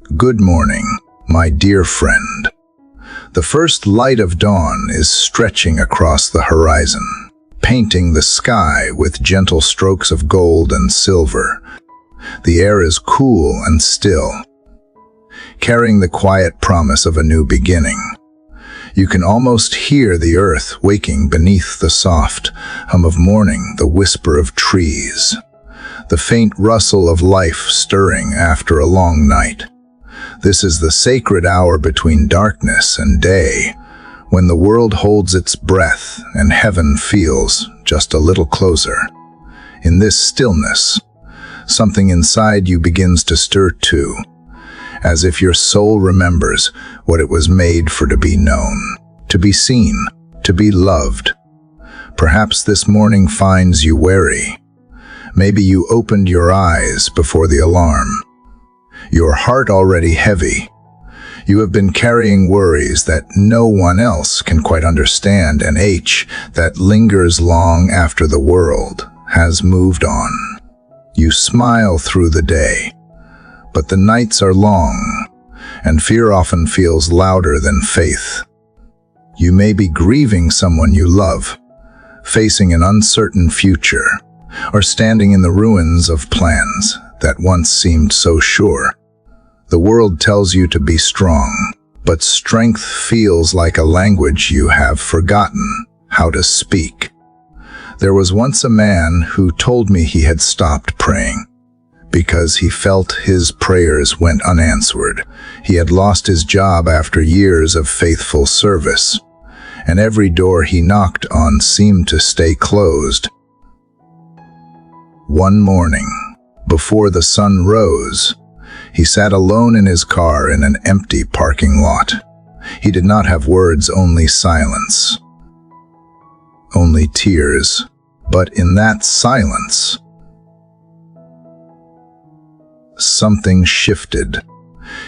Good morning, my dear friend. The first light of dawn is stretching across the horizon, painting the sky with gentle strokes of gold and silver. The air is cool and still, carrying the quiet promise of a new beginning. You can almost hear the earth waking beneath the soft hum of morning, the whisper of trees, the faint rustle of life stirring after a long night. This is the sacred hour between darkness and day, when the world holds its breath and heaven feels just a little closer. In this stillness, something inside you begins to stir too, as if your soul remembers what it was made for: to be known, to be seen, to be loved. Perhaps this morning finds you wary. Maybe you opened your eyes before the alarm, your heart already heavy. You have been carrying worries that no one else can quite understand, an ache that lingers long after the world has moved on. You smile through the day, but the nights are long, and fear often feels louder than faith. You may be grieving someone you love, facing an uncertain future, or standing in the ruins of plans that once seemed so sure. The world tells you to be strong, but strength feels like a language you have forgotten how to speak. There was once a man who told me he had stopped praying because he felt his prayers went unanswered. He had lost his job after years of faithful service, and every door he knocked on seemed to stay closed. One morning, before the sun rose, he sat alone in his car in an empty parking lot. He did not have words, only silence, only tears. But in that silence, something shifted.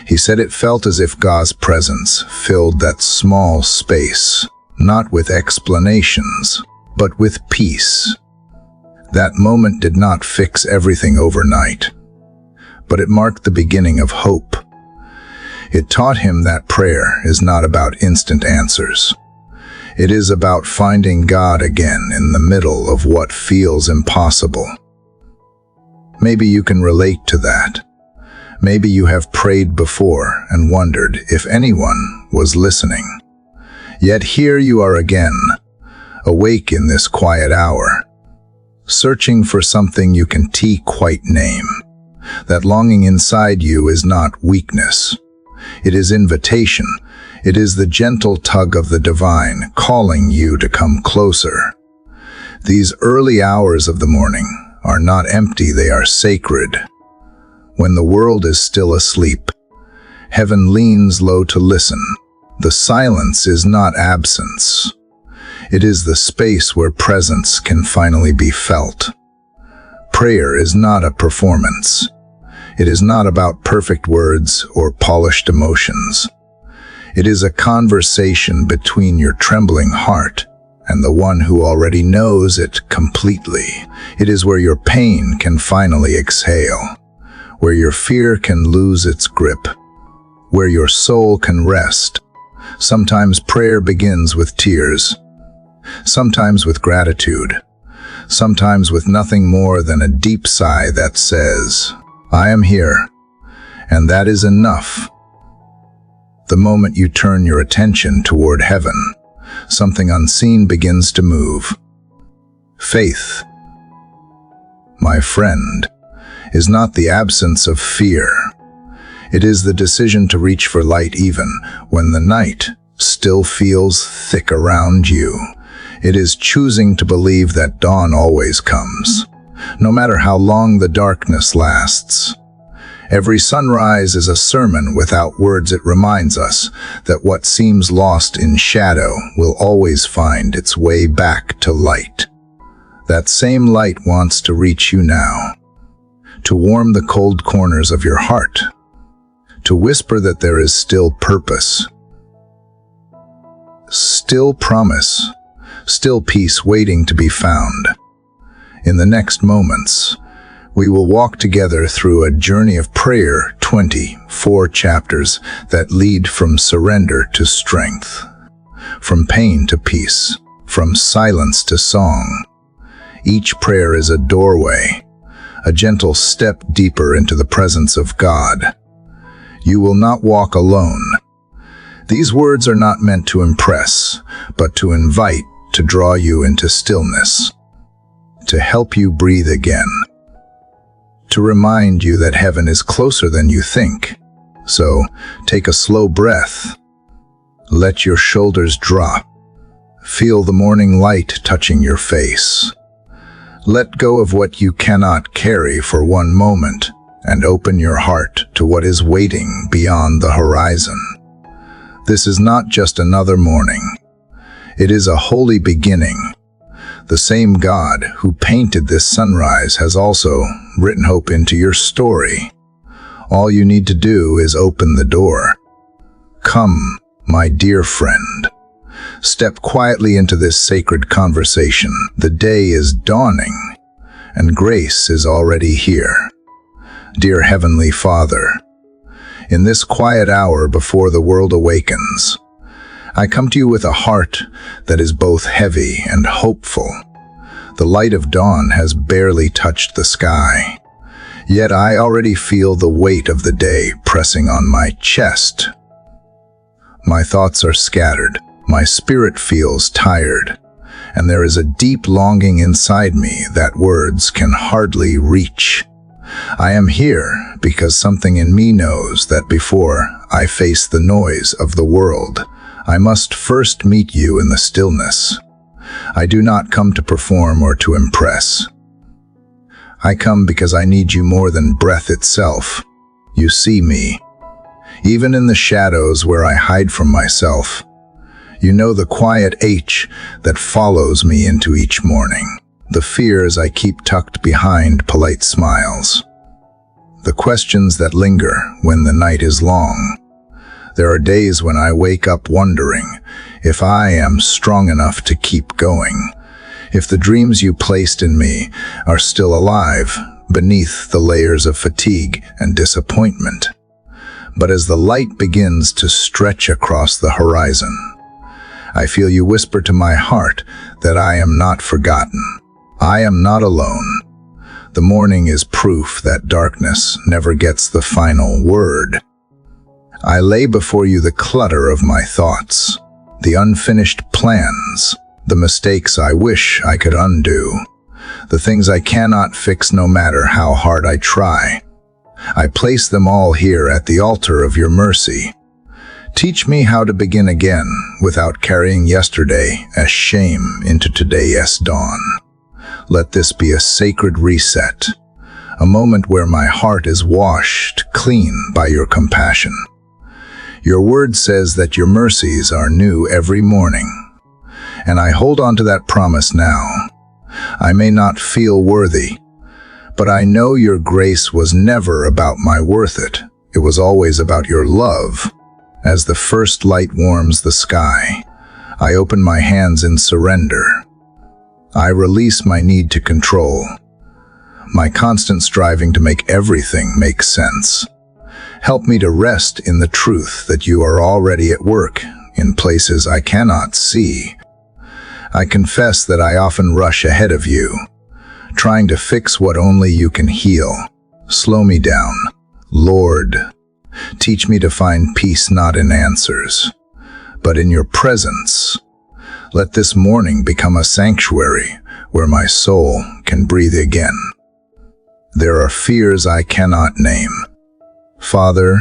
He said it felt as if God's presence filled that small space, not with explanations, but with peace. That moment did not fix everything overnight, but it marked the beginning of hope. It taught him that prayer is not about instant answers. It is about finding God again in the middle of what feels impossible. Maybe you can relate to that. Maybe you have prayed before and wondered if anyone was listening. Yet here you are again, awake in this quiet hour, searching for something you can quite name. That longing inside you is not weakness. It is invitation. It is the gentle tug of the divine calling you to come closer. These early hours of the morning are not empty, they are sacred. When the world is still asleep, heaven leans low to listen. The silence is not absence. It is the space where presence can finally be felt. Prayer is not a performance. It is not about perfect words or polished emotions. It is a conversation between your trembling heart and the one who already knows it completely. It is where your pain can finally exhale, where your fear can lose its grip, where your soul can rest. Sometimes prayer begins with tears, sometimes with gratitude, sometimes with nothing more than a deep sigh that says, "I am here," and that is enough. The moment you turn your attention toward heaven, something unseen begins to move. Faith, my friend, is not the absence of fear. It is the decision to reach for light even when the night still feels thick around you. It is choosing to believe that dawn always comes, no matter how long the darkness lasts. Every sunrise is a sermon without words. It reminds us that what seems lost in shadow will always find its way back to light. That same light wants to reach you now, to warm the cold corners of your heart, to whisper that there is still purpose, still promise, still peace waiting to be found. In the next moments, we will walk together through a journey of prayer 24 chapters that lead from surrender to strength, from pain to peace, from silence to song. Each prayer is a doorway, a gentle step deeper into the presence of God. You will not walk alone. These words are not meant to impress, but to invite, to draw you into stillness, to help you breathe again, to remind you that heaven is closer than you think. So, take a slow breath. Let your shoulders drop. Feel the morning light touching your face. Let go of what you cannot carry for one moment and open your heart to what is waiting beyond the horizon. This is not just another morning. It is a holy beginning. The same God who painted this sunrise has also written hope into your story. All you need to do is open the door. Come, my dear friend. Step quietly into this sacred conversation. The day is dawning, and grace is already here. Dear Heavenly Father, in this quiet hour before the world awakens, I come to you with a heart that is both heavy and hopeful. The light of dawn has barely touched the sky, yet I already feel the weight of the day pressing on my chest. My thoughts are scattered, my spirit feels tired, and there is a deep longing inside me that words can hardly reach. I am here because something in me knows that before I face the noise of the world, I must first meet you in the stillness. I do not come to perform or to impress. I come because I need you more than breath itself. You see me, even in the shadows where I hide from myself. You know the quiet H that follows me into each morning, the fears I keep tucked behind polite smiles, the questions that linger when the night is long. There are days when I wake up wondering if I am strong enough to keep going, if the dreams you placed in me are still alive beneath the layers of fatigue and disappointment. But as the light begins to stretch across the horizon, I feel you whisper to my heart that I am not forgotten. I am not alone. The morning is proof that darkness never gets the final word. I lay before you the clutter of my thoughts, the unfinished plans, the mistakes I wish I could undo, the things I cannot fix no matter how hard I try. I place them all here at the altar of your mercy. Teach me how to begin again without carrying yesterday as shame into today's dawn. Let this be a sacred reset, a moment where my heart is washed clean by your compassion. Your word says that your mercies are new every morning, and I hold on to that promise now. I may not feel worthy, but I know your grace was never about my worth it. It was always about your love. As the first light warms the sky, I open my hands in surrender. I release my need to control, my constant striving to make everything make sense. Help me to rest in the truth that you are already at work in places I cannot see. I confess that I often rush ahead of you, trying to fix what only you can heal. Slow me down, Lord. Teach me to find peace not in answers, but in your presence. Let this morning become a sanctuary where my soul can breathe again. There are fears I cannot name. Father,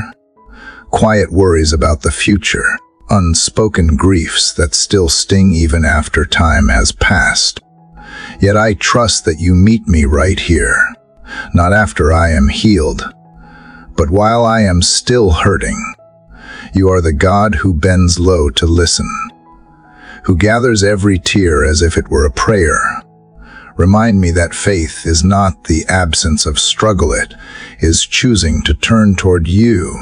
quiet worries about the future, unspoken griefs that still sting even after time has passed. Yet I trust that you meet me right here, not after I am healed, but while I am still hurting. You are the God who bends low to listen, who gathers every tear as if it were a prayer. Remind me that faith is not the absence of struggle, it is choosing to turn toward you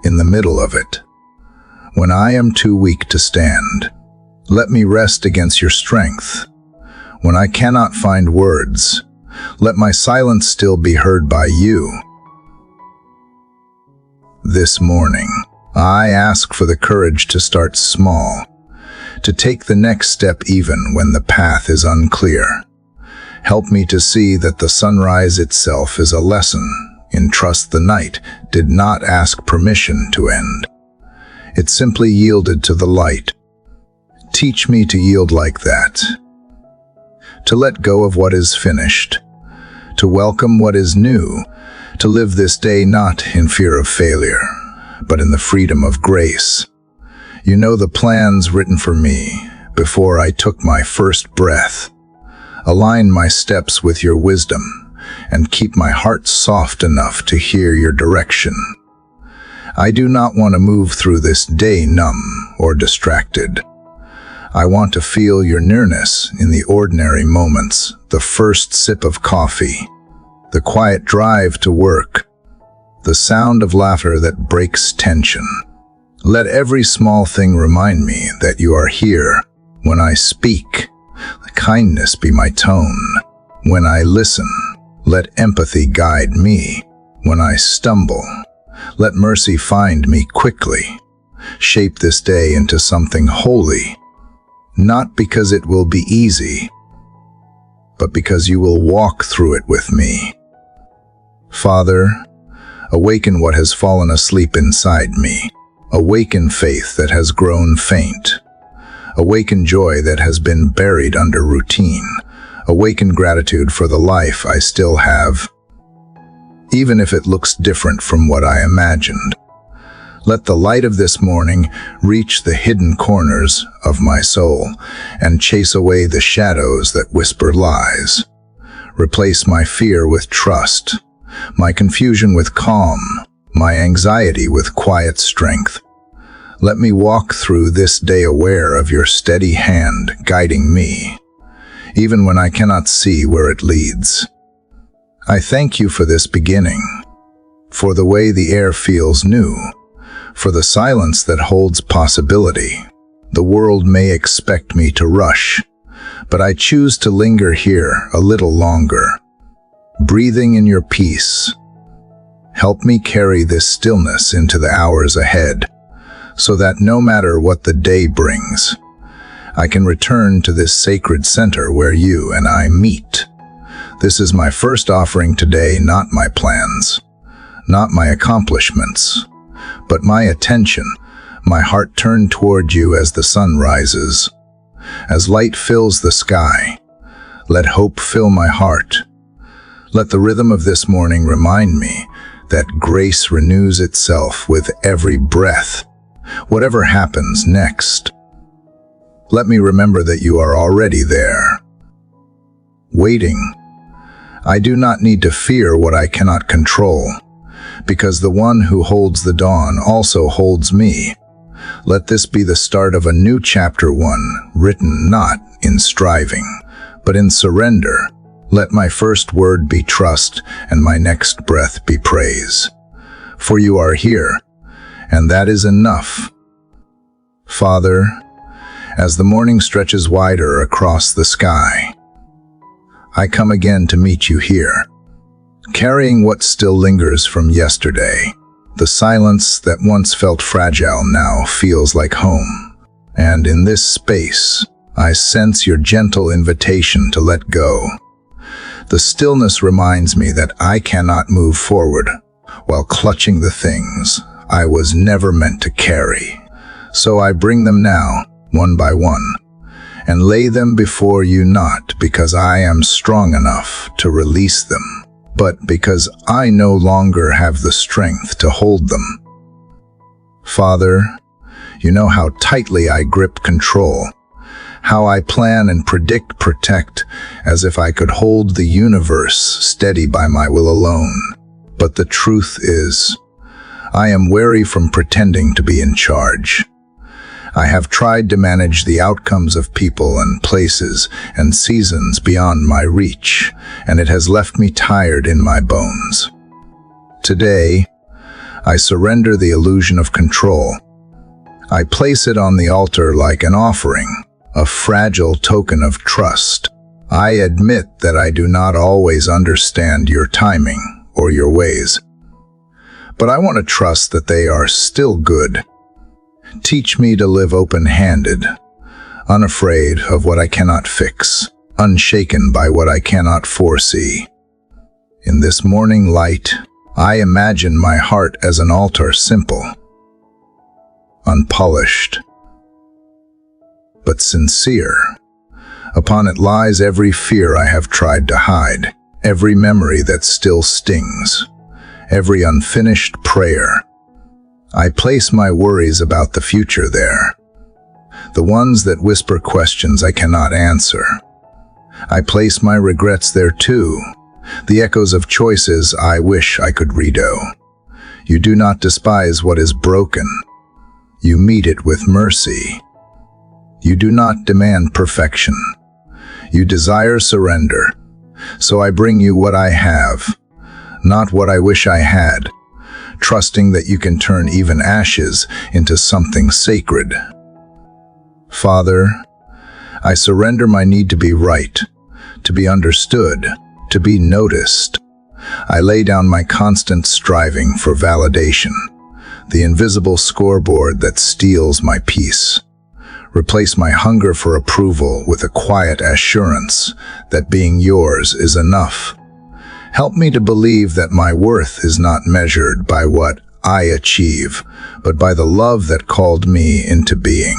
in the middle of it. When I am too weak to stand, let me rest against your strength. When I cannot find words, let my silence still be heard by you. This morning, I ask for the courage to start small, to take the next step even when the path is unclear. Help me to see that the sunrise itself is a lesson in trust. The night did not ask permission to end. It simply yielded to the light. Teach me to yield like that, to let go of what is finished, to welcome what is new, to live this day not in fear of failure, but in the freedom of grace. You know the plans written for me before I took my first breath. Align my steps with your wisdom and keep my heart soft enough to hear your direction. I do not want to move through this day numb or distracted. I want to feel your nearness in the ordinary moments, the first sip of coffee, the quiet drive to work, the sound of laughter that breaks tension. Let every small thing remind me that you are here when I speak. Let kindness be my tone. When I listen, let empathy guide me. When I stumble, let mercy find me quickly. Shape this day into something holy, not because it will be easy, but because you will walk through it with me. Father, awaken what has fallen asleep inside me. Awaken faith that has grown faint. Awaken joy that has been buried under routine. Awaken gratitude for the life I still have, even if it looks different from what I imagined. Let the light of this morning reach the hidden corners of my soul and chase away the shadows that whisper lies. Replace my fear with trust, my confusion with calm, my anxiety with quiet strength. Let me walk through this day aware of your steady hand guiding me, even when I cannot see where it leads. I thank you for this beginning, for the way the air feels new, for the silence that holds possibility. The world may expect me to rush, but I choose to linger here a little longer, breathing in your peace. Help me carry this stillness into the hours ahead, so that no matter what the day brings, I can return to this sacred center where you and I meet. This is my first offering today, not my plans, not my accomplishments, but my attention, my heart turned toward you as the sun rises. As light fills the sky, let hope fill my heart. Let the rhythm of this morning remind me that grace renews itself with every breath. Whatever happens next, let me remember that you are already there, waiting. I do not need to fear what I cannot control, because the one who holds the dawn also holds me. Let this be the start of a new chapter, one written not in striving, but in surrender. Let my first word be trust, and my next breath be praise. For you are here, and that is enough. Father, as the morning stretches wider across the sky, I come again to meet you here, carrying what still lingers from yesterday. The silence that once felt fragile now feels like home, and in this space, I sense your gentle invitation to let go. The stillness reminds me that I cannot move forward while clutching the things I was never meant to carry. So I bring them now, one by one, and lay them before you, not because I am strong enough to release them, but because I no longer have the strength to hold them. Father, you know how tightly I grip control, how I plan and protect, as if I could hold the universe steady by my will alone. But the truth is, I am wary from pretending to be in charge. I have tried to manage the outcomes of people and places and seasons beyond my reach, and it has left me tired in my bones. Today, I surrender the illusion of control. I place it on the altar like an offering, a fragile token of trust. I admit that I do not always understand your timing or your ways, but I want to trust that they are still good. Teach me to live open-handed, unafraid of what I cannot fix, unshaken by what I cannot foresee. In this morning light, I imagine my heart as an altar, simple, unpolished, but sincere. Upon it lies every fear I have tried to hide, every memory that still stings, every unfinished prayer. I place my worries about the future there, the ones that whisper questions I cannot answer. I place my regrets there too, the echoes of choices I wish I could redo. You do not despise what is broken. You meet it with mercy. You do not demand perfection. You desire surrender. So I bring you what I have, not what I wish I had, trusting that you can turn even ashes into something sacred. Father, I surrender my need to be right, to be understood, to be noticed. I lay down my constant striving for validation, the invisible scoreboard that steals my peace. Replace my hunger for approval with a quiet assurance that being yours is enough. Help me to believe that my worth is not measured by what I achieve, but by the love that called me into being.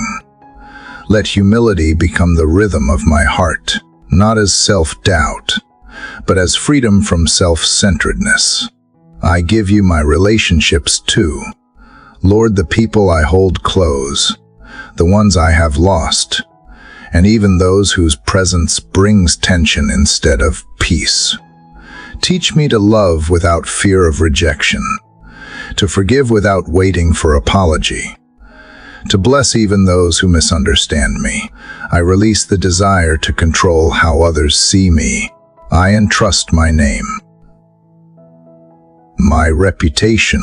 Let humility become the rhythm of my heart, not as self-doubt, but as freedom from self-centeredness. I give you my relationships too. Lord, the people I hold close, the ones I have lost, and even those whose presence brings tension instead of peace. Teach me to love without fear of rejection, to forgive without waiting for apology, to bless even those who misunderstand me. I release the desire to control how others see me. I entrust my name, my reputation,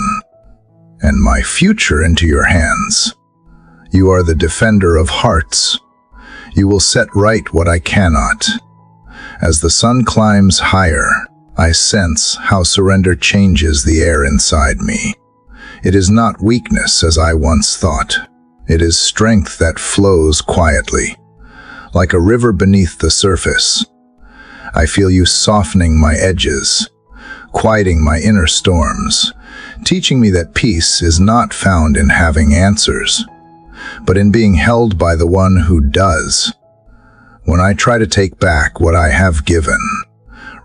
and my future into your hands. You are the defender of hearts. You will set right what I cannot. As the sun climbs higher, I sense how surrender changes the air inside me. It is not weakness as I once thought. It is strength that flows quietly, like a river beneath the surface. I feel you softening my edges, quieting my inner storms, teaching me that peace is not found in having answers, but in being held by the one who does. When I try to take back what I have given,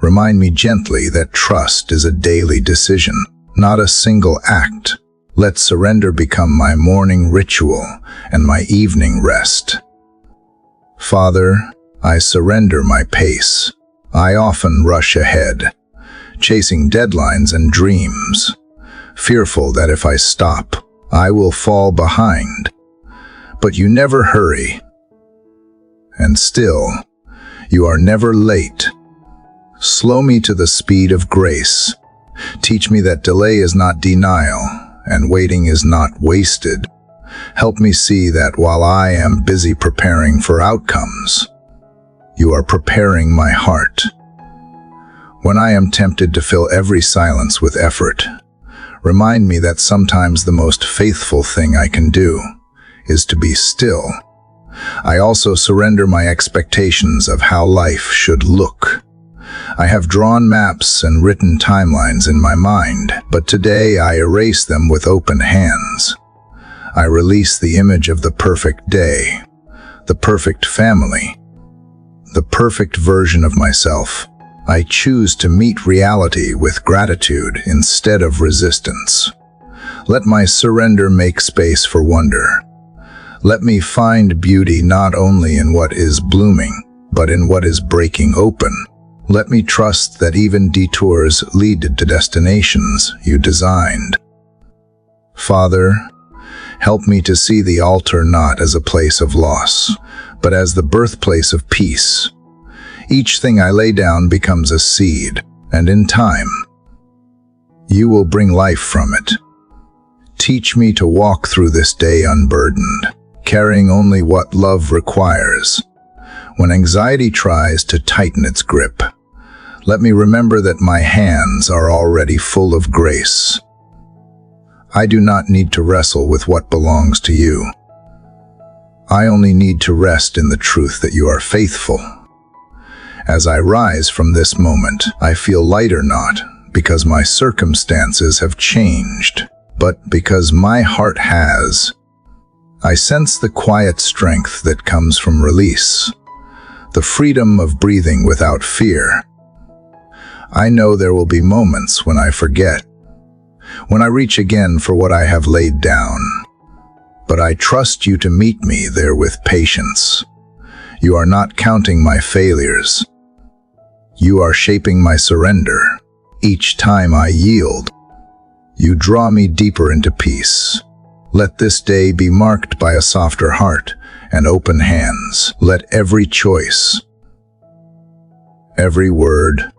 remind me gently that trust is a daily decision, not a single act. Let surrender become my morning ritual and my evening rest. Father, I surrender my pace. I often rush ahead, chasing deadlines and dreams, fearful that if I stop, I will fall behind. But you never hurry. And still, you are never late. Slow me to the speed of grace. Teach me that delay is not denial, and waiting is not wasted. Help me see that while I am busy preparing for outcomes, you are preparing my heart. When I am tempted to fill every silence with effort, remind me that sometimes the most faithful thing I can do is to be still. I also surrender my expectations of how life should look. I have drawn maps and written timelines in my mind, but today I erase them with open hands. I release the image of the perfect day, the perfect family, the perfect version of myself. I choose to meet reality with gratitude instead of resistance. Let my surrender make space for wonder. Let me find beauty not only in what is blooming, but in what is breaking open. Let me trust that even detours lead to destinations you designed. Father, help me to see the altar not as a place of loss, but as the birthplace of peace. Each thing I lay down becomes a seed, and in time, you will bring life from it. Teach me to walk through this day unburdened, carrying only what love requires. When anxiety tries to tighten its grip, let me remember that my hands are already full of grace. I do not need to wrestle with what belongs to you. I only need to rest in the truth that you are faithful. As I rise from this moment, I feel lighter, not because my circumstances have changed, but because my heart has. I sense the quiet strength that comes from release, the freedom of breathing without fear. I know there will be moments when I forget, when I reach again for what I have laid down. But I trust you to meet me there with patience. You are not counting my failures. You are shaping my surrender. Each time I yield, you draw me deeper into peace. Let this day be marked by a softer heart and open hands. Let every choice, every word,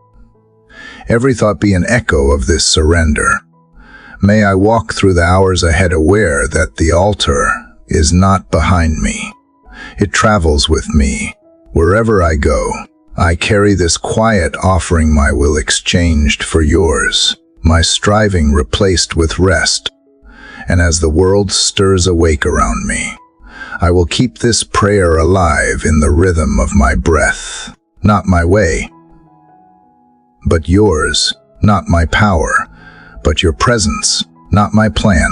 every thought be an echo of this surrender. May I walk through the hours ahead aware that the altar is not behind me. It travels with me. Wherever I go, I carry this quiet offering, my will exchanged for yours, my striving replaced with rest. And as the world stirs awake around me, I will keep this prayer alive in the rhythm of my breath. Not my way, but yours. Not my power, but your presence. Not my plan,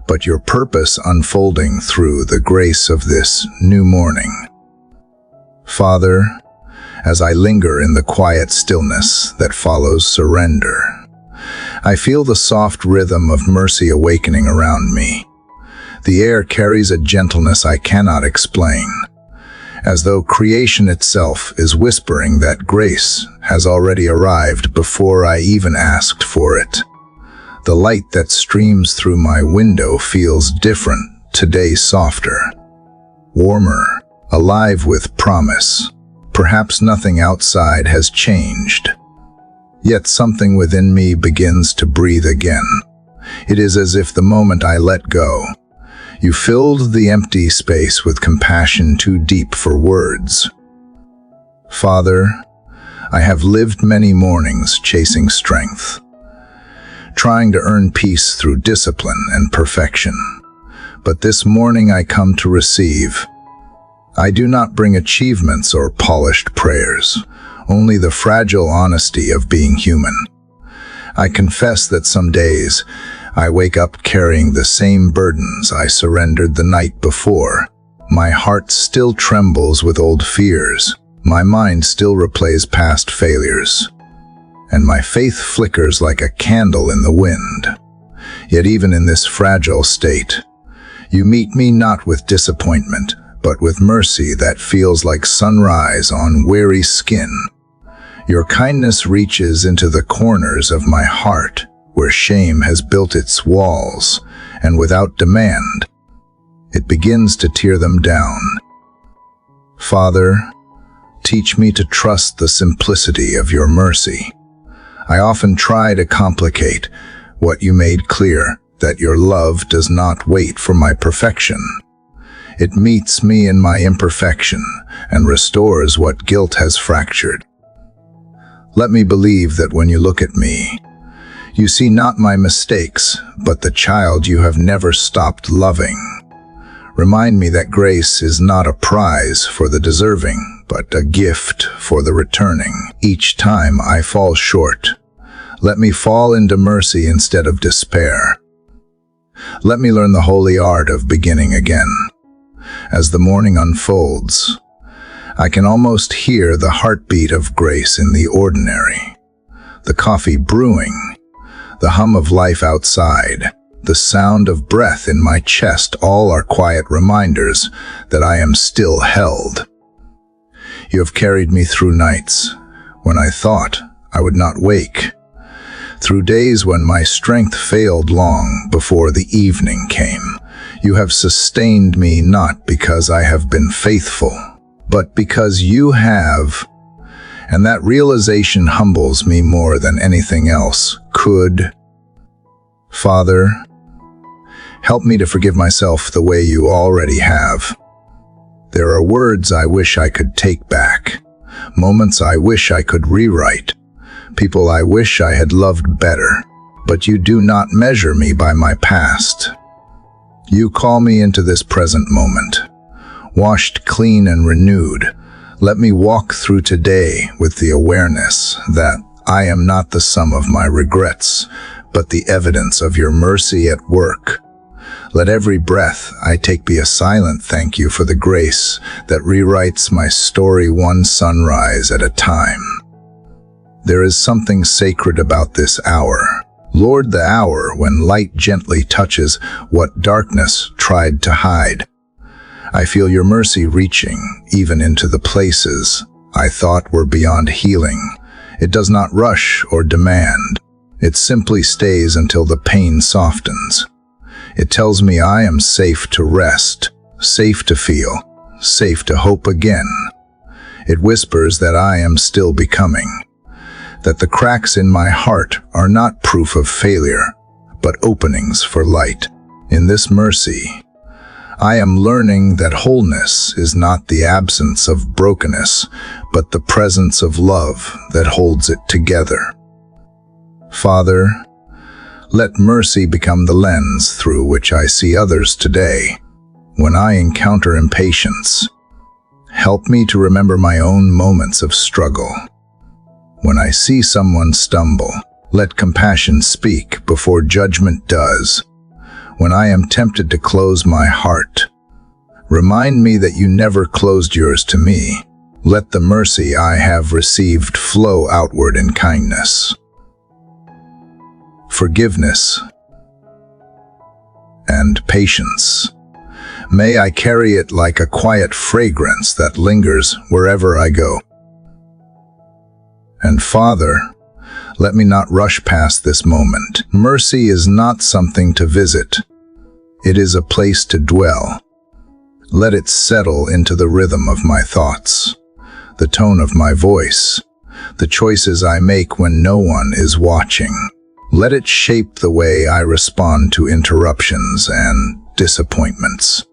but your purpose unfolding through the grace of this new morning. Father, as I linger in the quiet stillness that follows surrender, I feel the soft rhythm of mercy awakening around me. The air carries a gentleness I cannot explain, as though creation itself is whispering that grace has already arrived before I even asked for it. The light that streams through my window feels different today, softer, warmer, alive with promise. Perhaps nothing outside has changed, yet something within me begins to breathe again. It is as if the moment I let go, you filled the empty space with compassion too deep for words. Father, I have lived many mornings chasing strength, trying to earn peace through discipline and perfection. But this morning I come to receive. I do not bring achievements or polished prayers, only the fragile honesty of being human. I confess that some days I wake up carrying the same burdens I surrendered the night before. My heart still trembles with old fears. My mind still replays past failures, and my faith flickers like a candle in the wind. Yet even in this fragile state, you meet me not with disappointment, but with mercy that feels like sunrise on weary skin. Your kindness reaches into the corners of my heart, where shame has built its walls, and without demand, it begins to tear them down. Father, teach me to trust the simplicity of your mercy. I often try to complicate what you made clear, that your love does not wait for my perfection. It meets me in my imperfection and restores what guilt has fractured. Let me believe that when you look at me, you see not my mistakes, but the child you have never stopped loving. Remind me that grace is not a prize for the deserving, but a gift for the returning. Each time I fall short, let me fall into mercy instead of despair. Let me learn the holy art of beginning again. As the morning unfolds, I can almost hear the heartbeat of grace in the ordinary. The coffee brewing, the hum of life outside, the sound of breath in my chest, all are quiet reminders that I am still held. You have carried me through nights when I thought I would not wake, through days when my strength failed long before the evening came. You have sustained me not because I have been faithful, but because you have, and that realization humbles me more than anything else could. Father, help me to forgive myself the way you already have. There are words I wish I could take back, moments I wish I could rewrite, people I wish I had loved better. but you do not measure me by my past. You call me into this present moment. Washed clean and renewed, let me walk through today with the awareness that I am not the sum of my regrets, but the evidence of your mercy at work. Let every breath I take be a silent thank you for the grace that rewrites my story one sunrise at a time. There is something sacred about this hour. Lord, the hour when light gently touches what darkness tried to hide. I feel your mercy reaching even into the places I thought were beyond healing. It does not rush or demand. It simply stays until the pain softens. It tells me I am safe to rest, safe to feel, safe to hope again. It whispers that I am still becoming, that the cracks in my heart are not proof of failure, but openings for light. In this mercy, I am learning that wholeness is not the absence of brokenness, but the presence of love that holds it together. Father, let mercy become the lens through which I see others today. When I encounter impatience, help me to remember my own moments of struggle. When I see someone stumble, let compassion speak before judgment does. When I am tempted to close my heart, remind me that you never closed yours to me. Let the mercy I have received flow outward in kindness, forgiveness, and patience. May I carry it like a quiet fragrance that lingers wherever I go. And Father, let me not rush past this moment. Mercy is not something to visit. It is a place to dwell. Let it settle into the rhythm of my thoughts, the tone of my voice, the choices I make when no one is watching. Let it shape the way I respond to interruptions and disappointments.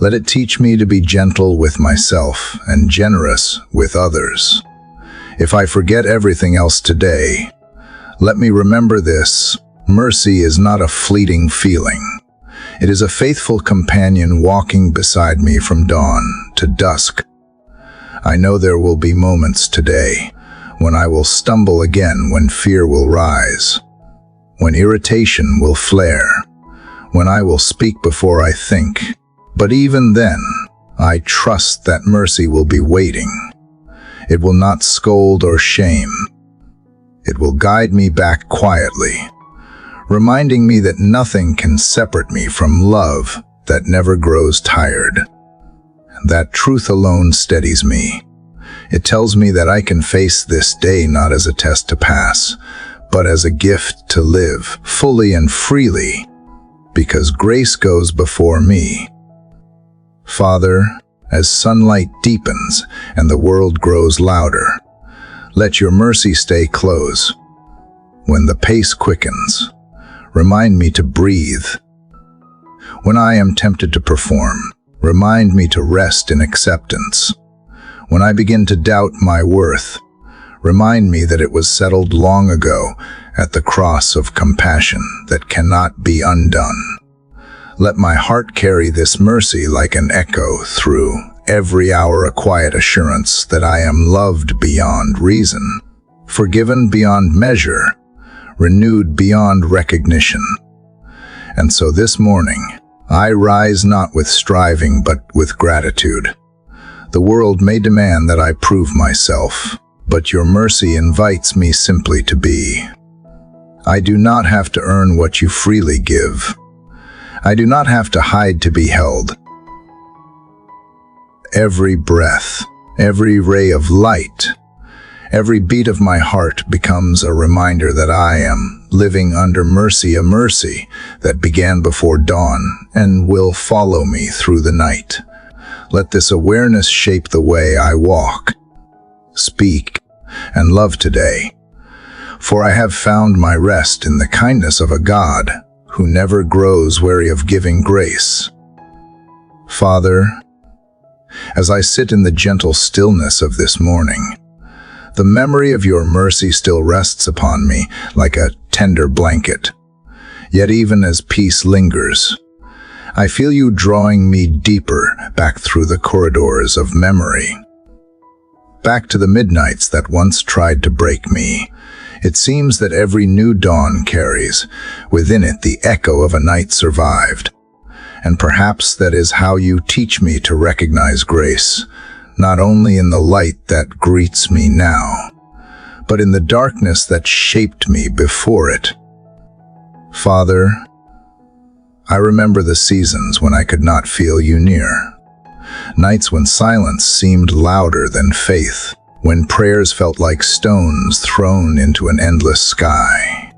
Let it teach me to be gentle with myself and generous with others. If I forget everything else today, let me remember this: mercy is not a fleeting feeling. It is a faithful companion walking beside me from dawn to dusk. I know there will be moments today when I will stumble again, when fear will rise, when irritation will flare, when I will speak before I think. But even then, I trust that mercy will be waiting. It will not scold or shame. It will guide me back quietly, reminding me that nothing can separate me from love that never grows tired. That truth alone steadies me. It tells me that I can face this day not as a test to pass, but as a gift to live fully and freely, because grace goes before me. Father, as sunlight deepens and the world grows louder, let your mercy stay close. When the pace quickens, remind me to breathe. When I am tempted to perform, remind me to rest in acceptance. When I begin to doubt my worth, remind me that it was settled long ago at the cross of compassion that cannot be undone. Let my heart carry this mercy like an echo through every hour, a quiet assurance that I am loved beyond reason, forgiven beyond measure, renewed beyond recognition. And so this morning, I rise not with striving but with gratitude. The world may demand that I prove myself, but your mercy invites me simply to be. I do not have to earn what you freely give. I do not have to hide to be held. Every breath, every ray of light, every beat of my heart becomes a reminder that I am living under mercy, a mercy that began before dawn and will follow me through the night. Let this awareness shape the way I walk, speak, and love today, for I have found my rest in the kindness of a God who never grows weary of giving grace. Father, as I sit in the gentle stillness of this morning, The memory of your mercy still rests upon me like a tender blanket. Yet even as peace lingers, I feel you drawing me deeper back through the corridors of memory. Back to the midnights that once tried to break me. It seems that every new dawn carries within it the echo of a night survived. And perhaps that is how you teach me to recognize grace, not only in the light that greets me now, but in the darkness that shaped me before it. Father, I remember the seasons when I could not feel you near. Nights when silence seemed louder than faith, when prayers felt like stones thrown into an endless sky.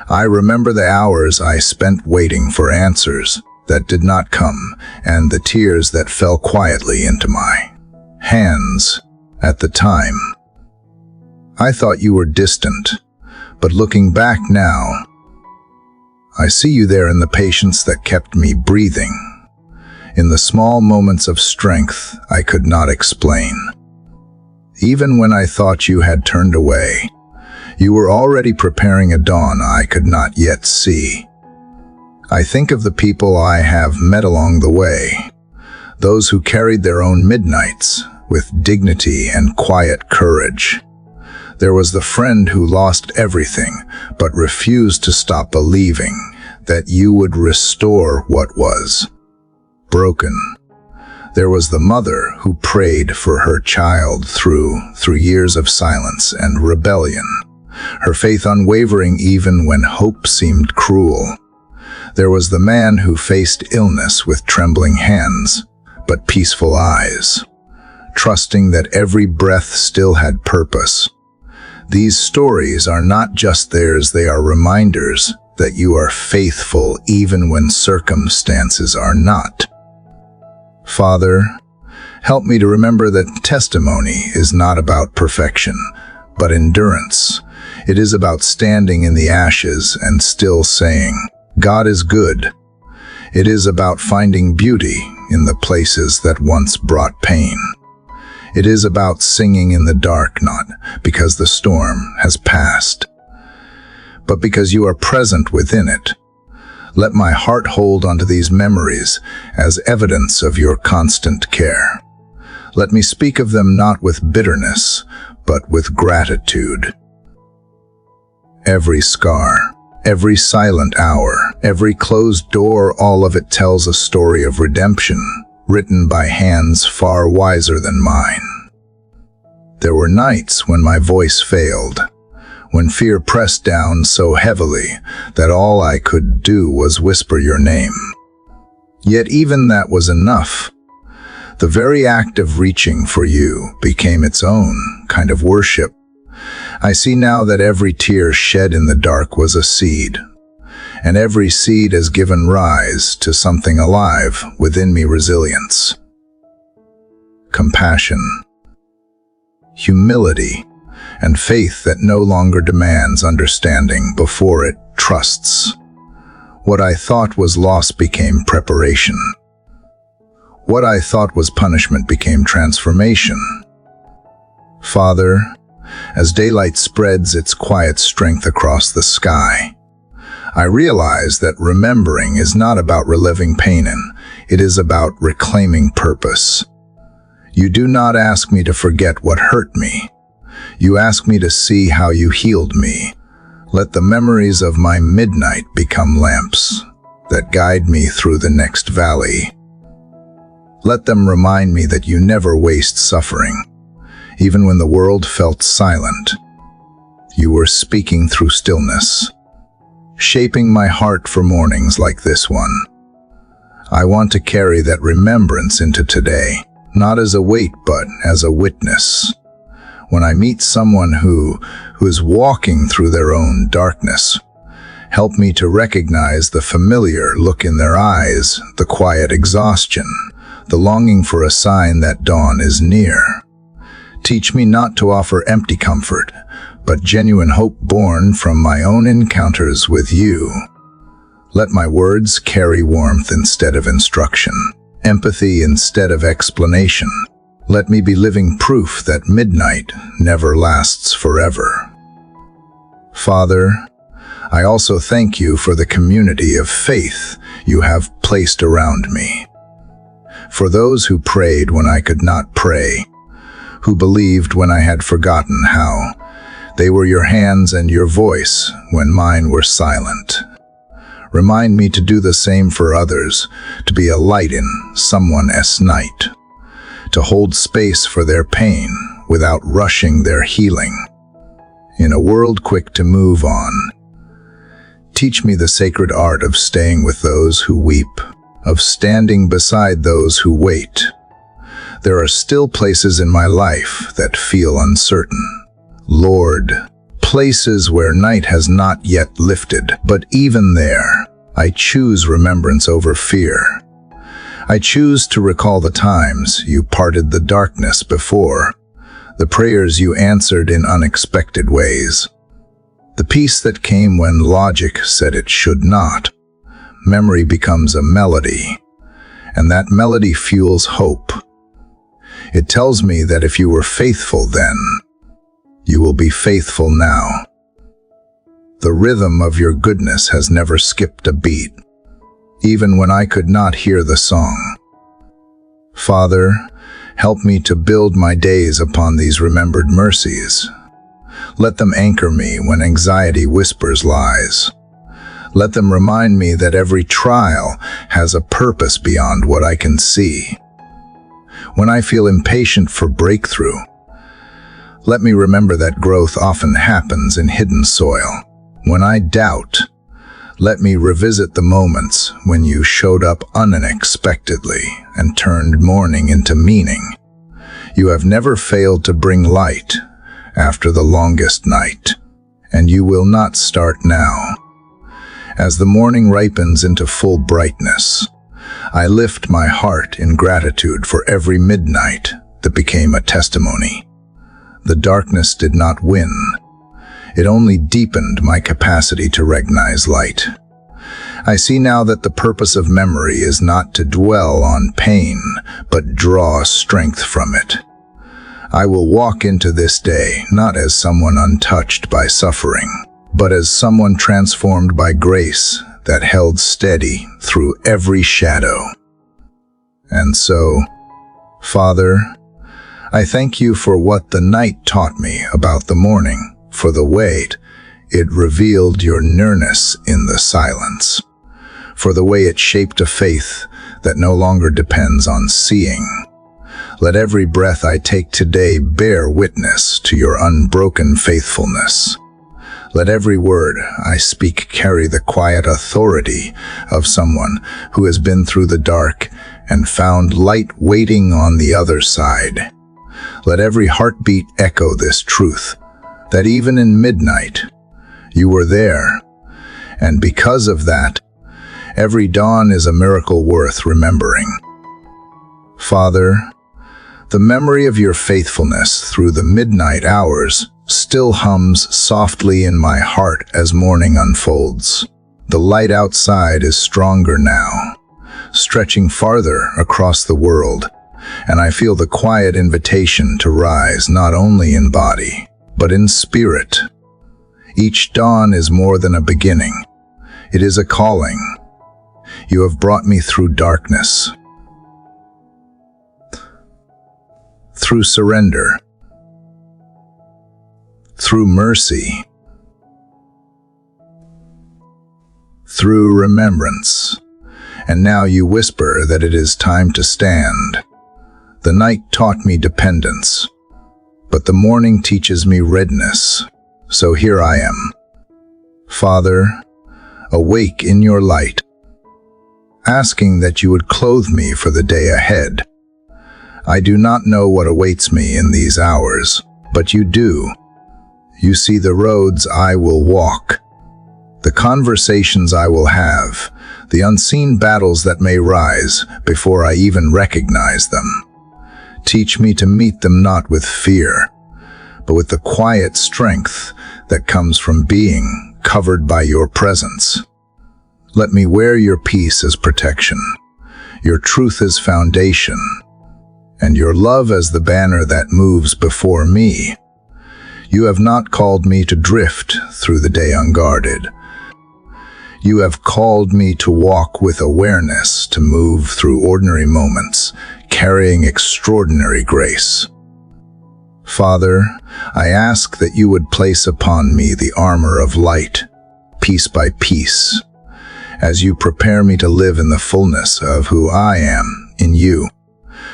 I remember the hours I spent waiting for answers that did not come, and the tears that fell quietly into my hands at the time. I thought you were distant, but looking back now, I see you there in the patience that kept me breathing, in the small moments of strength I could not explain. Even when I thought you had turned away, you were already preparing a dawn I could not yet see. I think of the people I have met along the way, those who carried their own midnights with dignity and quiet courage. There was the friend who lost everything but refused to stop believing that you would restore what was broken. There was the mother who prayed for her child through years of silence and rebellion, her faith unwavering even when hope seemed cruel. There was the man who faced illness with trembling hands but peaceful eyes, trusting that every breath still had purpose. These stories are not just theirs, they are reminders that you are faithful even when circumstances are not. Father, help me to remember that testimony is not about perfection, but endurance. It is about standing in the ashes and still saying, God is good. It is about finding beauty in the places that once brought pain. It is about singing in the dark, not because the storm has passed, but because you are present within it. Let my heart hold onto these memories as evidence of your constant care. Let me speak of them not with bitterness, but with gratitude. Every scar, every silent hour, every closed door, all of it tells a story of redemption, written by hands far wiser than mine. There were nights when my voice failed, when fear pressed down so heavily that all I could do was whisper your name. Yet even that was enough. The very act of reaching for you became its own kind of worship. I see now that every tear shed in the dark was a seed, and every seed has given rise to something alive within me: resilience, compassion, humility, and faith that no longer demands understanding before it trusts. What I thought was loss became preparation. What I thought was punishment became transformation. Father, as daylight spreads its quiet strength across the sky, I realize that remembering is not about reliving pain, it is about reclaiming purpose. You do not ask me to forget what hurt me. You ask me to see how you healed me. Let the memories of my midnight become lamps that guide me through the next valley. Let them remind me that you never waste suffering. Even when the world felt silent, you were speaking through stillness, shaping my heart for mornings like this one. I want to carry that remembrance into today, not as a weight, but as a witness. When I meet someone who is walking through their own darkness, help me to recognize the familiar look in their eyes, the quiet exhaustion, the longing for a sign that dawn is near. Teach me not to offer empty comfort, but genuine hope born from my own encounters with you. Let my words carry warmth instead of instruction, empathy instead of explanation, Let me be living proof that midnight never lasts forever. Father, I also thank you for the community of faith you have placed around me. For those who prayed when I could not pray, who believed when I had forgotten how. They were your hands and your voice when mine were silent. Remind me to do the same for others, to be a light in someone's night, to hold space for their pain without rushing their healing. In a world quick to move on, teach me the sacred art of staying with those who weep, of standing beside those who wait. There are still places in my life that feel uncertain. Lord, places where night has not yet lifted, but even there, I choose remembrance over fear. I choose to recall the times you parted the darkness before, the prayers you answered in unexpected ways, the peace that came when logic said it should not. Memory becomes a melody, and that melody fuels hope. It tells me that if you were faithful then, you will be faithful now. The rhythm of your goodness has never skipped a beat, even when I could not hear the song. Father, help me to build my days upon these remembered mercies. Let them anchor me when anxiety whispers lies. Let them remind me that every trial has a purpose beyond what I can see. When I feel impatient for breakthrough, let me remember that growth often happens in hidden soil. When I doubt, let me revisit the moments when you showed up unexpectedly and turned mourning into meaning. You have never failed to bring light after the longest night, and you will not start now. As the morning ripens into full brightness, I lift my heart in gratitude for every midnight that became a testimony. The darkness did not win. It only deepened my capacity to recognize light. I see now that the purpose of memory is not to dwell on pain, but draw strength from it. I will walk into this day not as someone untouched by suffering, but as someone transformed by grace that held steady through every shadow. And so, Father, I thank you for what the night taught me about the morning, for the weight it revealed your nearness in the silence, for the way it shaped a faith that no longer depends on seeing. Let every breath I take today bear witness to your unbroken faithfulness. Let every word I speak carry the quiet authority of someone who has been through the dark and found light waiting on the other side. Let every heartbeat echo this truth, that even in midnight, you were there, and because of that, every dawn is a miracle worth remembering. Father, the memory of your faithfulness through the midnight hours still hums softly in my heart as morning unfolds. The light outside is stronger now, stretching farther across the world, and I feel the quiet invitation to rise not only in body, but in spirit. Each dawn is more than a beginning. It is a calling. You have brought me through darkness, through surrender, through mercy, through remembrance, and now you whisper that it is time to stand. The night taught me dependence, but the morning teaches me readiness. So here I am. Father, awake in your light, asking that you would clothe me for the day ahead. I do not know what awaits me in these hours, but you do. You see the roads I will walk, the conversations I will have, the unseen battles that may rise before I even recognize them. Teach me to meet them not with fear, but with the quiet strength that comes from being covered by your presence. Let me wear your peace as protection, your truth as foundation, and your love as the banner that moves before me. You have not called me to drift through the day unguarded. You have called me to walk with awareness, to move through ordinary moments, carrying extraordinary grace. Father, I ask that you would place upon me the armor of light, piece by piece, as you prepare me to live in the fullness of who I am in you.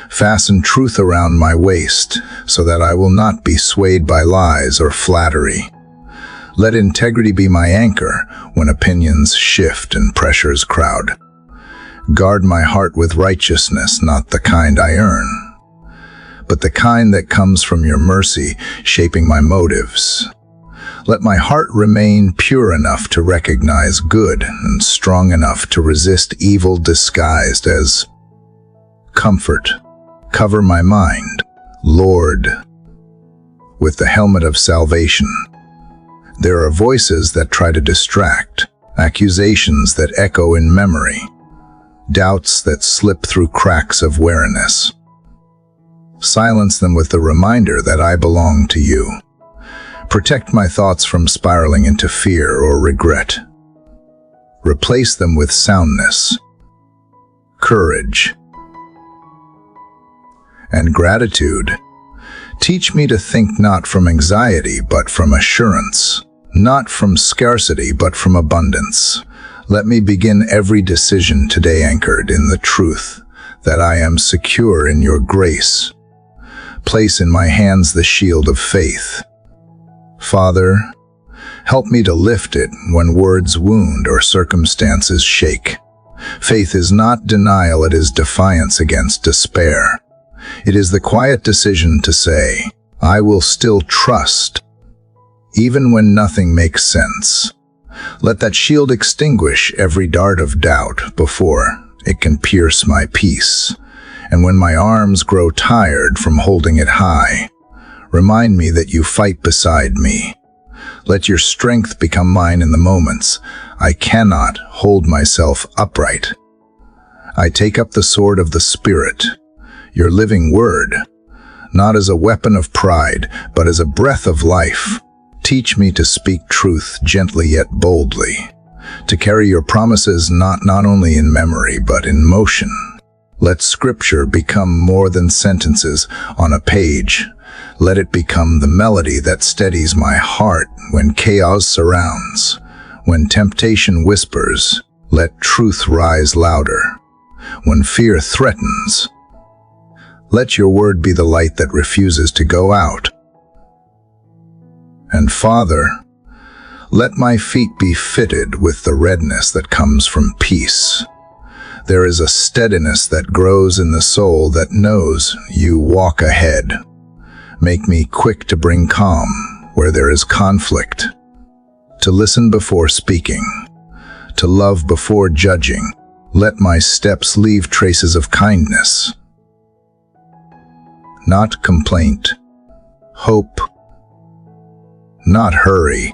Fasten truth around my waist so that I will not be swayed by lies or flattery. Let integrity be my anchor when opinions shift and pressures crowd. Guard my heart with righteousness, not the kind I earn, but the kind that comes from your mercy, shaping my motives. Let my heart remain pure enough to recognize good and strong enough to resist evil disguised as comfort. Cover my mind, Lord, with the helmet of salvation. There are voices that try to distract, accusations that echo in memory, doubts that slip through cracks of wariness. Silence them with the reminder that I belong to you. Protect my thoughts from spiraling into fear or regret. Replace them with soundness, courage, and gratitude. Teach me to think not from anxiety, but from assurance, not from scarcity, but from abundance. Let me begin every decision today anchored in the truth that I am secure in your grace. Place in my hands the shield of faith. Father, help me to lift it when words wound or circumstances shake. Faith is not denial, it is defiance against despair. It is the quiet decision to say, I will still trust, even when nothing makes sense. Let that shield extinguish every dart of doubt before it can pierce my peace. And when my arms grow tired from holding it high, remind me that you fight beside me. Let your strength become mine in the moments I cannot hold myself upright. I take up the sword of the Spirit, your living word, not as a weapon of pride, but as a breath of life. Teach me to speak truth gently yet boldly, to carry your promises not only in memory, but in motion. Let Scripture become more than sentences on a page. Let it become the melody that steadies my heart when chaos surrounds. When temptation whispers, let truth rise louder. When fear threatens, let your word be the light that refuses to go out. And Father, let my feet be fitted with the readiness that comes from peace. There is a steadiness that grows in the soul that knows you walk ahead. Make me quick to bring calm where there is conflict, to listen before speaking, to love before judging. Let my steps leave traces of kindness, not complaint, hope, not hurry.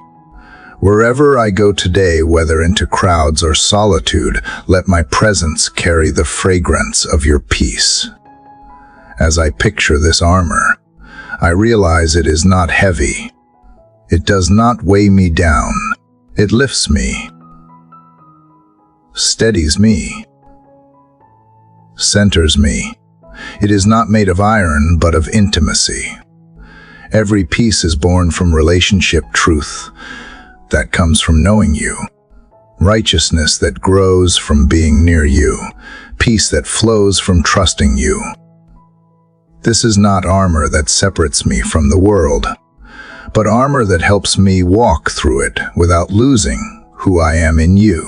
Wherever I go today, whether into crowds or solitude, let my presence carry the fragrance of your peace. As I picture this armor, I realize it is not heavy. It does not weigh me down. It lifts me, steadies me, centers me. It is not made of iron, but of intimacy. Every piece is born from relationship, truth that comes from knowing you, righteousness that grows from being near you, peace that flows from trusting you. This is not armor that separates me from the world, but armor that helps me walk through it without losing who I am in you.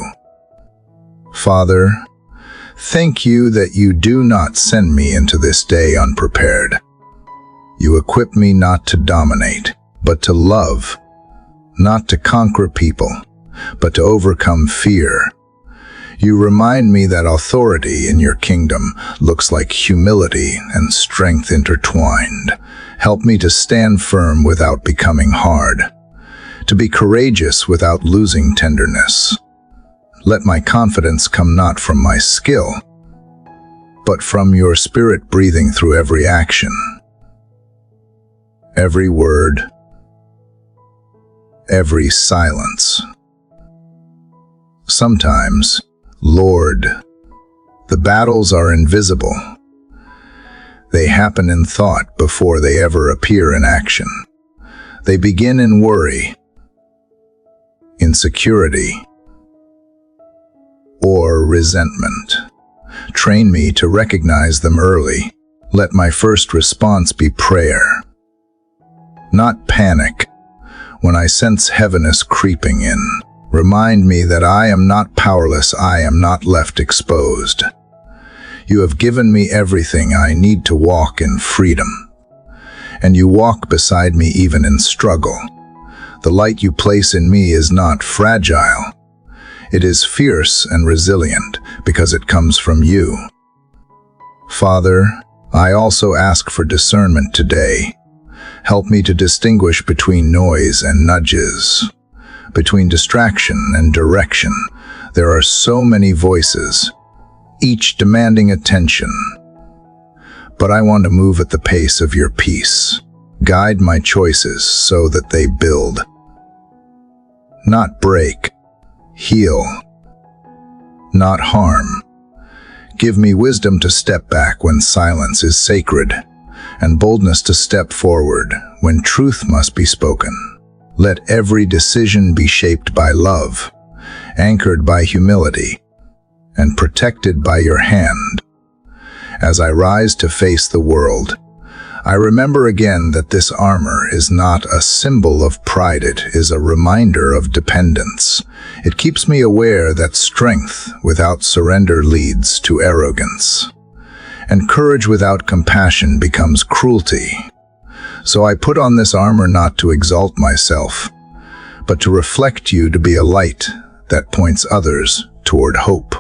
Father, thank you that you do not send me into this day unprepared. You equip me not to dominate, but to love, not to conquer people, but to overcome fear. You remind me that authority in your kingdom looks like humility and strength intertwined. Help me to stand firm without becoming hard, to be courageous without losing tenderness. Let my confidence come not from my skill, but from your spirit breathing through every action, every word, every silence. Sometimes, Lord, the battles are invisible. They happen in thought before they ever appear in action. They begin in worry, insecurity, or resentment. Train me to recognize them early. Let my first response be prayer, not panic. When I sense heaviness creeping in, remind me that I am not powerless, I am not left exposed. You have given me everything I need to walk in freedom, and you walk beside me even in struggle. The light you place in me is not fragile. It is fierce and resilient because it comes from you. Father, I also ask for discernment today. Help me to distinguish between noise and nudges, between distraction and direction. There are so many voices, each demanding attention. But I want to move at the pace of your peace. Guide my choices so that they build, not break. Heal, not harm. Give me wisdom to step back when silence is sacred, and boldness to step forward when truth must be spoken. Let every decision be shaped by love, anchored by humility, and protected by your hand. As I rise to face the world, I remember again that this armor is not a symbol of pride, it is a reminder of dependence. It keeps me aware that strength without surrender leads to arrogance, and courage without compassion becomes cruelty. So I put on this armor not to exalt myself, but to reflect you, to be a light that points others toward hope,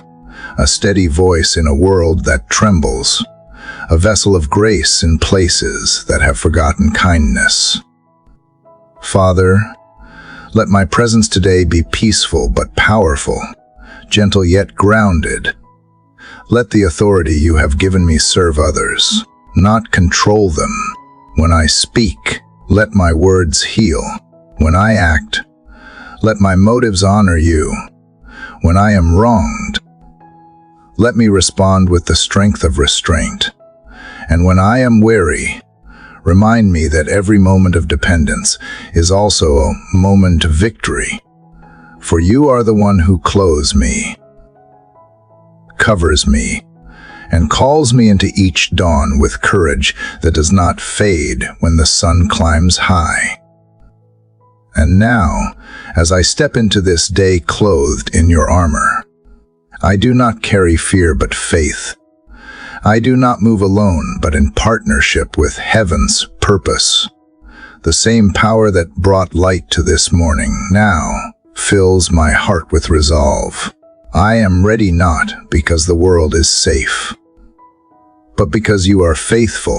a steady voice in a world that trembles, a vessel of grace in places that have forgotten kindness. Father, let my presence today be peaceful but powerful, gentle yet grounded. Let the authority you have given me serve others, not control them. When I speak, let my words heal. When I act, let my motives honor you. When I am wronged, let me respond with the strength of restraint. And when I am weary, remind me that every moment of dependence is also a moment of victory. For you are the one who clothes me, covers me, and calls me into each dawn with courage that does not fade when the sun climbs high. And now, as I step into this day clothed in your armor, I do not carry fear but faith. I do not move alone, but in partnership with heaven's purpose. The same power that brought light to this morning now fills my heart with resolve. I am ready not because the world is safe, but because you are faithful.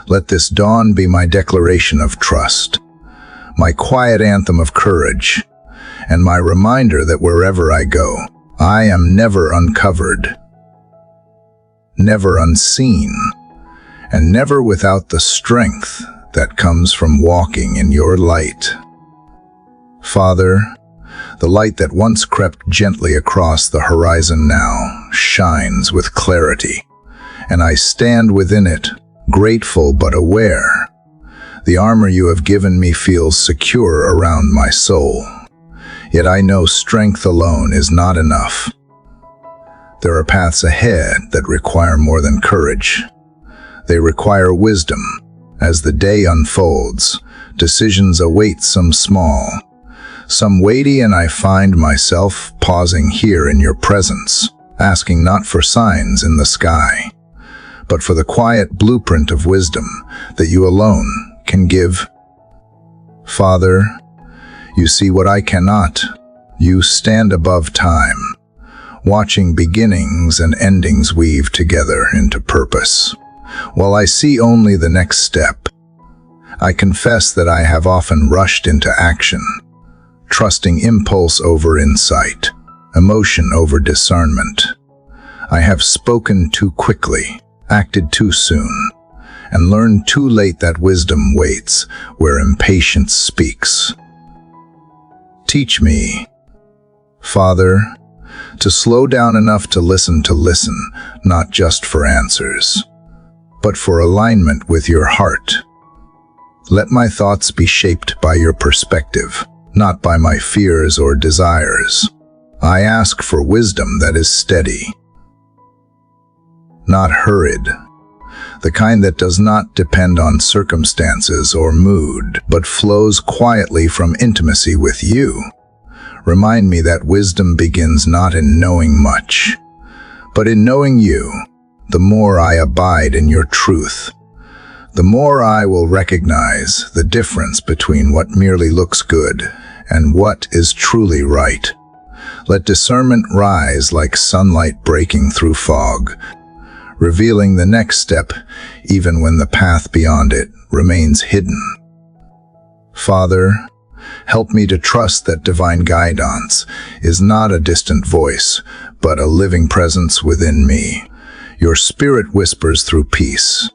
Let this dawn be my declaration of trust, my quiet anthem of courage, and my reminder that wherever I go, I am never uncovered, never unseen, and never without the strength that comes from walking in your light. Father, the light that once crept gently across the horizon now shines with clarity, and I stand within it, grateful but aware. The armor you have given me feels secure around my soul, yet I know strength alone is not enough. There are paths ahead that require more than courage. They require wisdom. As the day unfolds, decisions await, some small, some weighty, and I find myself pausing here in your presence, asking not for signs in the sky, but for the quiet blueprint of wisdom that you alone can give. Father, you see what I cannot. You stand above time, watching beginnings and endings weave together into purpose. While I see only the next step, I confess that I have often rushed into action, trusting impulse over insight, emotion over discernment. I have spoken too quickly, acted too soon, and learned too late that wisdom waits where impatience speaks. Teach me, Father, to slow down enough to listen, not just for answers, but for alignment with your heart. Let my thoughts be shaped by your perspective, not by my fears or desires. I ask for wisdom that is steady, not hurried, the kind that does not depend on circumstances or mood, but flows quietly from intimacy with you. Remind me that wisdom begins not in knowing much, but in knowing you. The more I abide in your truth, the more I will recognize the difference between what merely looks good and what is truly right. Let discernment rise like sunlight breaking through fog, revealing the next step even when the path beyond it remains hidden. Father, help me to trust that divine guidance is not a distant voice, but a living presence within me. Your spirit whispers through peace,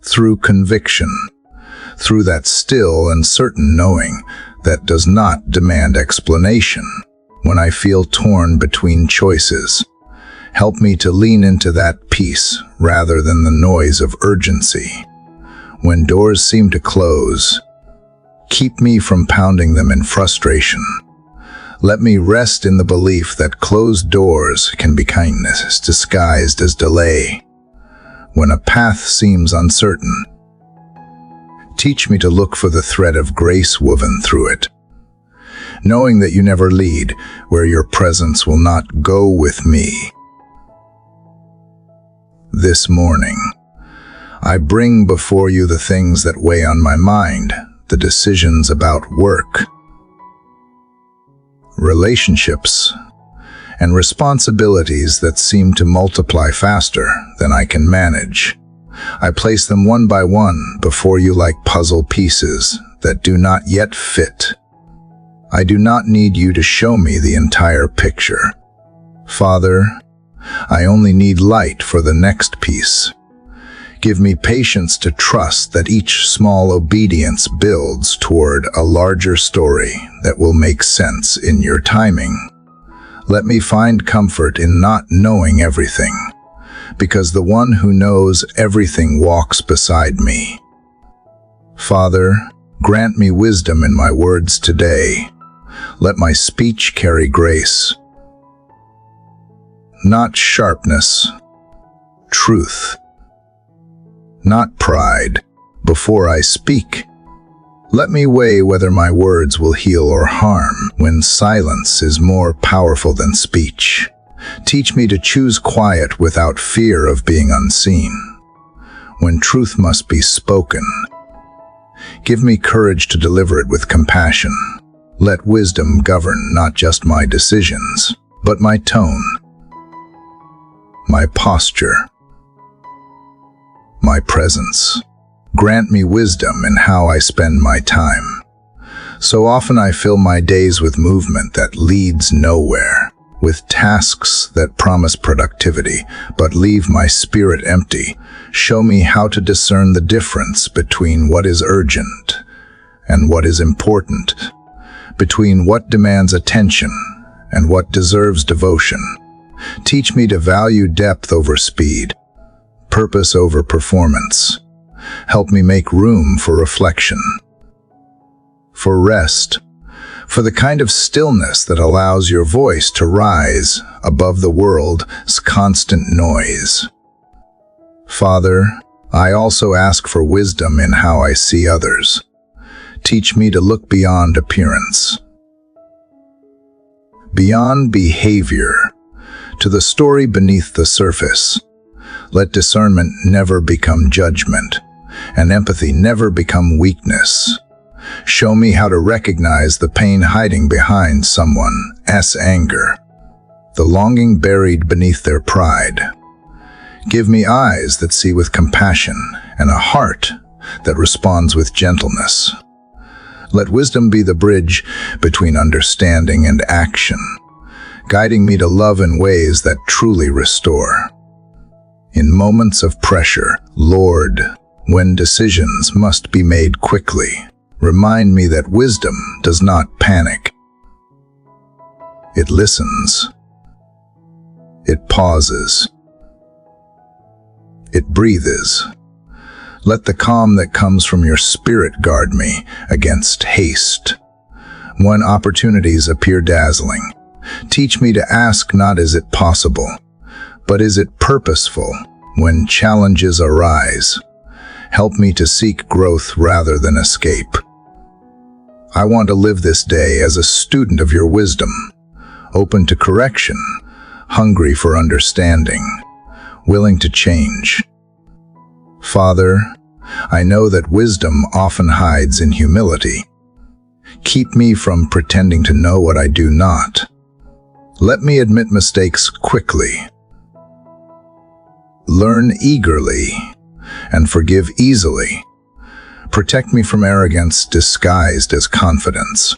through conviction, through that still and certain knowing that does not demand explanation. When I feel torn between choices, help me to lean into that peace rather than the noise of urgency. When doors seem to close, keep me from pounding them in frustration. Let me rest in the belief that closed doors can be kindness disguised as delay. When a path seems uncertain, teach me to look for the thread of grace woven through it, knowing that you never lead where your presence will not go with me. This morning, I bring before you the things that weigh on my mind, the decisions about work, relationships, and responsibilities that seem to multiply faster than I can manage. I place them one by one before you like puzzle pieces that do not yet fit. I do not need you to show me the entire picture. Father, I only need light for the next piece. Give me patience to trust that each small obedience builds toward a larger story that will make sense in your timing. Let me find comfort in not knowing everything, because the one who knows everything walks beside me. Father, grant me wisdom in my words today. Let my speech carry grace, not sharpness, truth, not pride. Before I speak, let me weigh whether my words will heal or harm. When silence is more powerful than speech, teach me to choose quiet without fear of being unseen. When truth must be spoken, give me courage to deliver it with compassion. Let wisdom govern not just my decisions, but my tone, my posture, my presence. Grant me wisdom in how I spend my time. So often I fill my days with movement that leads nowhere, with tasks that promise productivity but leave my spirit empty. Show me how to discern the difference between what is urgent and what is important, between what demands attention and what deserves devotion. Teach me to value depth over speed, purpose over performance. Help me make room for reflection, for rest, for the kind of stillness that allows your voice to rise above the world's constant noise. Father, I also ask for wisdom in how I see others. Teach me to look beyond appearance, beyond behavior, to the story beneath the surface. Let discernment never become judgment, and empathy never become weakness. Show me how to recognize the pain hiding behind someone's anger, the longing buried beneath their pride. Give me eyes that see with compassion and a heart that responds with gentleness. Let wisdom be the bridge between understanding and action, guiding me to love in ways that truly restore. In moments of pressure, Lord, when decisions must be made quickly, remind me that wisdom does not panic. It listens. It pauses. It breathes. Let the calm that comes from your spirit guard me against haste. When opportunities appear dazzling, teach me to ask not is it possible, but is it purposeful. When challenges arise, help me to seek growth rather than escape. I want to live this day as a student of your wisdom, open to correction, hungry for understanding, willing to change. Father, I know that wisdom often hides in humility. Keep me from pretending to know what I do not. Let me admit mistakes quickly, learn eagerly, and forgive easily. Protect me from arrogance disguised as confidence,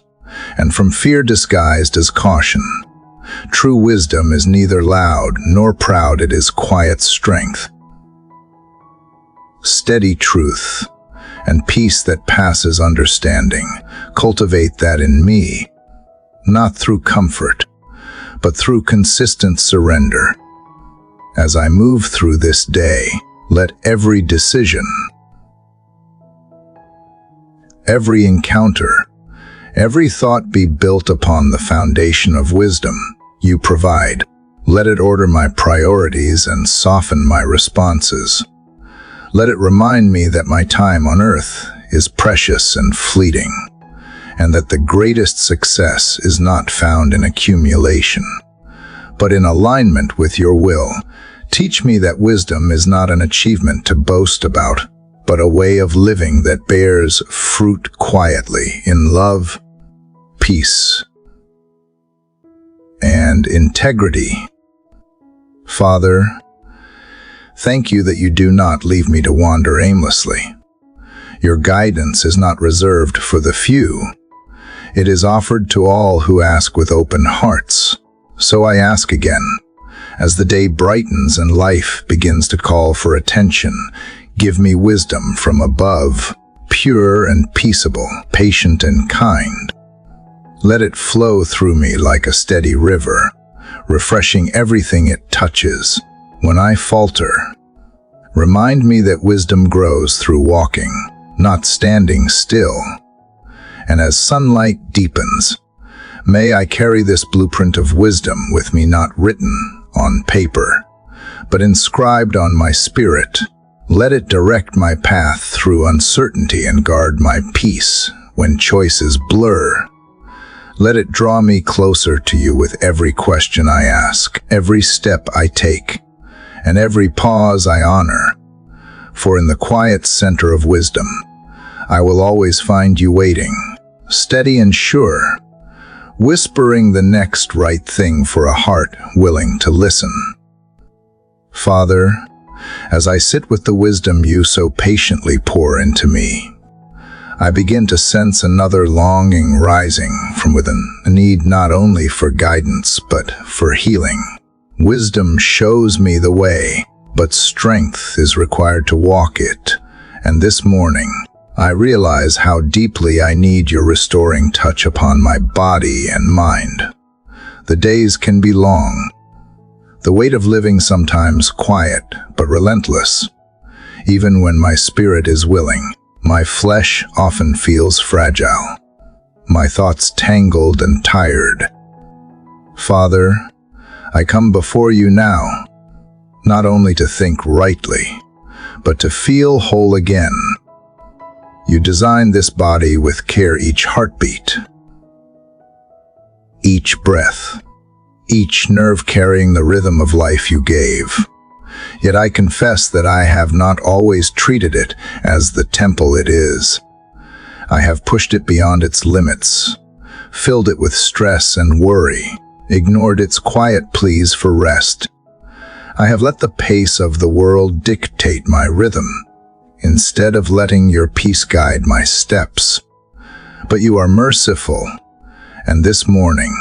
and from fear disguised as caution. True wisdom is neither loud nor proud, it is quiet strength. Steady truth and peace that passes understanding, cultivate that in me, not through comfort, but through consistent surrender. As I move through this day, let every decision, every encounter, every thought be built upon the foundation of wisdom you provide. Let it order my priorities and soften my responses. Let it remind me that my time on earth is precious and fleeting, and that the greatest success is not found in accumulation, but in alignment with your will. Teach me that wisdom is not an achievement to boast about, but a way of living that bears fruit quietly in love, peace, and integrity. Father, thank you that you do not leave me to wander aimlessly. Your guidance is not reserved for the few. It is offered to all who ask with open hearts. So I ask again, as the day brightens and life begins to call for attention, give me wisdom from above, pure and peaceable, patient and kind. Let it flow through me like a steady river, refreshing everything it touches. When I falter, remind me that wisdom grows through walking, not standing still. And as sunlight deepens, may I carry this blueprint of wisdom with me, not written on paper, but inscribed on my spirit. Let it direct my path through uncertainty and guard my peace when choices blur. Let it draw me closer to you with every question I ask, every step I take, and every pause I honor. For in the quiet center of wisdom, I will always find you waiting, steady and sure, whispering the next right thing for a heart willing to listen. Father, as I sit with the wisdom you so patiently pour into me, I begin to sense another longing rising from within, a need not only for guidance but for healing. Wisdom shows me the way, but strength is required to walk it, and this morning, I realize how deeply I need your restoring touch upon my body and mind. The days can be long, the weight of living sometimes quiet but relentless. Even when my spirit is willing, my flesh often feels fragile, my thoughts tangled and tired. Father, I come before you now, not only to think rightly, but to feel whole again. You designed this body with care, each heartbeat, each breath, each nerve carrying the rhythm of life you gave. Yet I confess that I have not always treated it as the temple it is. I have pushed it beyond its limits, filled it with stress and worry, ignored its quiet pleas for rest. I have let the pace of the world dictate my rhythm, instead of letting your peace guide my steps. But you are merciful, and this morning,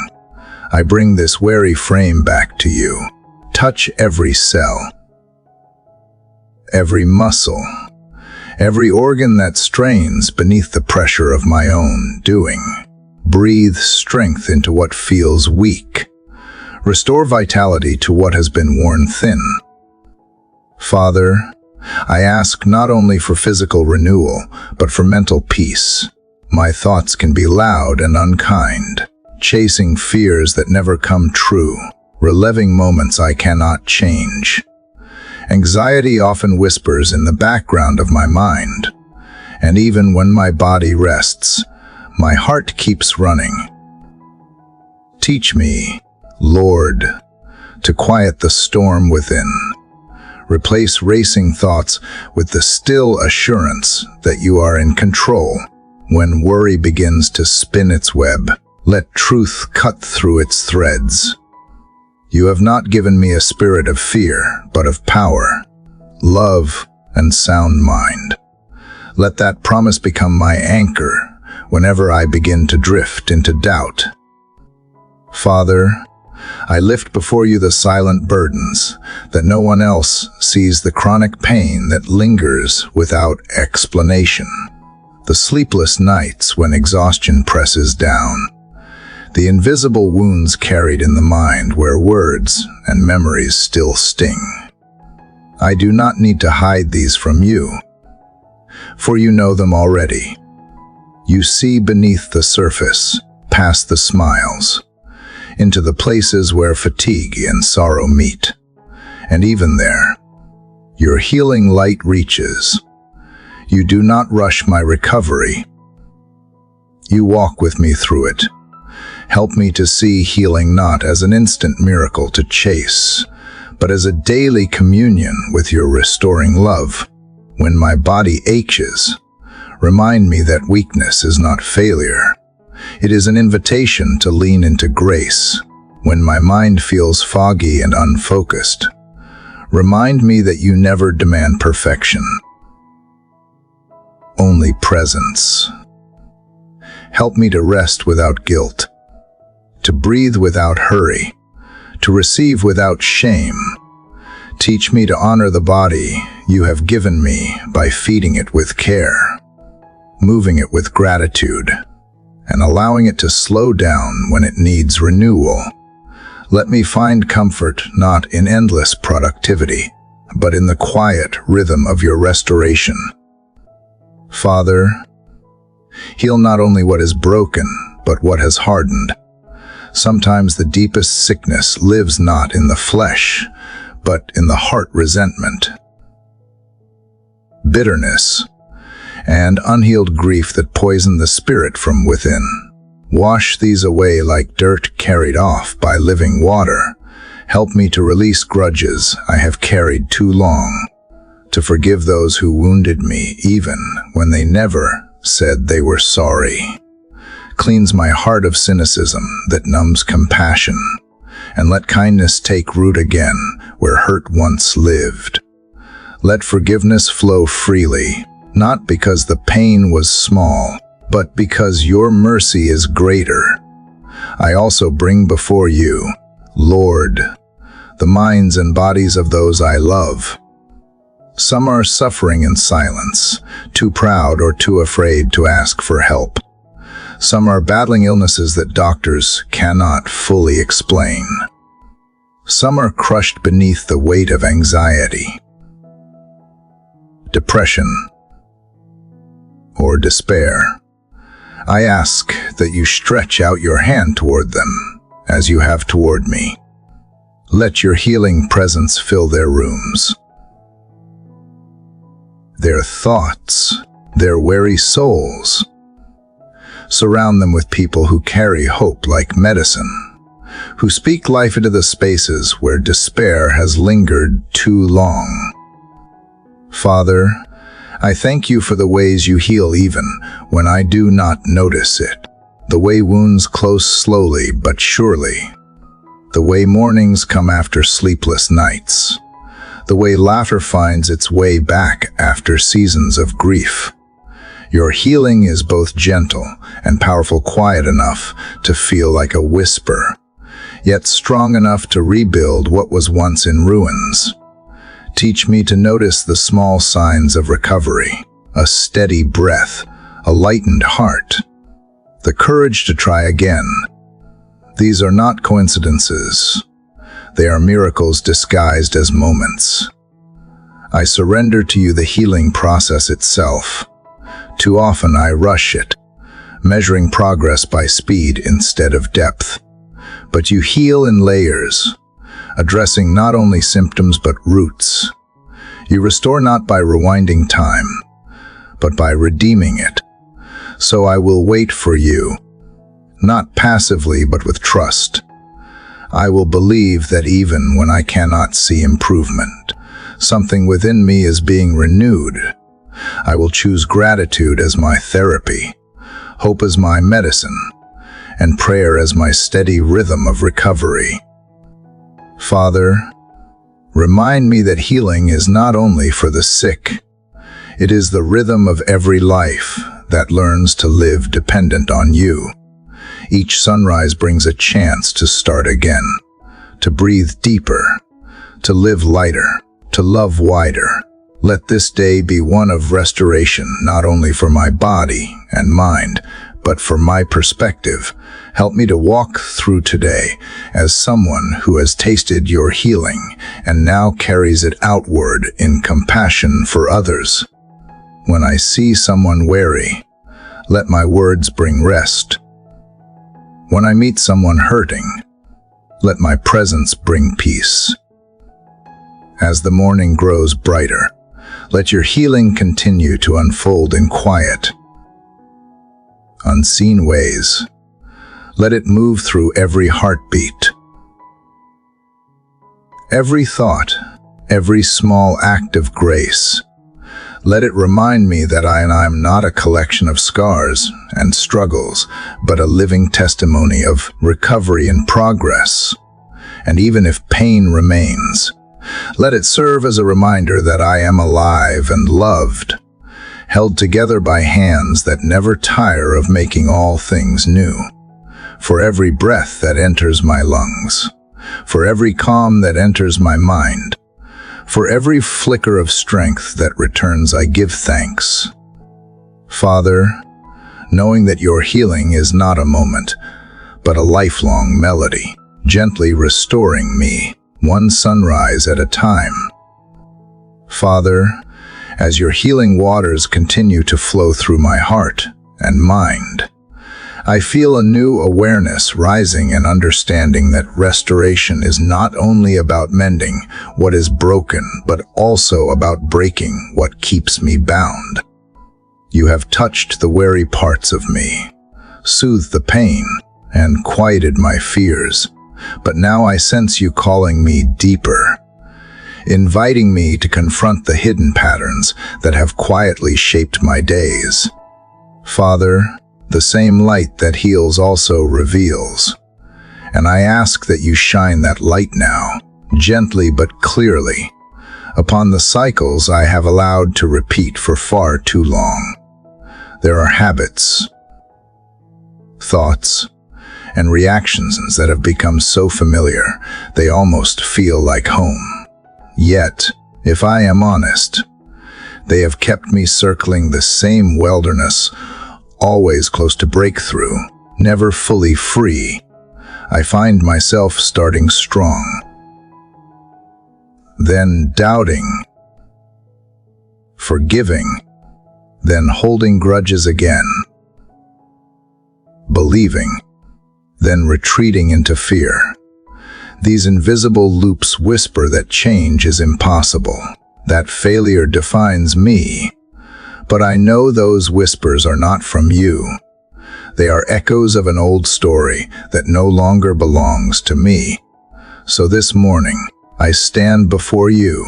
I bring this weary frame back to you. Touch every cell, every muscle, every organ that strains beneath the pressure of my own doing. Breathe strength into what feels weak. Restore vitality to what has been worn thin. Father, I ask not only for physical renewal, but for mental peace. My thoughts can be loud and unkind, chasing fears that never come true, reliving moments I cannot change. Anxiety often whispers in the background of my mind, and even when my body rests, my heart keeps running. Teach me, Lord, to quiet the storm within. Replace racing thoughts with the still assurance that you are in control. When worry begins to spin its web, let truth cut through its threads. You have not given me a spirit of fear, but of power, love, and sound mind. Let that promise become my anchor whenever I begin to drift into doubt. Father, I lift before you the silent burdens, that no one else sees, the chronic pain that lingers without explanation, the sleepless nights when exhaustion presses down, the invisible wounds carried in the mind where words and memories still sting. I do not need to hide these from you, for you know them already. You see beneath the surface, past the smiles, into the places where fatigue and sorrow meet. And even there, your healing light reaches. You do not rush my recovery. You walk with me through it. Help me to see healing not as an instant miracle to chase, but as a daily communion with your restoring love. When my body aches, remind me that weakness is not failure. It is an invitation to lean into grace. When my mind feels foggy and unfocused, remind me that you never demand perfection, only presence. Help me to rest without guilt, to breathe without hurry, to receive without shame. Teach me to honor the body you have given me by feeding it with care, moving it with gratitude, and allowing it to slow down when it needs renewal. Let me find comfort not in endless productivity, but in the quiet rhythm of your restoration. Father, heal not only what is broken, but what has hardened. Sometimes the deepest sickness lives not in the flesh, but in the heart resentment, bitterness, and unhealed grief that poison the spirit from within. Wash these away like dirt carried off by living water. Help me to release grudges I have carried too long, to forgive those who wounded me even when they never said they were sorry. Cleanse my heart of cynicism that numbs compassion, and let kindness take root again where hurt once lived. Let forgiveness flow freely, not because the pain was small, but because your mercy is greater. I also bring before you, Lord, the minds and bodies of those I love. Some are suffering in silence, too proud or too afraid to ask for help. Some are battling illnesses that doctors cannot fully explain. Some are crushed beneath the weight of anxiety, depression, or despair. I ask that you stretch out your hand toward them, as you have toward me. Let your healing presence fill their rooms, their thoughts, their weary souls. Surround them with people who carry hope like medicine, who speak life into the spaces where despair has lingered too long. Father, I thank you for the ways you heal even when I do not notice it. The way wounds close slowly but surely. The way mornings come after sleepless nights. The way laughter finds its way back after seasons of grief. Your healing is both gentle and powerful, quiet enough to feel like a whisper. yet strong enough to rebuild what was once in ruins. Teach me to notice the small signs of recovery, a steady breath, a lightened heart, the courage to try again. These are not coincidences. They are miracles disguised as moments. I surrender to you the healing process itself. Too often I rush it, measuring progress by speed instead of depth. But you heal in layers, addressing not only symptoms but roots. You restore not by rewinding time, but by redeeming it. So I will wait for you, not passively but with trust. I will believe that even when I cannot see improvement, something within me is being renewed. I will choose gratitude as my therapy, hope as my medicine, and prayer as my steady rhythm of recovery. Father, remind me that healing is not only for the sick. It is the rhythm of every life that learns to live dependent on you. Each sunrise brings a chance to start again, to breathe deeper, to live lighter, to love wider. Let this day be one of restoration, not only for my body and mind, but for my perspective. Help me to walk through today as someone who has tasted your healing and now carries it outward in compassion for others. When I see someone weary, let my words bring rest. When I meet someone hurting, let my presence bring peace. As the morning grows brighter, let your healing continue to unfold in quiet, unseen ways. Let it move through every heartbeat, every thought, every small act of grace. Let it remind me that I am not a collection of scars and struggles, but a living testimony of recovery and progress. And even if pain remains, let it serve as a reminder that I am alive and loved, held together by hands that never tire of making all things new. For every breath that enters my lungs, for every calm that enters my mind, for every flicker of strength that returns, I give thanks. Father, knowing that your healing is not a moment, but a lifelong melody, gently restoring me, one sunrise at a time. Father, as your healing waters continue to flow through my heart and mind, I feel a new awareness rising and understanding that restoration is not only about mending what is broken, but also about breaking what keeps me bound. You have touched the weary parts of me, soothed the pain, and quieted my fears. But now I sense you calling me deeper, inviting me to confront the hidden patterns that have quietly shaped my days. Father, the same light that heals also reveals, and I ask that you shine that light now, gently but clearly, upon the cycles I have allowed to repeat for far too long. There are habits, thoughts, and reactions that have become so familiar they almost feel like home. Yet, if I am honest, they have kept me circling the same wilderness, always close to breakthrough, never fully free. I find myself starting strong, then doubting, forgiving, then holding grudges again, believing, then retreating into fear. These invisible loops whisper that change is impossible, that failure defines me. But I know those whispers are not from you. They are echoes of an old story that no longer belongs to me. So this morning, I stand before you,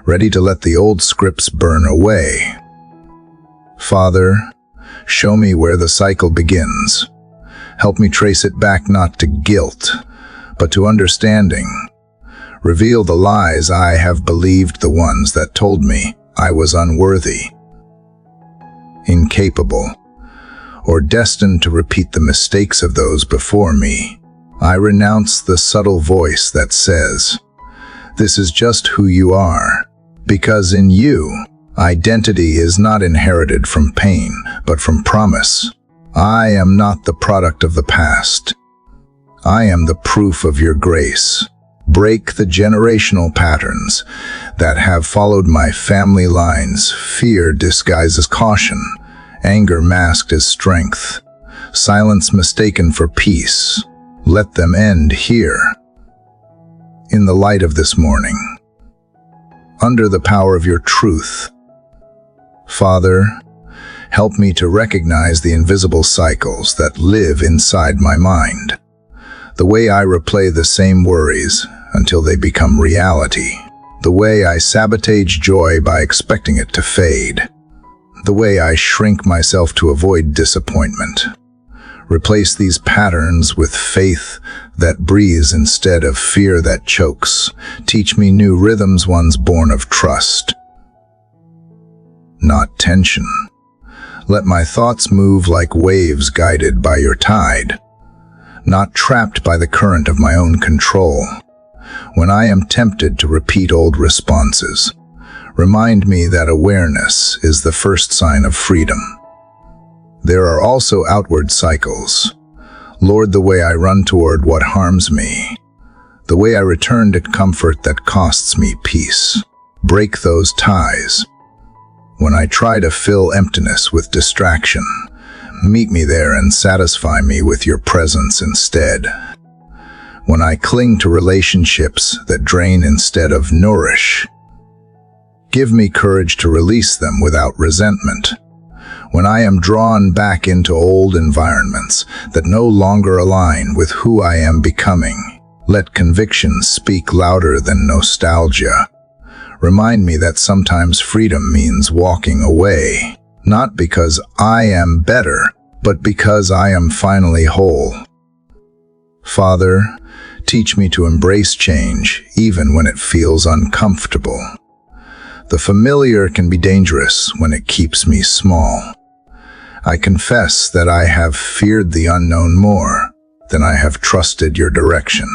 ready to let the old scripts burn away. Father, show me where the cycle begins. Help me trace it back not to guilt, but to understanding. Reveal the lies I have believed, the ones that told me I was unworthy, incapable, or destined to repeat the mistakes of those before me. I renounce the subtle voice that says, "This is just who you are," because in you, identity is not inherited from pain, but from promise. I am not the product of the past. I am the proof of your grace. Break the generational patterns that have followed my family lines. Fear disguised as caution, anger masked as strength, silence mistaken for peace. Let them end here, in the light of this morning, under the power of your truth. Father, help me to recognize the invisible cycles that live inside my mind. The way I replay the same worries until they become reality. The way I sabotage joy by expecting it to fade. The way I shrink myself to avoid disappointment. Replace these patterns with faith that breathes instead of fear that chokes. Teach me new rhythms, ones born of trust, not tension. Let my thoughts move like waves guided by your tide, not trapped by the current of my own control. When I am tempted to repeat old responses, remind me that awareness is the first sign of freedom. There are also outward cycles. Lord, the way I run toward what harms me, the way I return to comfort that costs me peace. Break those ties. When I try to fill emptiness with distraction, meet me there and satisfy me with your presence instead. When I cling to relationships that drain instead of nourish, give me courage to release them without resentment. When I am drawn back into old environments that no longer align with who I am becoming, let conviction speak louder than nostalgia. Remind me that sometimes freedom means walking away, not because I am better, but because I am finally whole. Father, teach me to embrace change even when it feels uncomfortable. The familiar can be dangerous when it keeps me small. I confess that I have feared the unknown more than I have trusted your direction.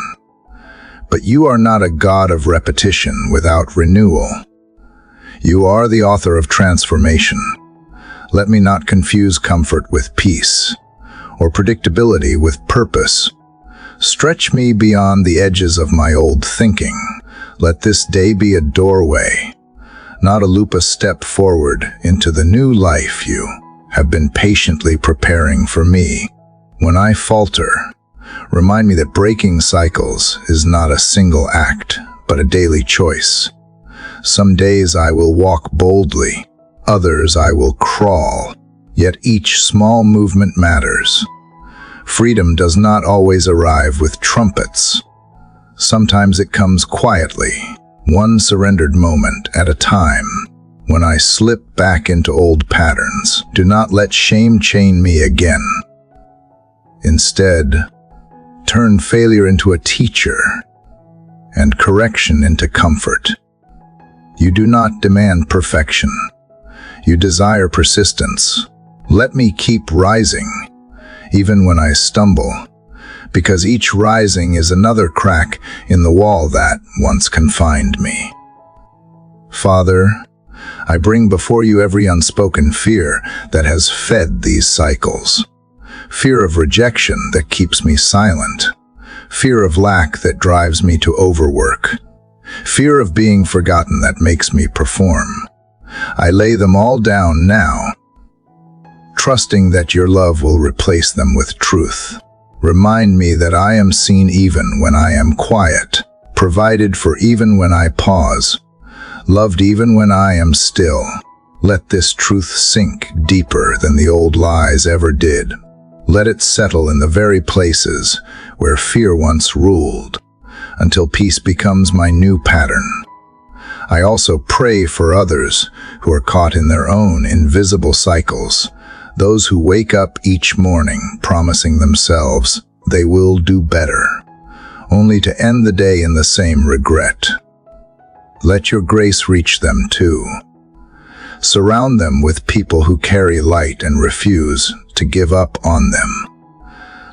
But you are not a God of repetition without renewal. You are the author of transformation. Let me not confuse comfort with peace, or predictability with purpose. Stretch me beyond the edges of my old thinking. Let this day be a doorway, not a loop, a step forward into the new life you have been patiently preparing for me. When I falter, remind me that breaking cycles is not a single act, but a daily choice. Some days I will walk boldly, others I will crawl, yet each small movement matters. Freedom does not always arrive with trumpets. Sometimes it comes quietly, one surrendered moment at a time. When I slip back into old patterns, do not let shame chain me again. Instead, turn failure into a teacher and correction into comfort. You do not demand perfection. You desire persistence. Let me keep rising, even when I stumble, because each rising is another crack in the wall that once confined me. Father, I bring before you every unspoken fear that has fed these cycles. Fear of rejection that keeps me silent. Fear of lack that drives me to overwork. Fear of being forgotten that makes me perform. I lay them all down now, trusting that your love will replace them with truth. Remind me that I am seen even when I am quiet, provided for even when I pause, loved even when I am still. Let this truth sink deeper than the old lies ever did. Let it settle in the very places where fear once ruled, until peace becomes my new pattern. I also pray for others who are caught in their own invisible cycles, those who wake up each morning promising themselves they will do better, only to end the day in the same regret. Let your grace reach them too. Surround them with people who carry light and refuse to give up on them.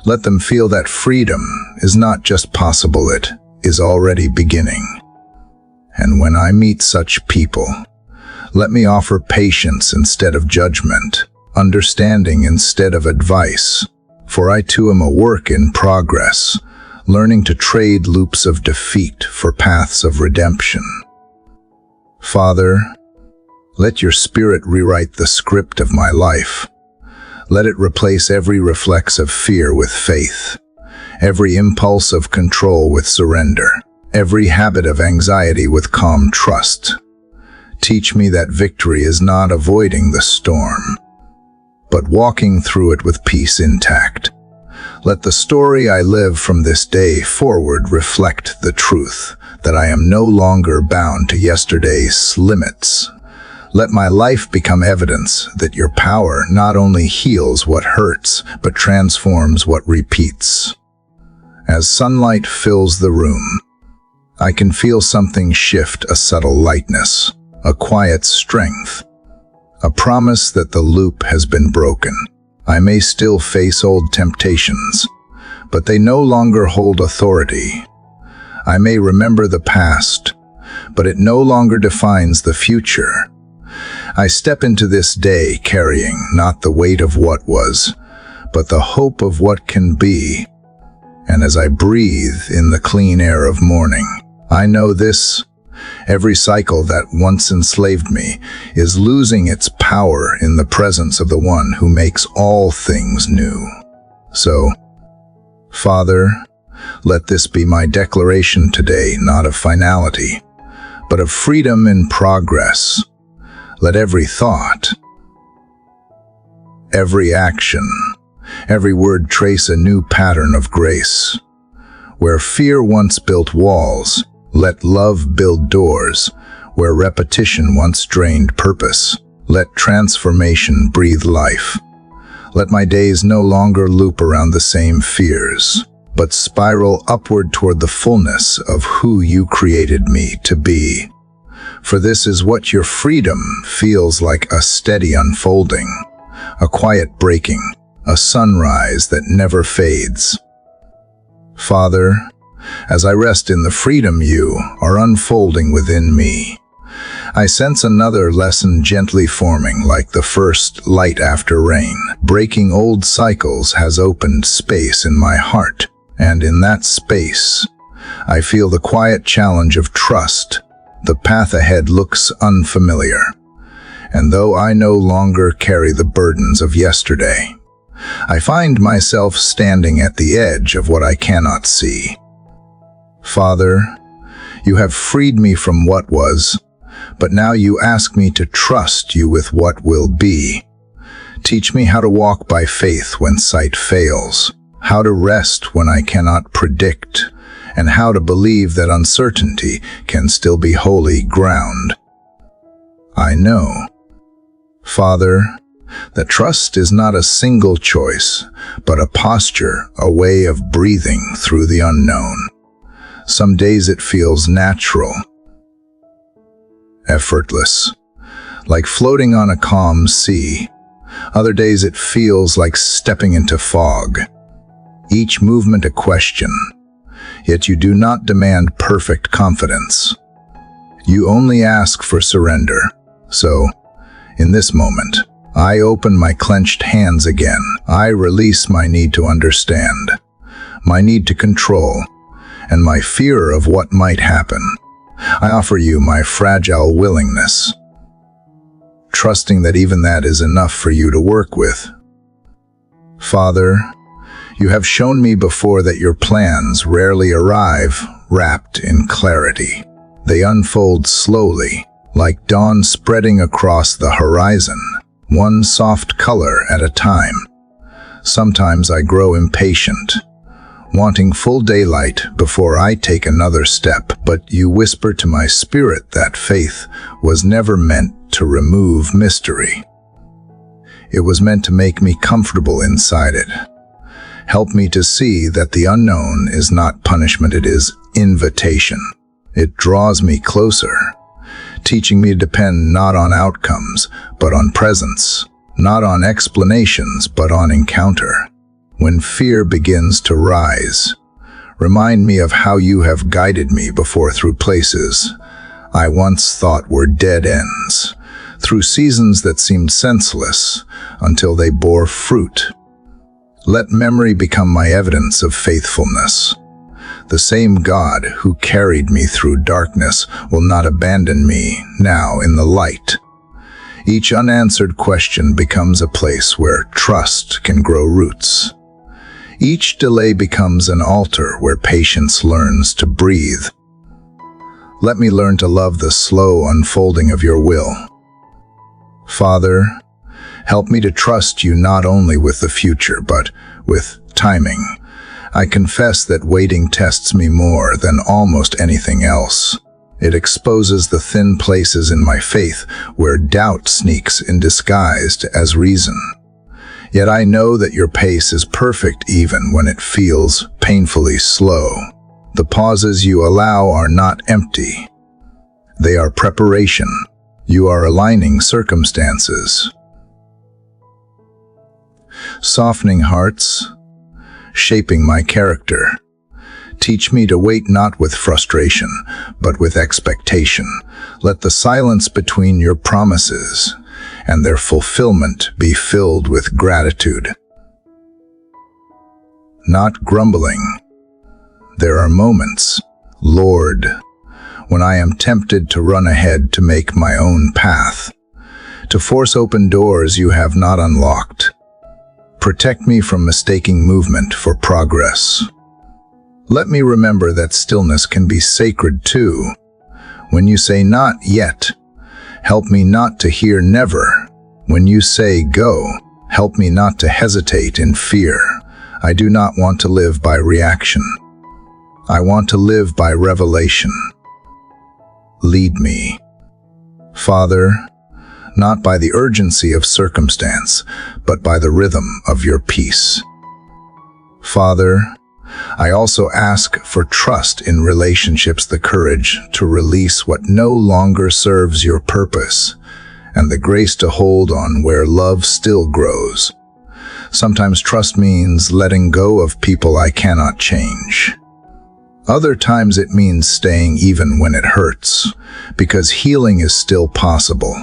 Let them feel that freedom is not just possible, it is already beginning. And when I meet such people, let me offer patience instead of judgment, understanding instead of advice, for I too am a work in progress, learning to trade loops of defeat for paths of redemption. Father, let your Spirit rewrite the script of my life. Let it replace every reflex of fear with faith, every impulse of control with surrender, every habit of anxiety with calm trust. Teach me that victory is not avoiding the storm, but walking through it with peace intact. Let the story I live from this day forward reflect the truth that I am no longer bound to yesterday's limits. Let my life become evidence that your power not only heals what hurts, but transforms what repeats. As sunlight fills the room, I can feel something shift, a subtle lightness, a quiet strength, a promise that the loop has been broken. I may still face old temptations, but they no longer hold authority. I may remember the past, but it no longer defines the future. I step into this day carrying not the weight of what was, but the hope of what can be. And as I breathe in the clean air of morning, I know this: every cycle that once enslaved me is losing its power in the presence of the one who makes all things new. So, Father, let this be my declaration today, not of finality, but of freedom in progress. Let every thought, every action, every word trace a new pattern of grace. Where fear once built walls, let love build doors. Where repetition once drained purpose, let transformation breathe life. Let my days no longer loop around the same fears, but spiral upward toward the fullness of who you created me to be. For this is what your freedom feels like: a steady unfolding, a quiet breaking, a sunrise that never fades. Father, as I rest in the freedom you are unfolding within me, I sense another lesson gently forming, like the first light after rain. Breaking old cycles has opened space in my heart, and in that space, I feel the quiet challenge of trust. The path ahead looks unfamiliar, and though I no longer carry the burdens of yesterday, I find myself standing at the edge of what I cannot see. Father, you have freed me from what was, but now you ask me to trust you with what will be. Teach me how to walk by faith when sight fails, how to rest when I cannot predict, and how to believe that uncertainty can still be holy ground. I know, Father, that trust is not a single choice, but a posture, a way of breathing through the unknown. Some days it feels natural, effortless, like floating on a calm sea. Other days it feels like stepping into fog. Each movement a question, yet you do not demand perfect confidence. You only ask for surrender. So, in this moment, I open my clenched hands again. I release my need to understand, my need to control, and my fear of what might happen. I offer you my fragile willingness, trusting that even that is enough for you to work with. Father, you have shown me before that your plans rarely arrive wrapped in clarity. They unfold slowly, like dawn spreading across the horizon, one soft color at a time. Sometimes I grow impatient, wanting full daylight before I take another step, but you whisper to my spirit that faith was never meant to remove mystery. It was meant to make me comfortable inside it. Help me to see that the unknown is not punishment, it is invitation. It draws me closer, teaching me to depend not on outcomes, but on presence, not on explanations, but on encounter. When fear begins to rise, remind me of how you have guided me before through places I once thought were dead ends, through seasons that seemed senseless until they bore fruit. Let memory become my evidence of faithfulness. The same God who carried me through darkness will not abandon me now in the light. Each unanswered question becomes a place where trust can grow roots. Each delay becomes an altar where patience learns to breathe. Let me learn to love the slow unfolding of your will. Father, help me to trust you not only with the future, but with timing. I confess that waiting tests me more than almost anything else. It exposes the thin places in my faith where doubt sneaks in disguised as reason. Yet I know that your pace is perfect even when it feels painfully slow. The pauses you allow are not empty. They are preparation. You are aligning circumstances, softening hearts, shaping my character. Teach me to wait not with frustration, but with expectation. Let the silence between your promises and their fulfillment be filled with gratitude. Not grumbling. There are moments, Lord, when I am tempted to run ahead to make my own path, to force open doors you have not unlocked. Protect me from mistaking movement for progress. Let me remember that stillness can be sacred too. When you say not yet, help me not to hear never. When you say go, help me not to hesitate in fear. I do not want to live by reaction. I want to live by revelation. Lead me, Father, not by the urgency of circumstance, but by the rhythm of your peace. Father, I also ask for trust in relationships, the courage to release what no longer serves your purpose, and the grace to hold on where love still grows. Sometimes trust means letting go of people I cannot change. Other times it means staying even when it hurts, because healing is still possible.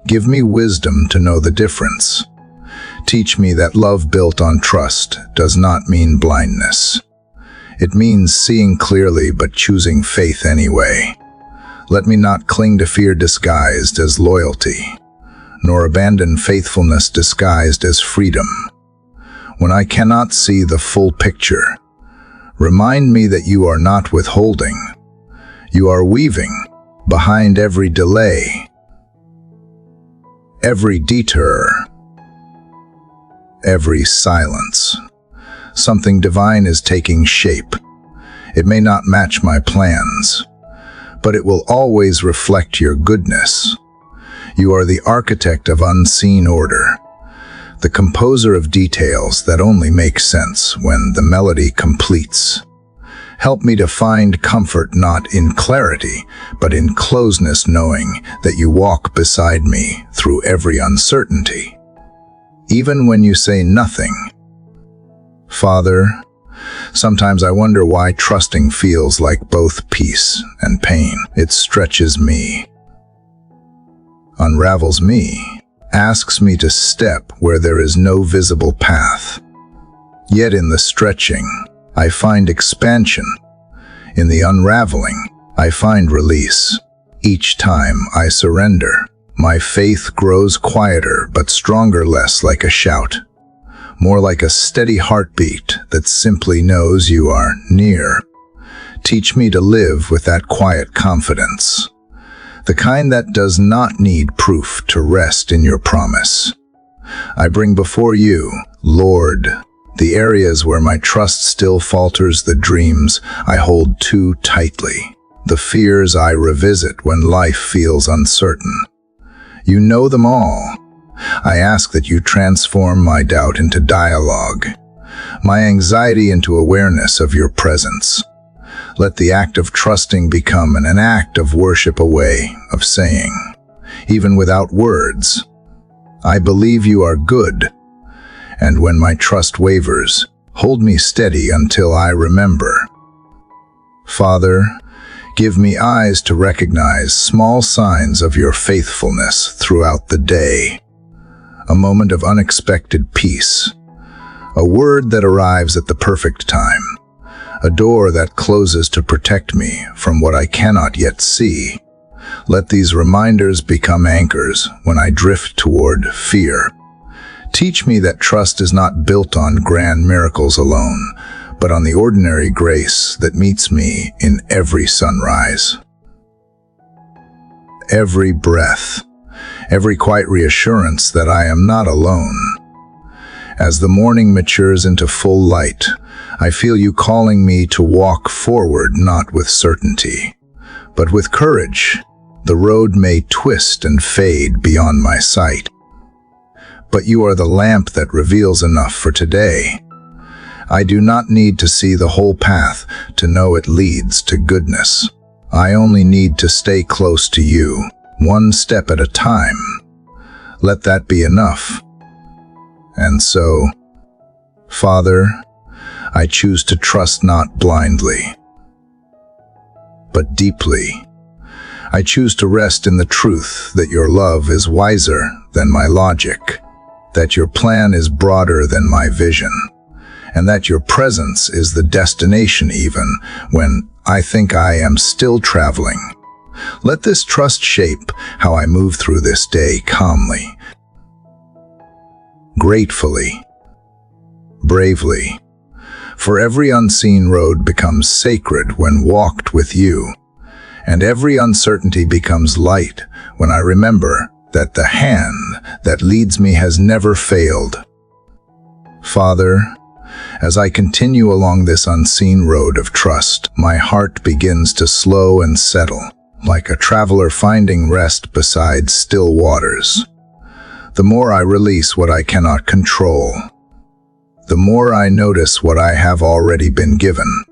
Give me wisdom to know the difference. Teach me that love built on trust does not mean blindness. It means seeing clearly but choosing faith anyway. Let me not cling to fear disguised as loyalty, nor abandon faithfulness disguised as freedom. When I cannot see the full picture, remind me that you are not withholding. You are weaving behind every delay, every detour, every silence. Something divine is taking shape. It may not match my plans, but it will always reflect your goodness. You are the architect of unseen order, the composer of details that only make sense when the melody completes. Help me to find comfort not in clarity, but in closeness, knowing that you walk beside me through every uncertainty. Even when you say nothing. Father, sometimes I wonder why trusting feels like both peace and pain. It stretches me, unravels me, asks me to step where there is no visible path. Yet in the stretching, I find expansion. In the unraveling, I find release. Each time I surrender, my faith grows quieter but stronger, less like a shout, more like a steady heartbeat that simply knows you are near. Teach me to live with that quiet confidence, the kind that does not need proof to rest in your promise. I bring before you, Lord, the areas where my trust still falters, the dreams I hold too tightly, the fears I revisit when life feels uncertain. You know them all. I ask that you transform my doubt into dialogue, my anxiety into awareness of your presence. Let the act of trusting become an act of worship, a way of saying, even without words, I believe you are good, And when my trust wavers, hold me steady until I remember. Father, give me eyes to recognize small signs of your faithfulness throughout the day. A moment of unexpected peace. A word that arrives at the perfect time. A door that closes to protect me from what I cannot yet see. Let these reminders become anchors when I drift toward fear. Teach me that trust is not built on grand miracles alone, but on the ordinary grace that meets me in every sunrise. Every breath, every quiet reassurance that I am not alone. As the morning matures into full light, I feel you calling me to walk forward not with certainty, but with courage. The road may twist and fade beyond my sight, but you are the lamp that reveals enough for today. I do not need to see the whole path to know it leads to goodness. I only need to stay close to you, one step at a time. Let that be enough. And so, Father, I choose to trust not blindly, but deeply. I choose to rest in the truth that your love is wiser than my logic, that your plan is broader than my vision, and that your presence is the destination even when I think I am still traveling. Let this trust shape how I move through this day calmly, gratefully, bravely. For every unseen road becomes sacred when walked with you, and every uncertainty becomes light when I remember that the hand that leads me has never failed. Father, as I continue along this unseen road of trust, my heart begins to slow and settle, like a traveler finding rest beside still waters. The more I release what I cannot control, the more I notice what I have already been given.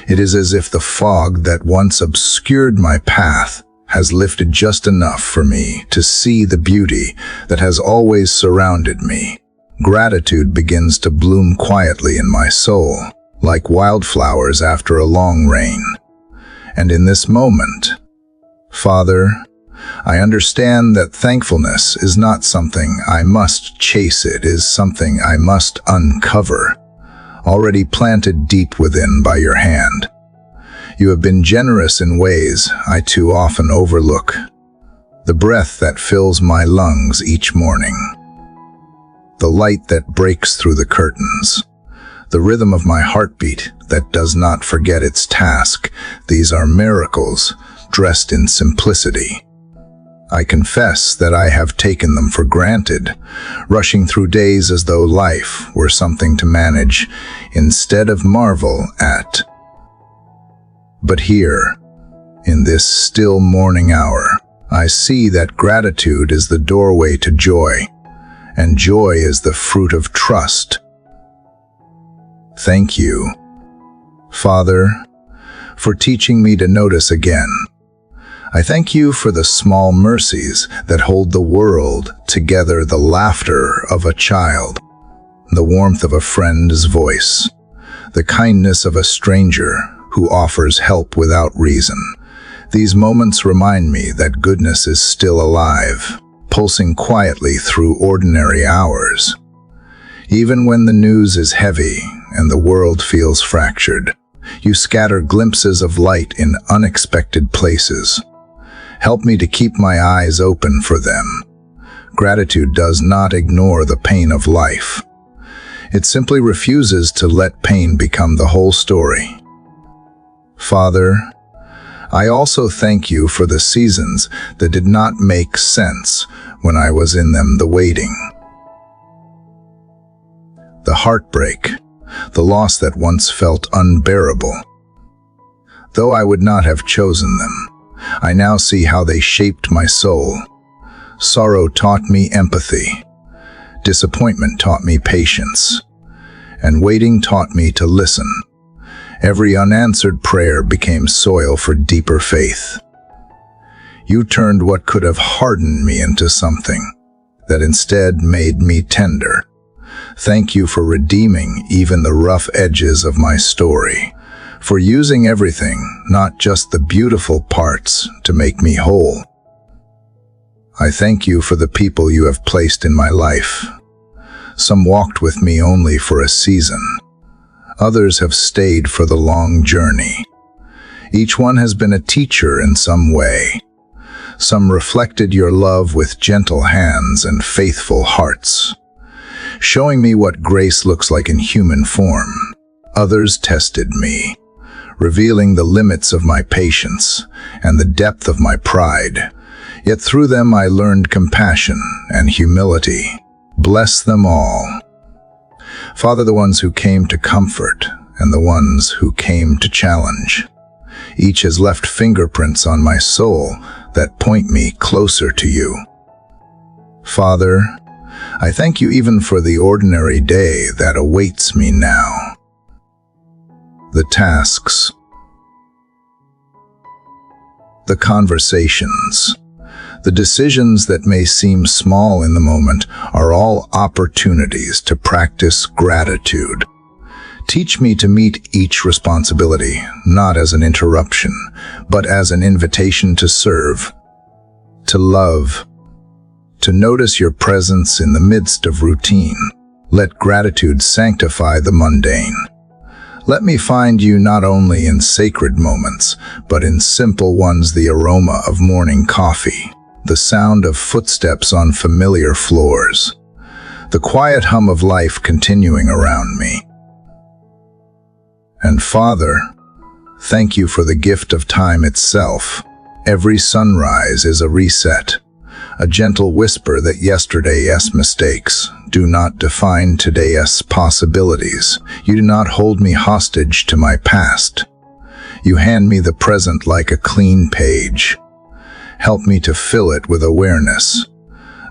It is as if the fog that once obscured my path has lifted just enough for me to see the beauty that has always surrounded me. Gratitude begins to bloom quietly in my soul, like wildflowers after a long rain. And in this moment, Father, I understand that thankfulness is not something I must chase, it is something I must uncover, already planted deep within by your hand. You have been generous in ways I too often overlook. The breath that fills my lungs each morning, the light that breaks through the curtains, the rhythm of my heartbeat that does not forget its task. These are miracles dressed in simplicity. I confess that I have taken them for granted, rushing through days as though life were something to manage instead of marvel at. But here, in this still morning hour, I see that gratitude is the doorway to joy, and joy is the fruit of trust. Thank you, Father, for teaching me to notice again. I thank you for the small mercies that hold the world together, the laughter of a child, the warmth of a friend's voice, the kindness of a stranger who offers help without reason. These moments remind me that goodness is still alive, pulsing quietly through ordinary hours. Even when the news is heavy and the world feels fractured, you scatter glimpses of light in unexpected places. Help me to keep my eyes open for them. Gratitude does not ignore the pain of life. It simply refuses to let pain become the whole story. Father, I also thank you for the seasons that did not make sense when I was in them, the waiting, the heartbreak, the loss that once felt unbearable. Though I would not have chosen them, I now see how they shaped my soul. Sorrow taught me empathy, disappointment taught me patience, and waiting taught me to listen. Every unanswered prayer became soil for deeper faith. You turned what could have hardened me into something that instead made me tender, Thank you for redeeming even the rough edges of my story, for using everything, not just the beautiful parts, to make me whole. I thank you for the people you have placed in my life. Some walked with me only for a season. Others have stayed for the long journey. Each one has been a teacher in some way. Some reflected your love with gentle hands and faithful hearts, showing me what grace looks like in human form. Others tested me, revealing the limits of my patience and the depth of my pride. Yet through them I learned compassion and humility. Bless them all. Father, the ones who came to comfort and the ones who came to challenge. Each has left fingerprints on my soul that point me closer to you. Father, I thank you even for the ordinary day that awaits me now. The tasks, the conversations, the decisions that may seem small in the moment are all opportunities to practice gratitude. Teach me to meet each responsibility, not as an interruption, but as an invitation to serve, to love, to notice your presence in the midst of routine. Let gratitude sanctify the mundane. Let me find you not only in sacred moments, but in simple ones, the aroma of morning coffee, the sound of footsteps on familiar floors, the quiet hum of life continuing around me. And Father, thank you for the gift of time itself. Every sunrise is a reset, a gentle whisper that yesterday's mistakes do not define today's possibilities. You do not hold me hostage to my past. You hand me the present like a clean page. Help me to fill it with awareness,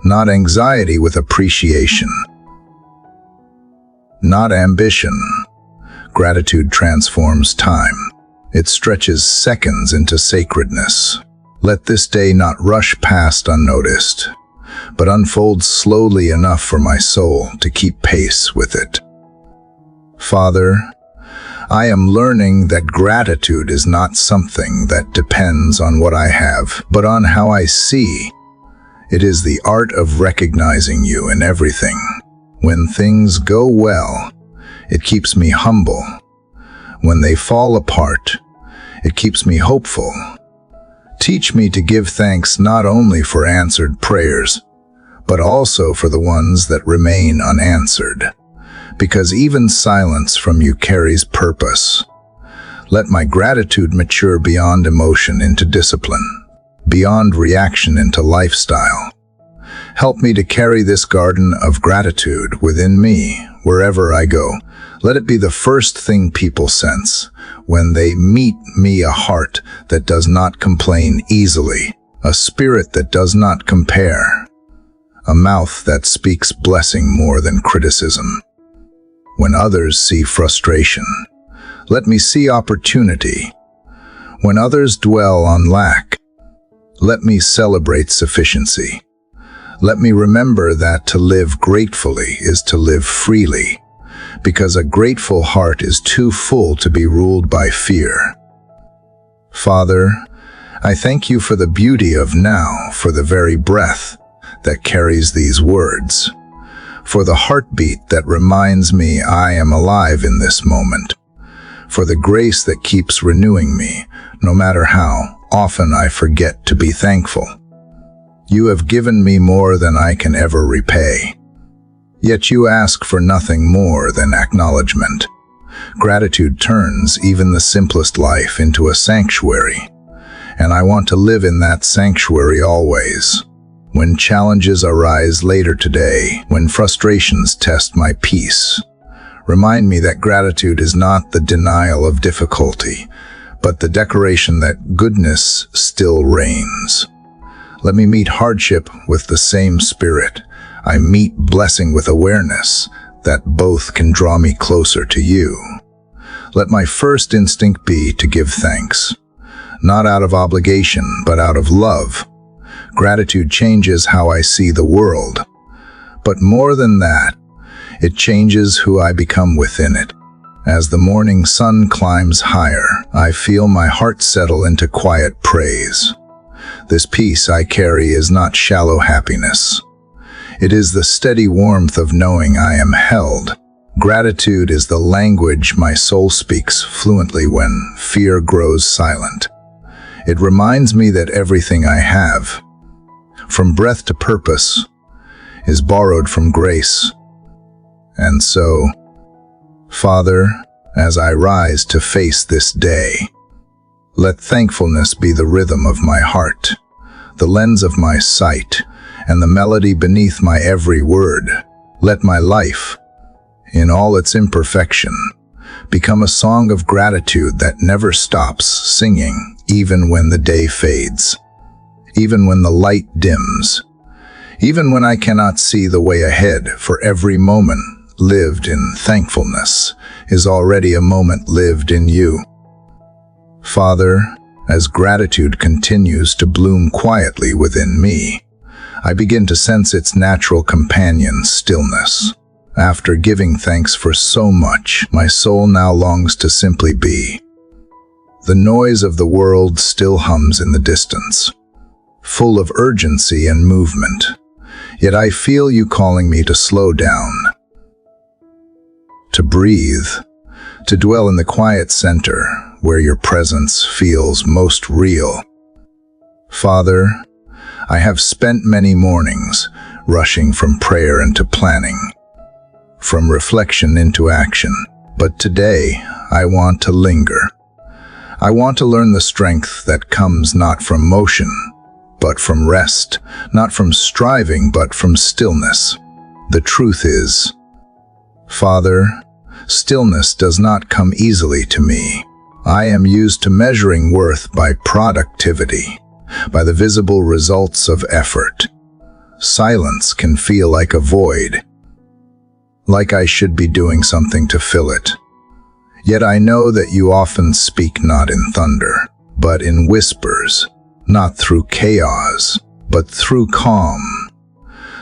not anxiety, with appreciation, not ambition. Gratitude transforms time. It stretches seconds into sacredness. Let this day not rush past unnoticed, but unfold slowly enough for my soul to keep pace with it. Father, I am learning that gratitude is not something that depends on what I have, but on how I see. It is the art of recognizing you in everything. When things go well, it keeps me humble. When they fall apart, it keeps me hopeful. Teach me to give thanks not only for answered prayers, but also for the ones that remain unanswered, because even silence from you carries purpose. Let my gratitude mature beyond emotion into discipline, beyond reaction into lifestyle. Help me to carry this garden of gratitude within me wherever I go. Let it be the first thing people sense when they meet me, a heart that does not complain easily, a spirit that does not compare, a mouth that speaks blessing more than criticism. When others see frustration, let me see opportunity. When others dwell on lack, let me celebrate sufficiency. Let me remember that to live gratefully is to live freely, because a grateful heart is too full to be ruled by fear. Father, I thank you for the beauty of now, for the very breath that carries these words, for the heartbeat that reminds me I am alive in this moment, for the grace that keeps renewing me, no matter how often I forget to be thankful. You have given me more than I can ever repay. Yet you ask for nothing more than acknowledgement. Gratitude turns even the simplest life into a sanctuary, and I want to live in that sanctuary always. When challenges arise later today, when frustrations test my peace, remind me that gratitude is not the denial of difficulty, but the declaration that goodness still reigns. Let me meet hardship with the same spirit I meet blessing with awareness that both can draw me closer to you. Let my first instinct be to give thanks, not out of obligation, but out of love. Gratitude changes how I see the world. But more than that, It changes who I become within it. As the morning sun climbs higher, I feel my heart settle into quiet praise. This peace I carry is not shallow happiness. It is the steady warmth of knowing I am held. Gratitude is the language my soul speaks fluently when fear grows silent. It reminds me that everything I have, from breath to purpose, is borrowed from grace. And so, Father, as I rise to face this day, let thankfulness be the rhythm of my heart, the lens of my sight, and the melody beneath my every word. Let my life, in all its imperfection, become a song of gratitude that never stops singing, even when the day fades, even when the light dims, even when I cannot see the way ahead. For every moment lived in thankfulness is already a moment lived in you. Father, as gratitude continues to bloom quietly within me, I begin to sense its natural companion, stillness. After giving thanks for so much, my soul now longs to simply be. The noise of the world still hums in the distance, full of urgency and movement, yet I feel you calling me to slow down, to breathe, to dwell in the quiet center where your presence feels most real. Father, I have spent many mornings rushing from prayer into planning, from reflection into action, but today I want to linger. I want to learn the strength that comes not from motion, but from rest, not from striving, but from stillness. The truth is, Father, stillness does not come easily to me. I am used to measuring worth by productivity, by the visible results of effort. Silence can feel like a void, like I should be doing something to fill it. Yet I know that you often speak not in thunder, but in whispers, not through chaos, but through calm.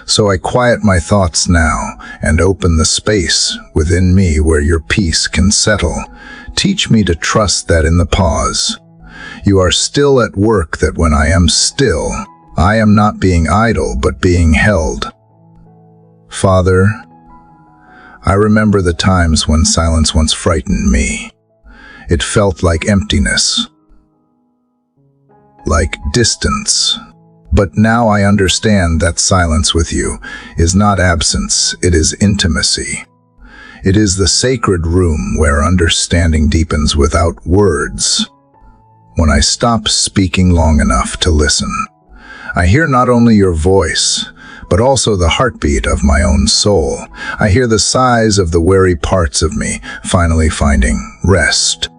So I quiet my thoughts now and open the space within me where your peace can settle. Teach me to trust that in the pause, you are still at work, that when I am still, I am not being idle, but being held. Father, I remember the times when silence once frightened me. It felt like emptiness, like distance. But now I understand that silence with you is not absence, it is intimacy. It is the sacred room where understanding deepens without words. When I stop speaking long enough to listen, I hear not only your voice, but also the heartbeat of my own soul. I hear the sighs of the weary parts of me finally finding rest.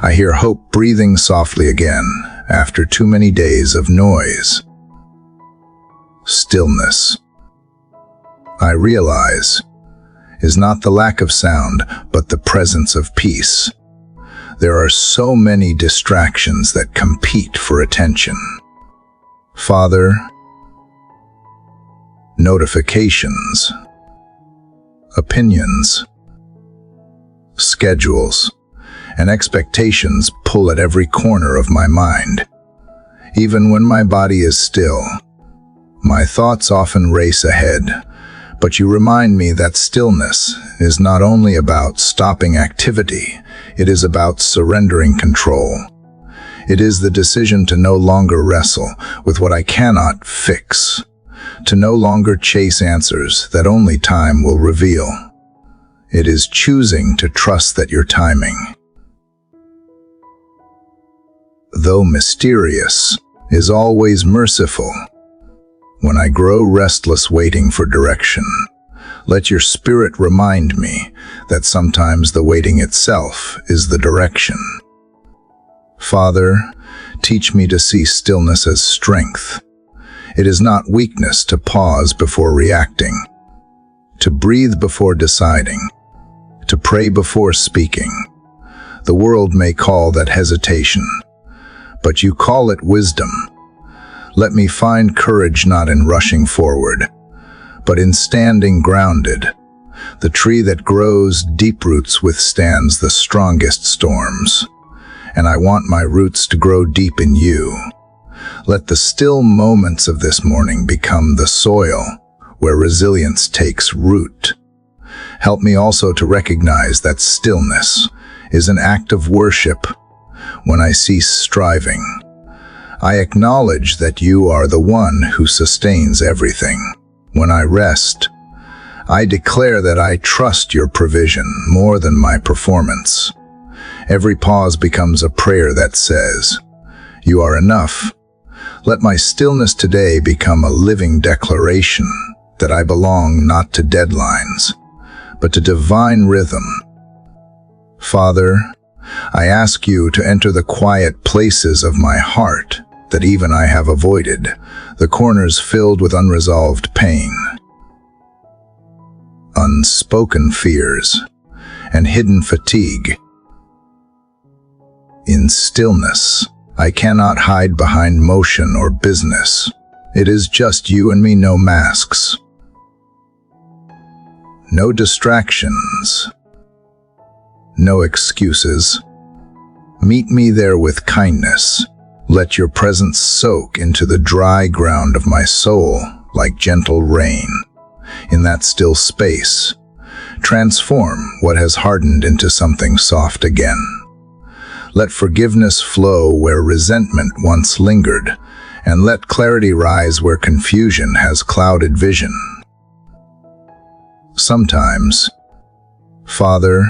I hear hope breathing softly again after too many days of noise. Stillness, I realize, is not the lack of sound, but the presence of peace. There are so many distractions that compete for attention. Father, notifications, opinions, schedules, and expectations pull at every corner of my mind. Even when my body is still, my thoughts often race ahead, but you remind me that stillness is not only about stopping activity, it is about surrendering control. It is the decision to no longer wrestle with what I cannot fix, to no longer chase answers that only time will reveal. It is choosing to trust that your timing, though mysterious, is always merciful. When I grow restless waiting for direction, let your spirit remind me that sometimes the waiting itself is the direction. Father, teach me to see stillness as strength. It is not weakness to pause before reacting, to breathe before deciding, to pray before speaking. The world may call that hesitation, but you call it wisdom. Let me find courage not in rushing forward, but in standing grounded, The tree that grows deep roots withstands the strongest storms. And I want my roots to grow deep in you. Let the still moments of this morning become the soil where resilience takes root. Help me also to recognize that stillness is an act of worship. When I cease striving, I acknowledge that you are the one who sustains everything. When I rest, I declare that I trust your provision more than my performance. Every pause becomes a prayer that says, "You are enough." Let my stillness today become a living declaration that I belong not to deadlines, but to divine rhythm. Father, I ask you to enter the quiet places of my heart that even I have avoided, the corners filled with unresolved pain, unspoken fears, and hidden fatigue. In stillness, I cannot hide behind motion or business. It is just you and me, no masks, no distractions, no excuses. Meet me there with kindness. Let your presence soak into the dry ground of my soul like gentle rain. In that still space, transform what has hardened into something soft again. Let forgiveness flow where resentment once lingered, and let clarity rise where confusion has clouded vision. Sometimes, Father,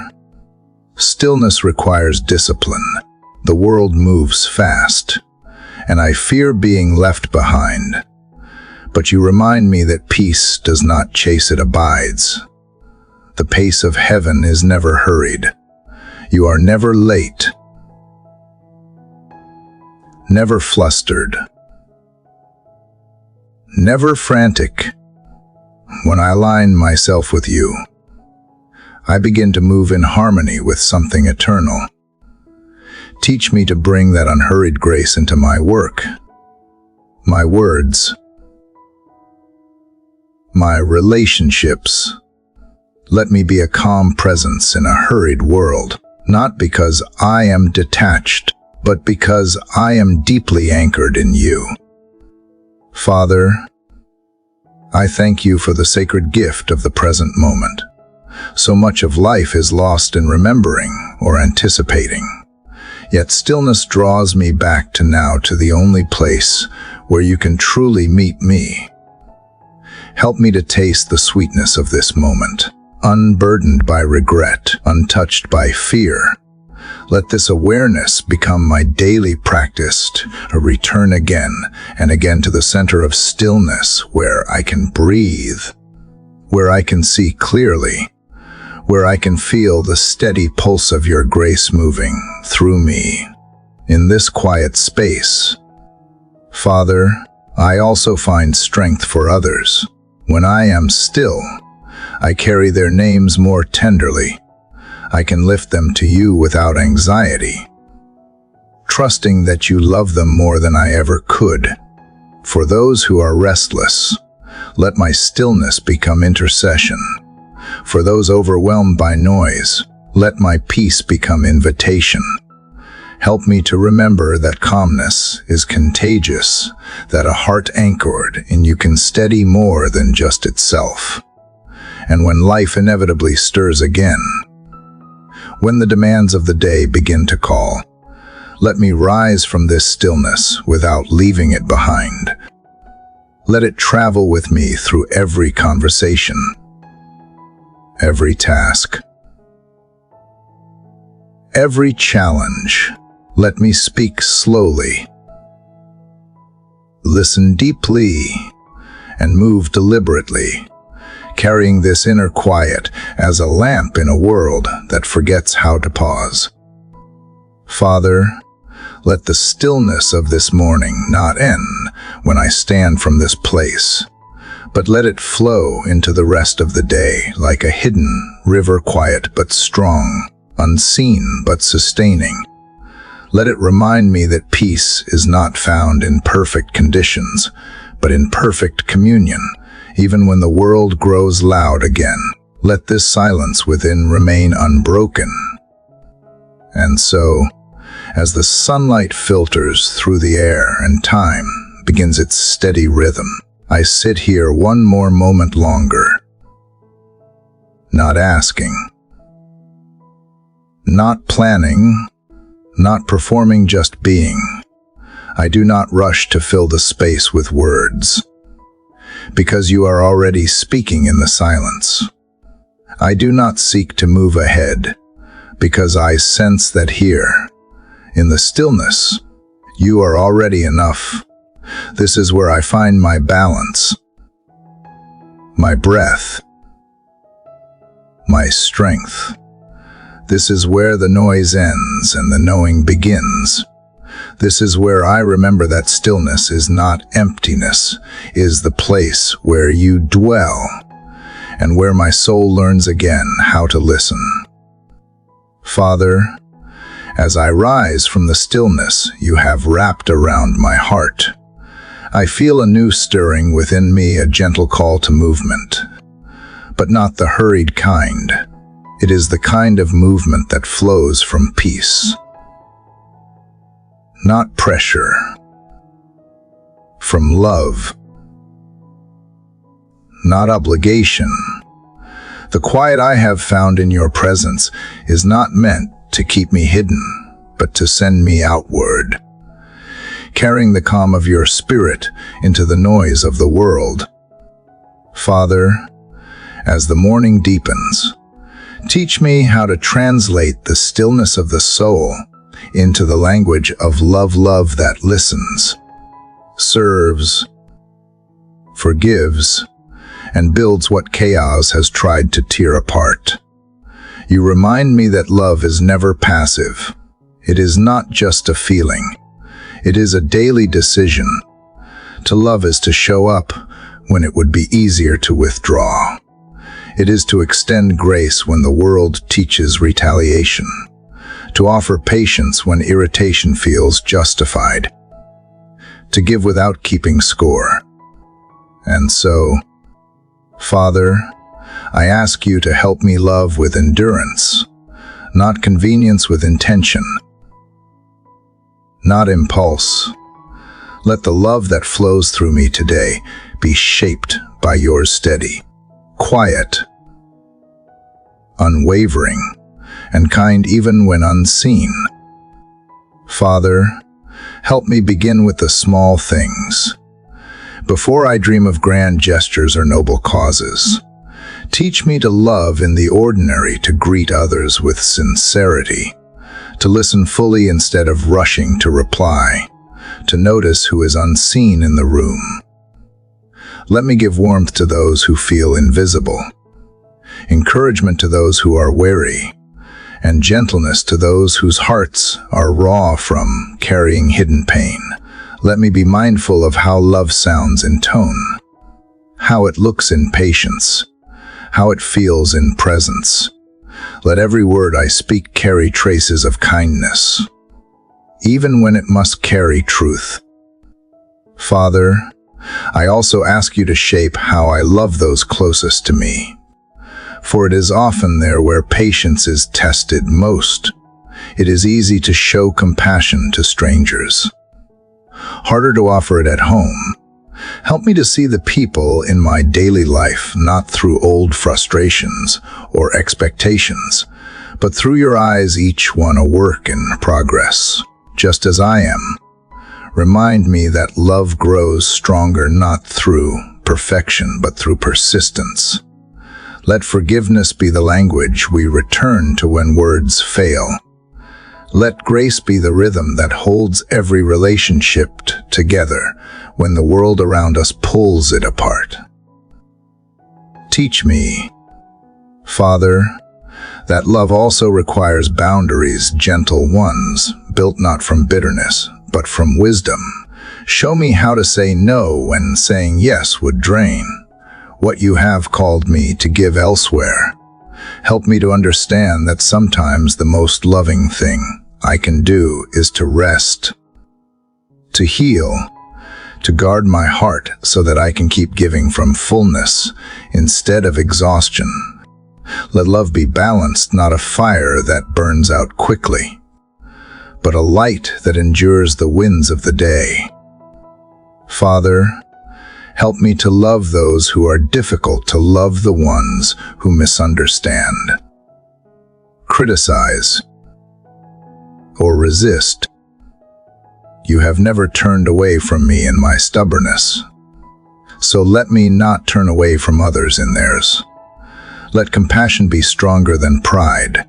stillness requires discipline. The world moves fast, and I fear being left behind. But you remind me that peace does not chase, it abides. The pace of heaven is never hurried. You are never late, never flustered, never frantic. When I align myself with you, I begin to move in harmony with something eternal. Teach me to bring that unhurried grace into my work, my words, my relationships. Let me be a calm presence in a hurried world, not because I am detached, but because I am deeply anchored in you. Father, I thank you for the sacred gift of the present moment. So much of life is lost in remembering or anticipating. Yet stillness draws me back to now, to the only place where you can truly meet me. Help me to taste the sweetness of this moment, unburdened by regret, untouched by fear. Let this awareness become my daily practice, a return again and again to the center of stillness where I can breathe, where I can see clearly, where I can feel the steady pulse of your grace moving through me. In this quiet space, Father, I also find strength for others. When I am still, I carry their names more tenderly. I can lift them to you without anxiety, trusting that you love them more than I ever could. For those who are restless, let my stillness become intercession. For those overwhelmed by noise, let my peace become invitation. Help me to remember that calmness is contagious, that a heart anchored in you can steady more than just itself. And when life inevitably stirs again, when the demands of the day begin to call, let me rise from this stillness without leaving it behind. Let it travel with me through every conversation, every task, every challenge. Let me speak slowly, listen deeply, and move deliberately, carrying this inner quiet as a lamp in a world that forgets how to pause. Father, let the stillness of this morning not end when I stand from this place, but let it flow into the rest of the day like a hidden river, quiet but strong, unseen but sustaining. Let it remind me that peace is not found in perfect conditions, but in perfect communion. Even when the world grows loud again, Let this silence within remain unbroken. And so, as the sunlight filters through the air and time begins its steady rhythm, I sit here one more moment longer, not asking, not planning, not performing, just being. I do not rush to fill the space with words, because you are already speaking in the silence. I do not seek to move ahead, because I sense that here, in the stillness, you are already enough. This is where I find my balance, my breath, my strength. This is where the noise ends and the knowing begins. This is where I remember that stillness is not emptiness, is the place where you dwell, and where my soul learns again how to listen. Father, as I rise from the stillness you have wrapped around my heart, I feel a new stirring within me, a gentle call to movement, but not the hurried kind. It is the kind of movement that flows from peace, not pressure, from love, not obligation. The quiet I have found in your presence is not meant to keep me hidden, but to send me outward, carrying the calm of your spirit into the noise of the world. Father, as the morning deepens, teach me how to translate the stillness of the soul into the language of love that listens, serves, forgives, and builds what chaos has tried to tear apart. You remind me that love is never passive. It is not just a feeling. It is a daily decision. To love is to show up when it would be easier to withdraw. It is to extend grace when the world teaches retaliation, to offer patience when irritation feels justified, to give without keeping score. And so, Father, I ask you to help me love with endurance, not convenience, with intention, not impulse. Let the love that flows through me today be shaped by your steady, quiet, unwavering, and kind even when unseen. Father, help me begin with the small things. Before I dream of grand gestures or noble causes, teach me to love in the ordinary, to greet others with sincerity, to listen fully instead of rushing to reply, to notice who is unseen in the room. Let me give warmth to those who feel invisible, encouragement to those who are weary, and gentleness to those whose hearts are raw from carrying hidden pain. Let me be mindful of how love sounds in tone, how it looks in patience, how it feels in presence. Let every word I speak carry traces of kindness, even when it must carry truth. Father, I also ask you to shape how I love those closest to me, for it is often there where patience is tested most. It is easy to show compassion to strangers, harder to offer it at home. Help me to see the people in my daily life not through old frustrations or expectations, but through your eyes, each one a work in progress, just as I am. Remind me that love grows stronger not through perfection, but through persistence. Let forgiveness be the language we return to when words fail. Let grace be the rhythm that holds every relationship together when the world around us pulls it apart. Teach me, Father, that love also requires boundaries, gentle ones, built not from bitterness, but from wisdom. Show me how to say no when saying yes would drain what you have called me to give elsewhere. Help me to understand that sometimes the most loving thing I can do is to rest, to heal, to guard my heart so that I can keep giving from fullness instead of exhaustion. Let love be balanced, not a fire that burns out quickly, but a light that endures the winds of the day. Father, help me to love those who are difficult, to love the ones who misunderstand, criticize, or resist. You have never turned away from me in my stubbornness, so let me not turn away from others in theirs. Let compassion be stronger than pride,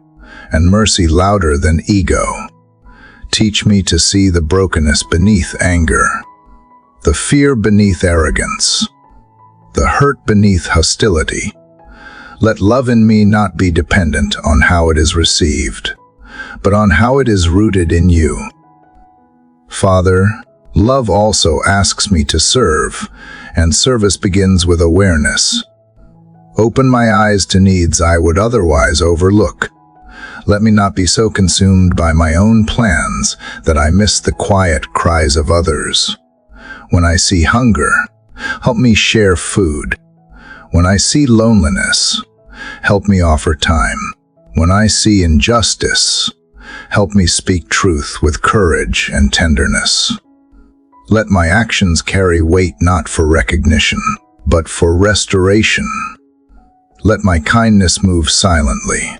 and mercy louder than ego. Teach me to see the brokenness beneath anger, the fear beneath arrogance, the hurt beneath hostility. Let love in me not be dependent on how it is received, but on how it is rooted in you. Father, love also asks me to serve, and service begins with awareness. Open my eyes to needs I would otherwise overlook. Let me not be so consumed by my own plans that I miss the quiet cries of others. When I see hunger, help me share food. When I see loneliness, help me offer time. When I see injustice, help me speak truth with courage and tenderness. Let my actions carry weight not for recognition, but for restoration. Let my kindness move silently,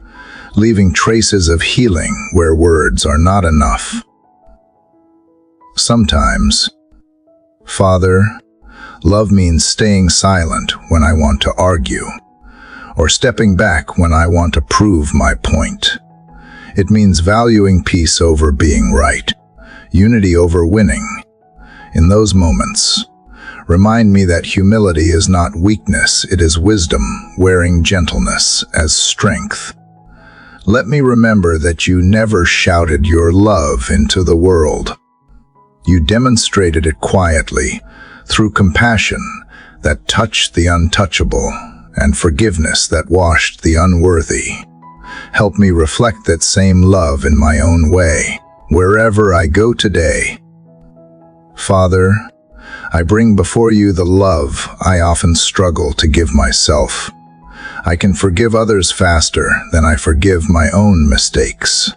leaving traces of healing where words are not enough. Sometimes, Father, love means staying silent when I want to argue, or stepping back when I want to prove my point. It means valuing peace over being right, unity over winning. In those moments, remind me that humility is not weakness, it is wisdom, wearing gentleness as strength. Let me remember that you never shouted your love into the world. You demonstrated it quietly, through compassion that touched the untouchable, and forgiveness that washed the unworthy. Help me reflect that same love in my own way, wherever I go today. Father, I bring before you the love I often struggle to give myself. I can forgive others faster than I forgive my own mistakes.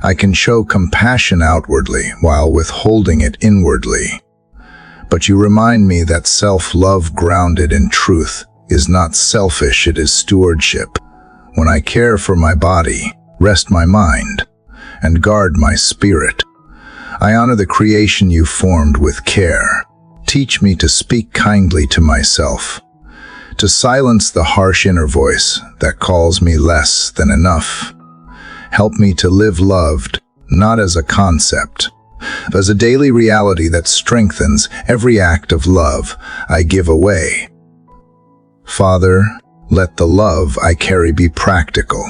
I can show compassion outwardly while withholding it inwardly. But you remind me that self-love grounded in truth is not selfish, it is stewardship. When I care for my body, rest my mind, and guard my spirit, I honor the creation you formed with care. Teach me to speak kindly to myself, to silence the harsh inner voice that calls me less than enough. Help me to live loved, not as a concept, but as a daily reality that strengthens every act of love I give away. Father, let the love I carry be practical.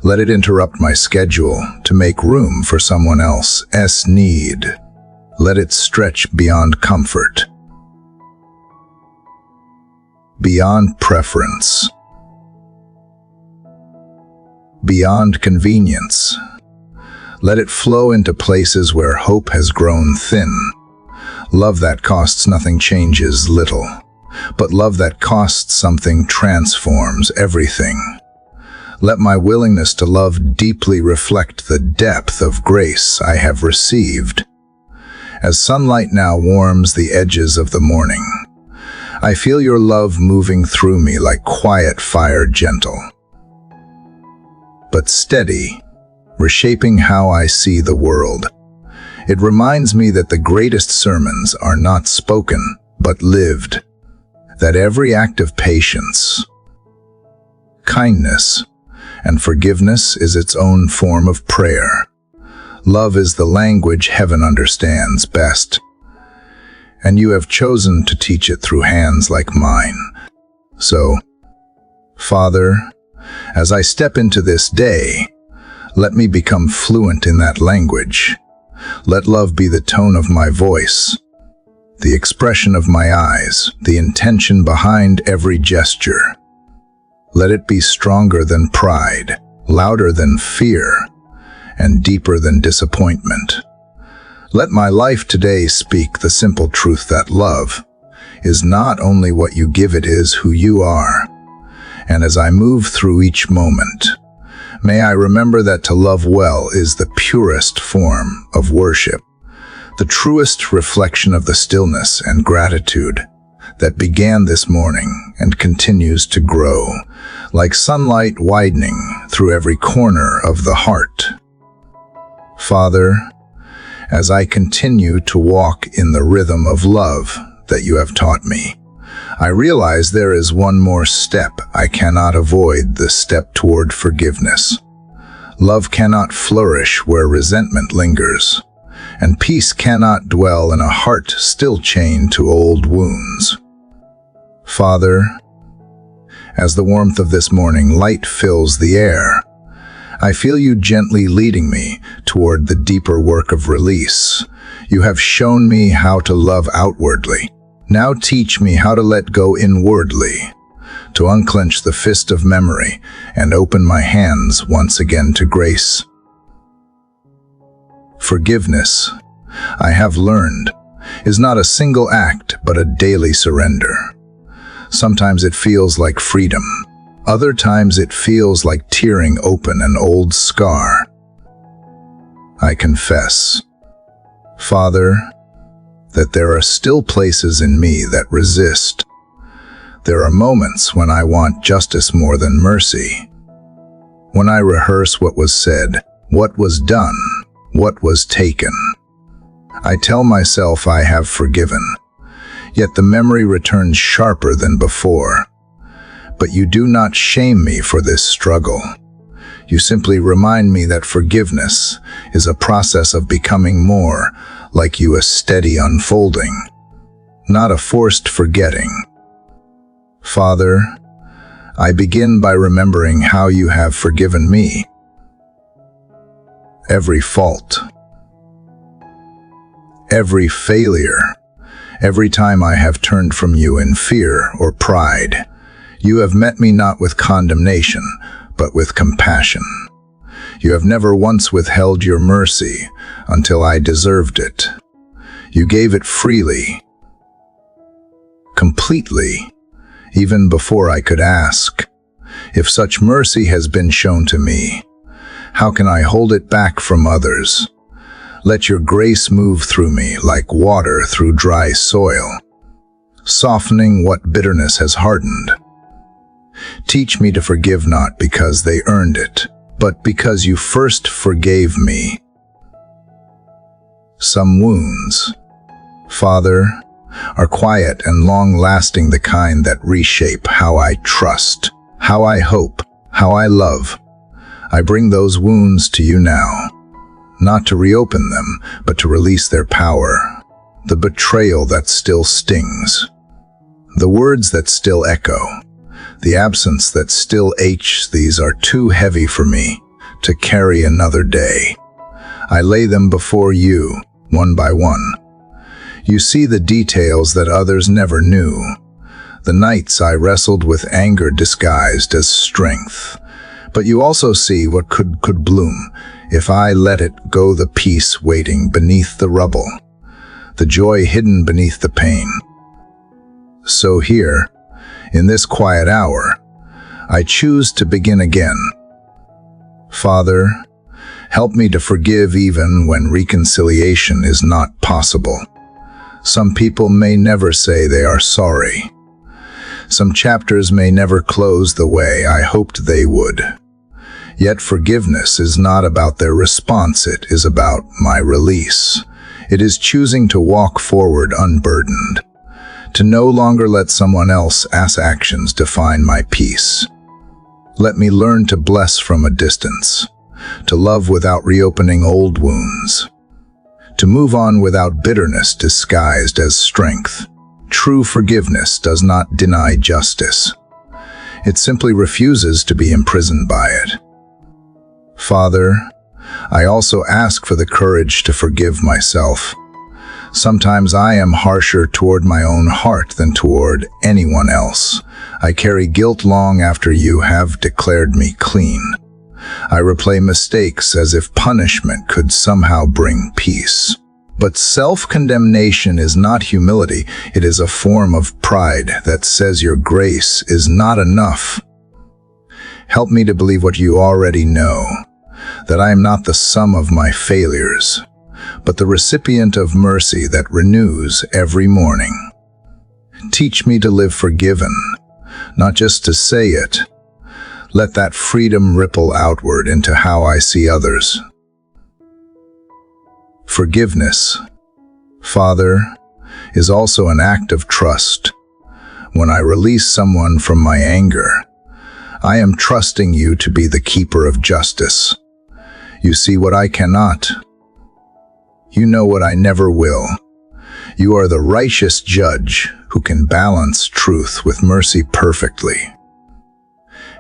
Let it interrupt my schedule to make room for someone else's need. Let it stretch beyond comfort, beyond preference, beyond convenience. Let it flow into places where hope has grown thin. Love that costs nothing changes little, but love that costs something transforms everything. Let my willingness to love deeply reflect the depth of grace I have received. As sunlight now warms the edges of the morning, I feel your love moving through me like quiet fire, gentle but steady, reshaping how I see the world. It reminds me that the greatest sermons are not spoken, but lived. That every act of patience, kindness, and forgiveness is its own form of prayer. Love is the language heaven understands best, and you have chosen to teach it through hands like mine. So, Father, as I step into this day, let me become fluent in that language. Let love be the tone of my voice, the expression of my eyes, the intention behind every gesture. Let it be stronger than pride, louder than fear, and deeper than disappointment. Let my life today speak the simple truth that love is not only what you give, it is who you are. And as I move through each moment, may I remember that to love well is the purest form of worship, the truest reflection of the stillness and gratitude that began this morning and continues to grow, like sunlight widening through every corner of the heart. Father, as I continue to walk in the rhythm of love that you have taught me, I realize there is one more step I cannot avoid, the step toward forgiveness. Love cannot flourish where resentment lingers, and peace cannot dwell in a heart still chained to old wounds. Father, as the warmth of this morning light fills the air, I feel you gently leading me toward the deeper work of release. You have shown me how to love outwardly. Now teach me how to let go inwardly, to unclench the fist of memory and open my hands once again to grace. Forgiveness, I have learned, is not a single act but a daily surrender. Sometimes it feels like freedom. Other times it feels like tearing open an old scar. I confess, Father, that there are still places in me that resist. There are moments when I want justice more than mercy. When I rehearse what was said, what was done, what was taken. I tell myself I have forgiven, yet the memory returns sharper than before. But you do not shame me for this struggle. You simply remind me that forgiveness is a process of becoming more like you, a steady unfolding, not a forced forgetting. Father, I begin by remembering how you have forgiven me. Every fault, every failure, every time I have turned from you in fear or pride, you have met me not with condemnation, but with compassion. You have never once withheld your mercy until I deserved it. You gave it freely, completely, even before I could ask. If such mercy has been shown to me, how can I hold it back from others? Let your grace move through me like water through dry soil, softening what bitterness has hardened. Teach me to forgive not because they earned it, but because you first forgave me. Some wounds, Father, are quiet and long-lasting, the kind that reshape how I trust, how I hope, how I love. I bring those wounds to you now, not to reopen them, but to release their power, the betrayal that still stings, the words that still echo, the absence that still aches. These are too heavy for me to carry another day. I lay them before you, one by one. You see the details that others never knew, the nights I wrestled with anger disguised as strength. But you also see what could bloom if I let it go, the peace waiting beneath the rubble, the joy hidden beneath the pain. So here, in this quiet hour, I choose to begin again. Father, help me to forgive even when reconciliation is not possible. Some people may never say they are sorry. Some chapters may never close the way I hoped they would. Yet forgiveness is not about their response, it is about my release. It is choosing to walk forward unburdened, to no longer let someone else's actions define my peace. Let me learn to bless from a distance, to love without reopening old wounds, to move on without bitterness disguised as strength. True forgiveness does not deny justice. It simply refuses to be imprisoned by it. Father, I also ask for the courage to forgive myself. Sometimes I am harsher toward my own heart than toward anyone else. I carry guilt long after you have declared me clean. I replay mistakes as if punishment could somehow bring peace. But self-condemnation is not humility. It is a form of pride that says your grace is not enough. Help me to believe what you already know, that I am not the sum of my failures, but the recipient of mercy that renews every morning. Teach me to live forgiven, not just to say it. Let that freedom ripple outward into how I see others. Forgiveness, Father, is also an act of trust. When I release someone from my anger, I am trusting you to be the keeper of justice. You see what I cannot. You know what I never will. You are the righteous judge who can balance truth with mercy perfectly.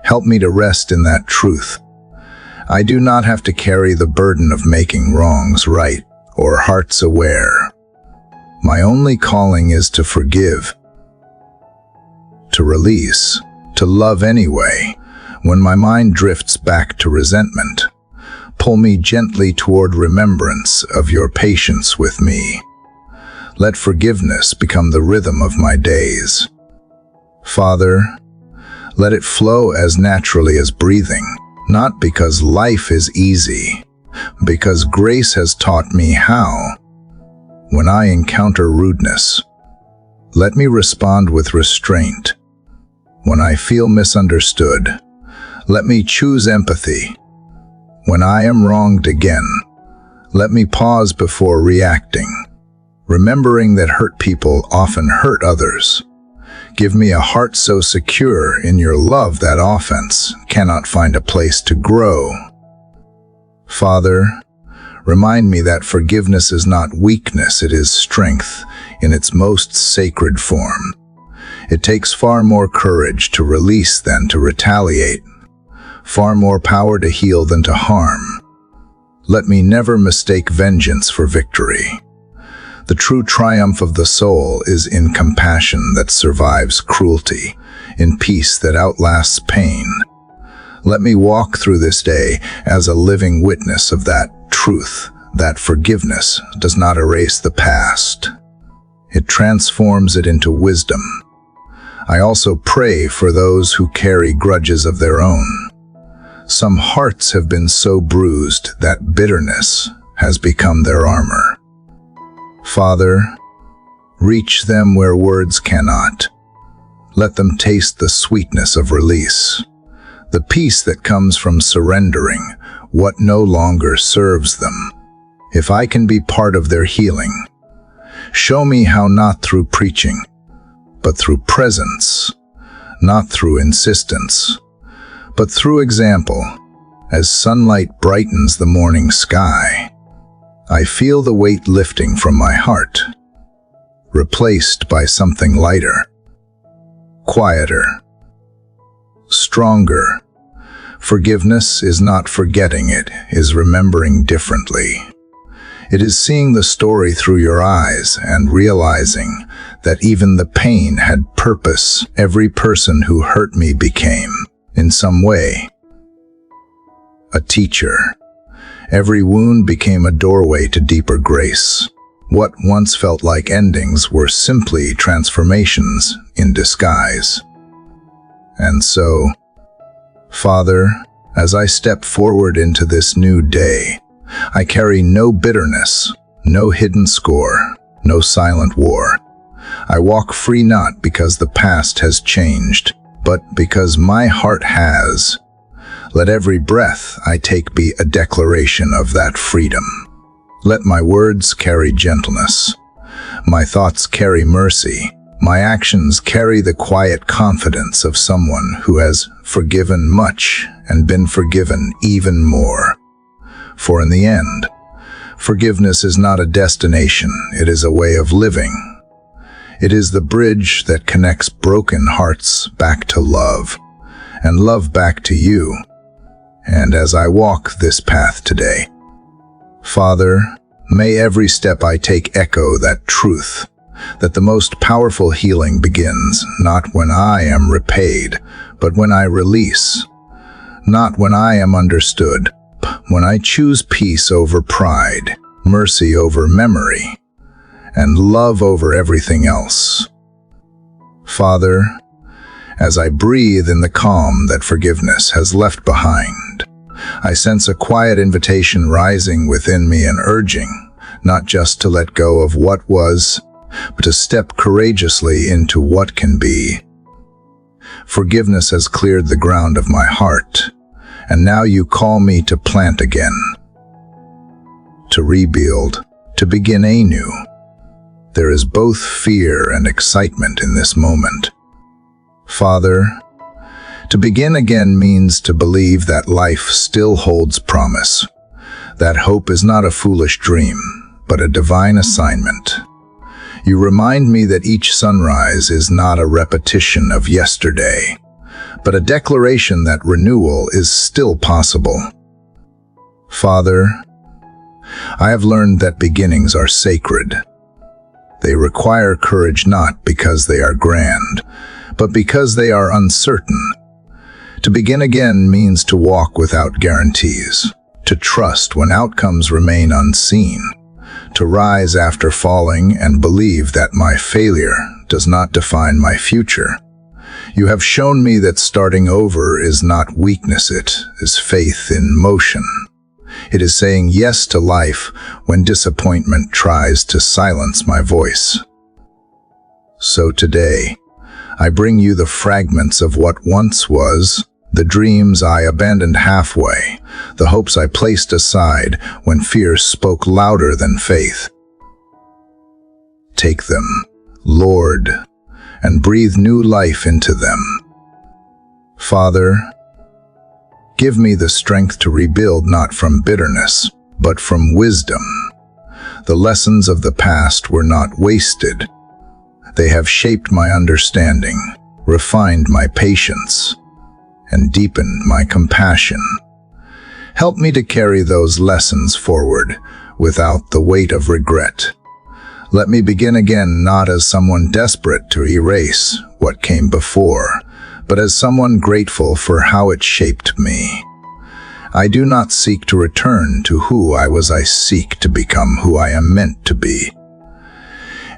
Help me to rest in that truth. I do not have to carry the burden of making wrongs right or hearts aware. My only calling is to forgive, to release, to love anyway. When my mind drifts back to resentment, pull me gently toward remembrance of your patience with me. Let forgiveness become the rhythm of my days. Father, let it flow as naturally as breathing, not because life is easy, because grace has taught me how. When I encounter rudeness, let me respond with restraint. When I feel misunderstood, let me choose empathy. When I am wronged again, let me pause before reacting, remembering that hurt people often hurt others. Give me a heart so secure in your love that offense cannot find a place to grow. Father, remind me that forgiveness is not weakness, it is strength in its most sacred form. It takes far more courage to release than to retaliate, far more power to heal than to harm. Let me never mistake vengeance for victory. The true triumph of the soul is in compassion that survives cruelty, in peace that outlasts pain. Let me walk through this day as a living witness of that truth, that forgiveness does not erase the past. It transforms it into wisdom. I also pray for those who carry grudges of their own. Some hearts have been so bruised that bitterness has become their armor. Father, reach them where words cannot. Let them taste the sweetness of release, the peace that comes from surrendering what no longer serves them. If I can be part of their healing, show me how, not through preaching, but through presence, not through insistence, but through example. As sunlight brightens the morning sky, I feel the weight lifting from my heart, replaced by something lighter, quieter, stronger. Forgiveness is not forgetting, it is remembering differently. It is seeing the story through your eyes and realizing that even the pain had purpose. Every person who hurt me became, in some way, a teacher. Every wound became a doorway to deeper grace. What once felt like endings were simply transformations in disguise. And so, Father, as I step forward into this new day, I carry no bitterness, no hidden score, no silent war. I walk free not because the past has changed, but because my heart has. Let every breath I take be a declaration of that freedom. Let my words carry gentleness, my thoughts carry mercy, my actions carry the quiet confidence of someone who has forgiven much and been forgiven even more. For in the end, forgiveness is not a destination, it is a way of living. It is the bridge that connects broken hearts back to love, and love back to you. And as I walk this path today, Father, may every step I take echo that truth, that the most powerful healing begins not when I am repaid, but when I release, not when I am understood, when I choose peace over pride, mercy over memory, and love over everything else. Father, As I breathe in the calm that forgiveness has left behind, I sense a quiet invitation rising within me and urging, not just to let go of what was, but to step courageously into what can be. Forgiveness has cleared the ground of my heart, and now you call me to plant again, to rebuild, to begin anew. There is both fear and excitement in this moment. Father, to begin again means to believe that life still holds promise, that hope is not a foolish dream, but a divine assignment. You remind me that each sunrise is not a repetition of yesterday, but a declaration that renewal is still possible. Father, I have learned that beginnings are sacred. They require courage not because they are grand, but because they are uncertain. To begin again means to walk without guarantees, to trust when outcomes remain unseen, to rise after falling and believe that my failure does not define my future. You have shown me that starting over is not weakness, it is faith in motion. It is saying yes to life when disappointment tries to silence my voice. So today, I bring you the fragments of what once was, the dreams I abandoned halfway, the hopes I placed aside when fear spoke louder than faith. Take them, Lord, and breathe new life into them. Father, give me the strength to rebuild not from bitterness, but from wisdom. The lessons of the past were not wasted. They have shaped my understanding, refined my patience, and deepened my compassion. Help me to carry those lessons forward without the weight of regret. Let me begin again not as someone desperate to erase what came before, but as someone grateful for how it shaped me. I do not seek to return to who I was, I seek to become who I am meant to be.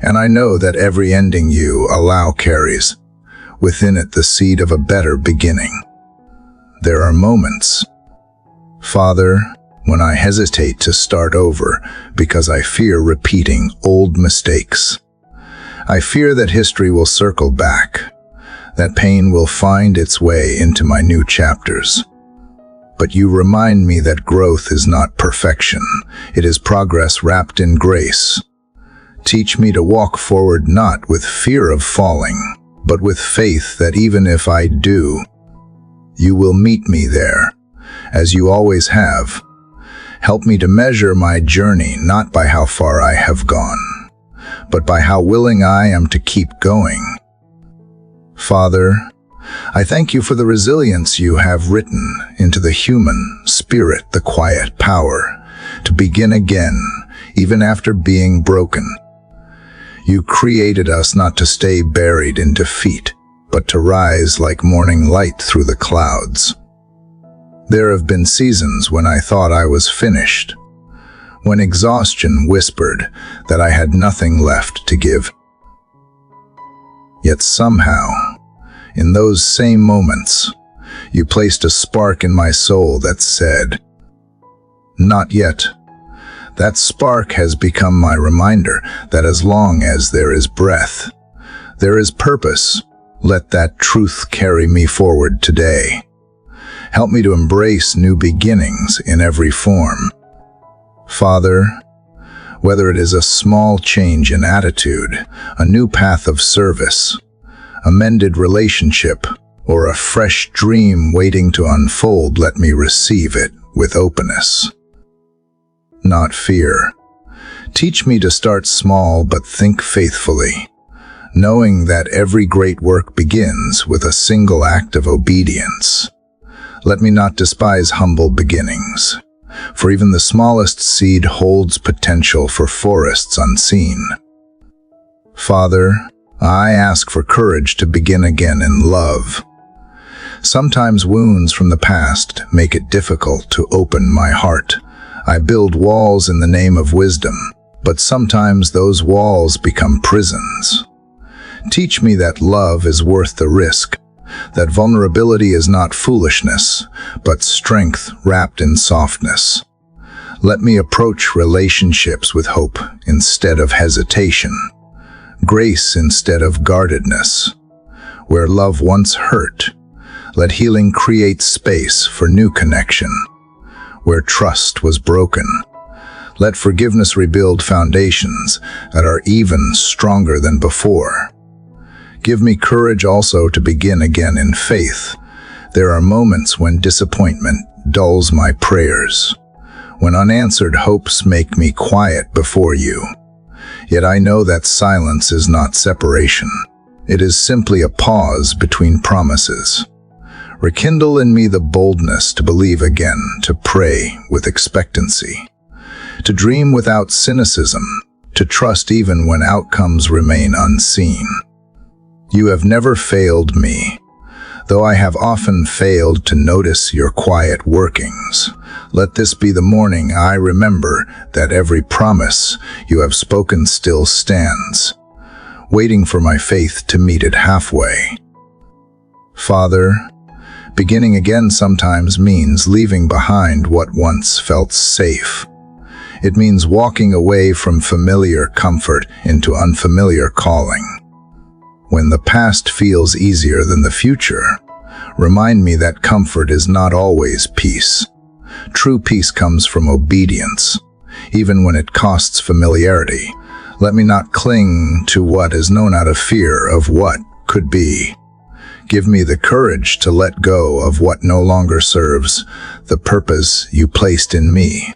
And I know that every ending you allow carries within it the seed of a better beginning. There are moments, Father, when I hesitate to start over because I fear repeating old mistakes. I fear that history will circle back, that pain will find its way into my new chapters. But you remind me that growth is not perfection, it is progress wrapped in grace. Teach me to walk forward not with fear of falling, but with faith that even if I do, you will meet me there, as you always have. Help me to measure my journey not by how far I have gone, but by how willing I am to keep going. Father, I thank you for the resilience you have written into the human spirit, the quiet power to begin again, even after being broken. You created us not to stay buried in defeat, but to rise like morning light through the clouds. There have been seasons when I thought I was finished, when exhaustion whispered that I had nothing left to give. Yet somehow, in those same moments, you placed a spark in my soul that said, "Not yet." That spark has become my reminder that as long as there is breath, there is purpose. Let that truth carry me forward today. Help me to embrace new beginnings in every form. Father, whether it is a small change in attitude, a new path of service, a mended relationship, or a fresh dream waiting to unfold, let me receive it with openness, not fear. Teach me to start small but think faithfully, knowing that every great work begins with a single act of obedience. Let me not despise humble beginnings, for even the smallest seed holds potential for forests unseen. Father, I ask for courage to begin again in love. Sometimes wounds from the past make it difficult to open my heart. I build walls in the name of wisdom, but sometimes those walls become prisons. Teach me that love is worth the risk, that vulnerability is not foolishness, but strength wrapped in softness. Let me approach relationships with hope instead of hesitation, grace instead of guardedness. Where love once hurt, let healing create space for new connection. Where trust was broken, let forgiveness rebuild foundations that are even stronger than before. Give me courage also to begin again in faith. There are moments when disappointment dulls my prayers, when unanswered hopes make me quiet before you. Yet I know that silence is not separation. It is simply a pause between promises. Rekindle in me the boldness to believe again, to pray with expectancy, to dream without cynicism, to trust even when outcomes remain unseen. You have never failed me, though I have often failed to notice your quiet workings. Let this be the morning I remember that every promise you have spoken still stands, waiting for my faith to meet it halfway. Father, beginning again sometimes means leaving behind what once felt safe. It means walking away from familiar comfort into unfamiliar calling. When the past feels easier than the future, remind me that comfort is not always peace. True peace comes from obedience, even when it costs familiarity. Let me not cling to what is known out of fear of what could be. Give me the courage to let go of what no longer serves the purpose you placed in me.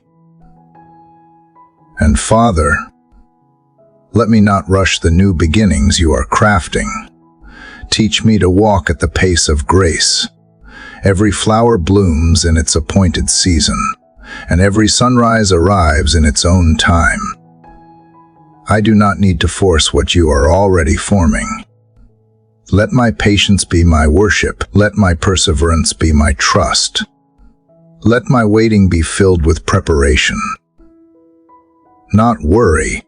And Father, let me not rush the new beginnings you are crafting. Teach me to walk at the pace of grace. Every flower blooms in its appointed season, and every sunrise arrives in its own time. I do not need to force what you are already forming. Let my patience be my worship. Let my perseverance be my trust. Let my waiting be filled with preparation, not worry.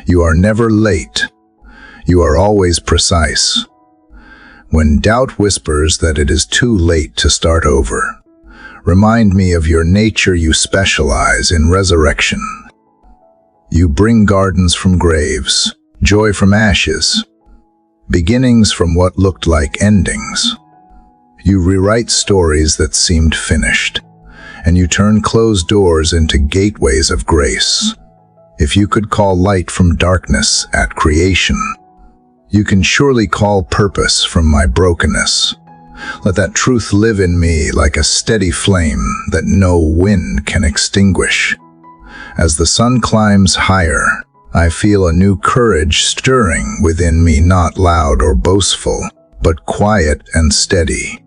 You are never late. You are always precise. When doubt whispers that it is too late to start over, remind me of your nature. You specialize in resurrection. You bring gardens from graves, joy from ashes, beginnings from what looked like endings. You rewrite stories that seemed finished, and you turn closed doors into gateways of grace. If you could call light from darkness at creation, you can surely call purpose from my brokenness. Let that truth live in me like a steady flame that no wind can extinguish. As the sun climbs higher, I feel a new courage stirring within me, not loud or boastful, but quiet and steady,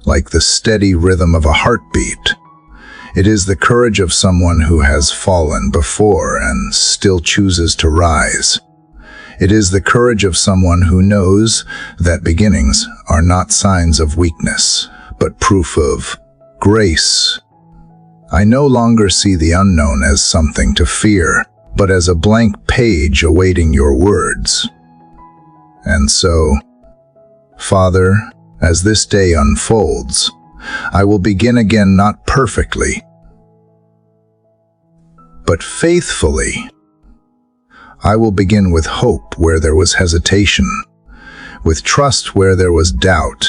like the steady rhythm of a heartbeat. It is the courage of someone who has fallen before and still chooses to rise. It is the courage of someone who knows that beginnings are not signs of weakness, but proof of grace. I no longer see the unknown as something to fear, but as a blank page awaiting your words. And so, Father, as this day unfolds, I will begin again, not perfectly, but faithfully. I will begin with hope where there was hesitation, with trust where there was doubt,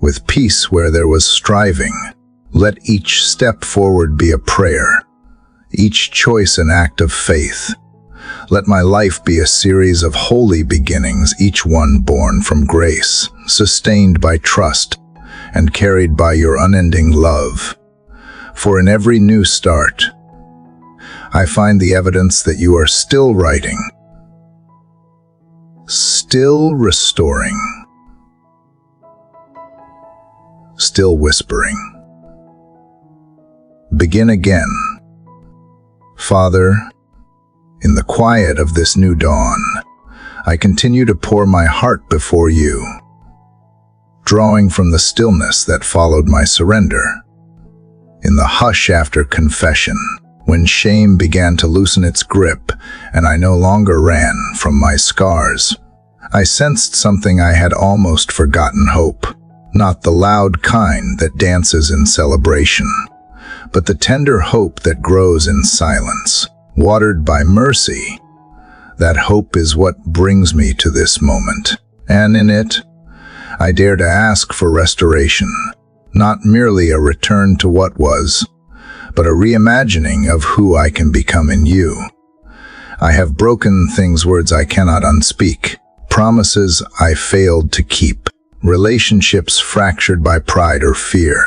with peace where there was striving. Let each step forward be a prayer, each choice an act of faith. Let my life be a series of holy beginnings, each one born from grace, sustained by trust, and carried by your unending love. For in every new start, I find the evidence that you are still writing, still restoring, still whispering. Begin again. Father, in the quiet of this new dawn, I continue to pour my heart before you, drawing from the stillness that followed my surrender. In the hush after confession, when shame began to loosen its grip and I no longer ran from my scars, I sensed something I had almost forgotten: hope. Not the loud kind that dances in celebration, but the tender hope that grows in silence, watered by mercy. That hope is what brings me to this moment, and in it, I dare to ask for restoration, not merely a return to what was, but a reimagining of who I can become in you. I have broken things, words I cannot unspeak, promises I failed to keep, relationships fractured by pride or fear.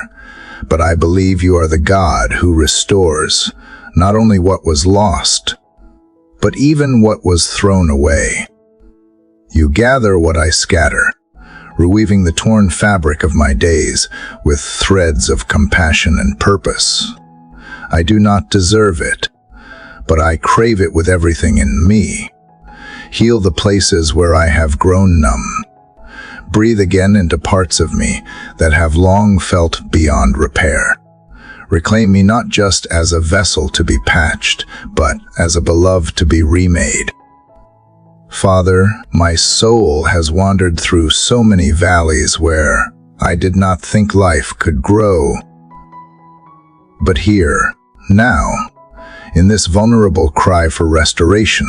But I believe you are the God who restores not only what was lost, but even what was thrown away. You gather what I scatter, reweaving the torn fabric of my days with threads of compassion and purpose. I do not deserve it, but I crave it with everything in me. Heal the places where I have grown numb. Breathe again into parts of me that have long felt beyond repair. Reclaim me not just as a vessel to be patched, but as a beloved to be remade. Father, my soul has wandered through so many valleys where I did not think life could grow. But here, now, in this vulnerable cry for restoration,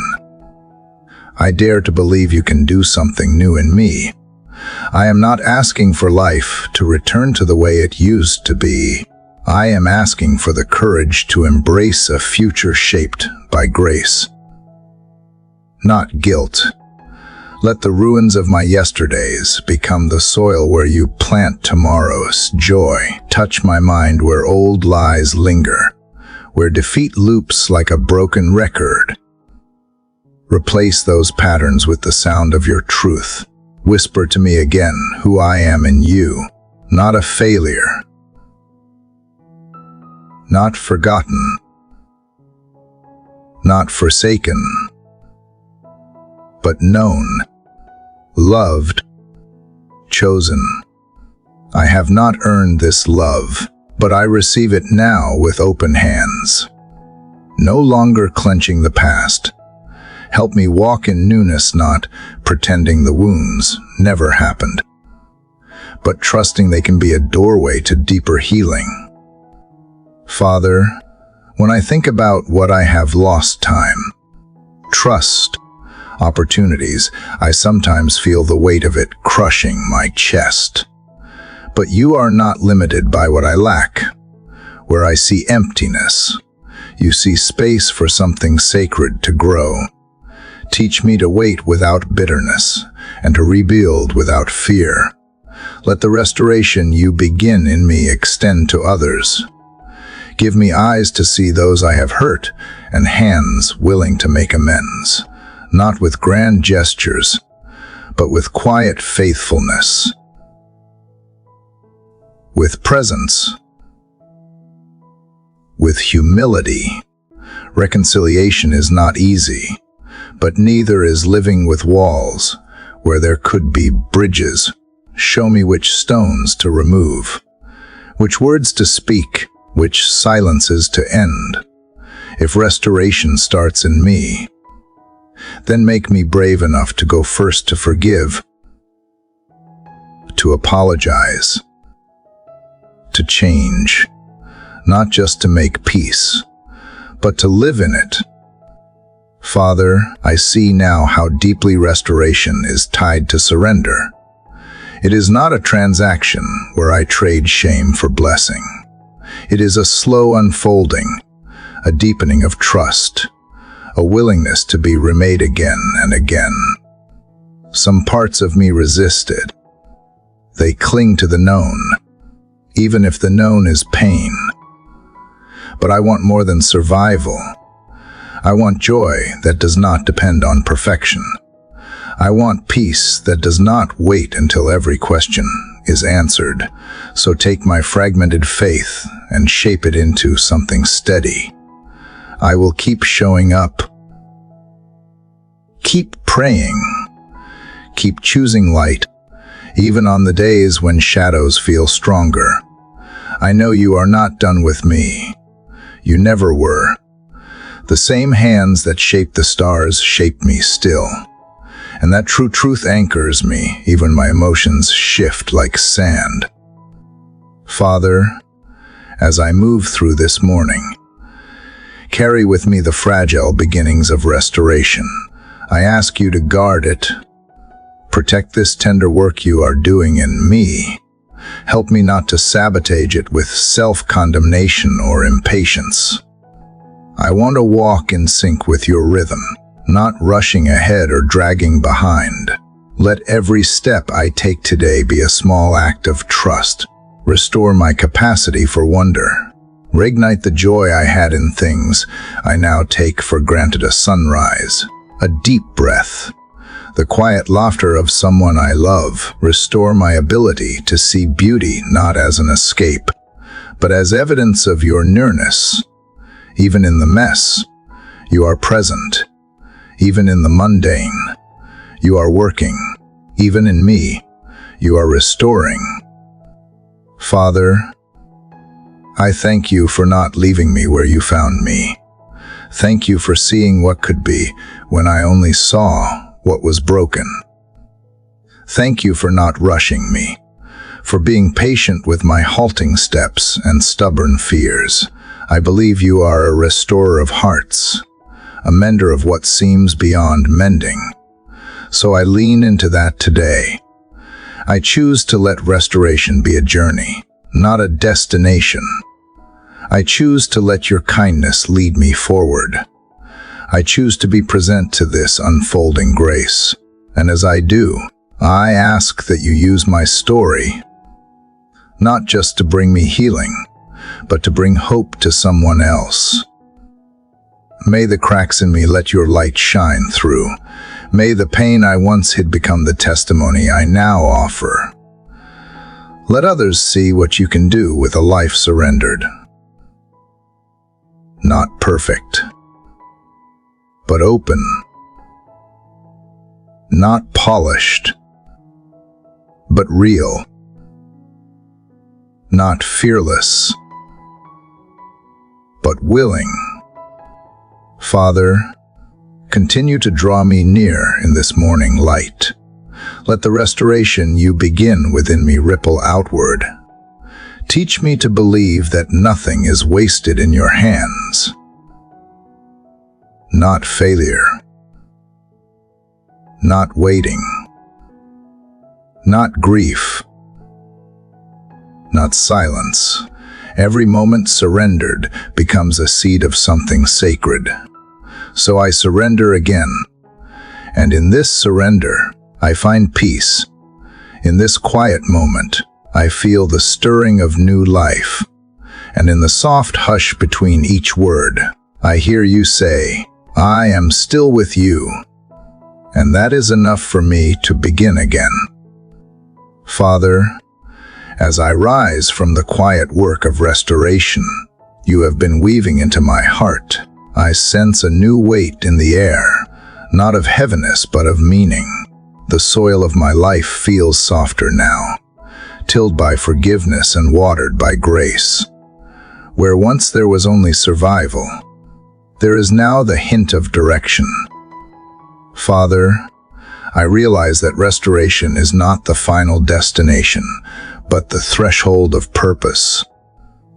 I dare to believe you can do something new in me. I am not asking for life to return to the way it used to be. I am asking for the courage to embrace a future shaped by grace, not guilt. Let the ruins of my yesterdays become the soil where you plant tomorrow's joy. Touch my mind where old lies linger, where defeat loops like a broken record. Replace those patterns with the sound of your truth. Whisper to me again who I am in you, not a failure, not forgotten, not forsaken, but known, loved, chosen. I have not earned this love, but I receive it now with open hands. No longer clenching the past. Help me walk in newness, not pretending the wounds never happened, but trusting they can be a doorway to deeper healing. Father, when I think about what I have lost, time, trust, opportunities, I sometimes feel the weight of it crushing my chest. But you are not limited by what I lack. Where I see emptiness, you see space for something sacred to grow. Teach me to wait without bitterness and to rebuild without fear. Let the restoration you begin in me extend to others. Give me eyes to see those I have hurt and hands willing to make amends, not with grand gestures, but with quiet faithfulness, with presence, with humility. Reconciliation is not easy, but neither is living with walls where there could be bridges. Show me which stones to remove, which words to speak, which silences to end. If restoration starts in me, then make me brave enough to go first, to forgive, to apologize, to change, not just to make peace, but to live in it. Father, I see now how deeply restoration is tied to surrender. It is not a transaction where I trade shame for blessing. It is a slow unfolding, a deepening of trust, a willingness to be remade again and again. Some parts of me resisted. They cling to the known, even if the known is pain. But I want more than survival. I want joy that does not depend on perfection. I want peace that does not wait until every question is answered. So take my fragmented faith and shape it into something steady. I will keep showing up, keep praying, keep choosing light, even on the days when shadows feel stronger. I know you are not done with me. You never were. The same hands that shaped the stars shape me still. and that true truth anchors me, even my emotions shift like sand. Father, as I move through this morning, carry with me the fragile beginnings of restoration. I ask you to guard it. Protect this tender work you are doing in me. Help me not to sabotage it with self-condemnation or impatience. I want to walk in sync with your rhythm, not rushing ahead or dragging behind. Let every step I take today be a small act of trust. Restore my capacity for wonder. Reignite the joy I had in things I now take for granted: a sunrise, a deep breath, the quiet laughter of someone I love. Restore my ability to see beauty not as an escape, but as evidence of your nearness. Even in the mess, you are present. Even in the mundane, you are working. Even in me, you are restoring. Father, I thank you for not leaving me where you found me. Thank you for seeing what could be when I only saw what was broken. Thank you for not rushing me, for being patient with my halting steps and stubborn fears. I believe you are a restorer of hearts, a mender of what seems beyond mending. So I lean into that today. I choose to let restoration be a journey, not a destination. I choose to let your kindness lead me forward. I choose to be present to this unfolding grace. And as I do, I ask that you use my story, not just to bring me healing, but to bring hope to someone else. May the cracks in me let your light shine through. May the pain I once hid become the testimony I now offer. Let others see what you can do with a life surrendered. Not perfect, but open. Not polished, but real. Not fearless, but willing. Father, continue to draw me near in this morning light. Let the restoration you begin within me ripple outward. Teach me to believe that nothing is wasted in your hands. Not failure. Not waiting. Not grief. Not silence. Every moment surrendered becomes a seed of something sacred. So I surrender again. And in this surrender, I find peace. In this quiet moment, I feel the stirring of new life. And in the soft hush between each word, I hear you say, I am still with you. And that is enough for me to begin again. Father, as I rise from the quiet work of restoration you have been weaving into my heart, I sense a new weight in the air, not of heaviness but of meaning. The soil of my life feels softer now, tilled by forgiveness and watered by grace. Where once there was only survival, there is now the hint of direction. Father, I realize that restoration is not the final destination, but the threshold of purpose.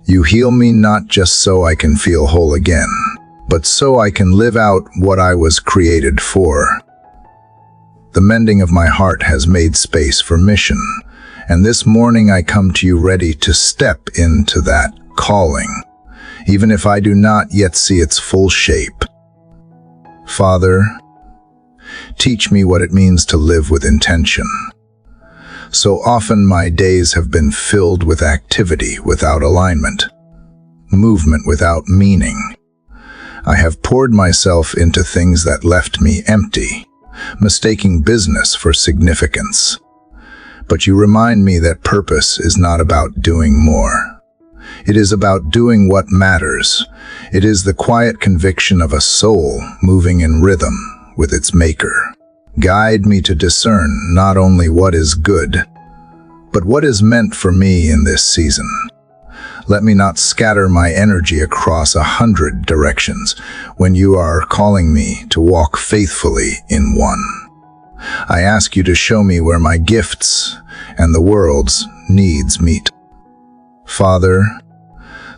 You heal me not just so I can feel whole again, but so I can live out what I was created for. The mending of my heart has made space for mission, and this morning I come to you ready to step into that calling, even if I do not yet see its full shape. Father, teach me what it means to live with intention. So often my days have been filled with activity without alignment, movement without meaning. I have poured myself into things that left me empty, mistaking business for significance. But you remind me that purpose is not about doing more. It is about doing what matters. It is the quiet conviction of a soul moving in rhythm with its maker. Guide me to discern not only what is good, but what is meant for me in this season. Let me not scatter my energy across 100 directions when you are calling me to walk faithfully in one. I ask you to show me where my gifts and the world's needs meet. Father,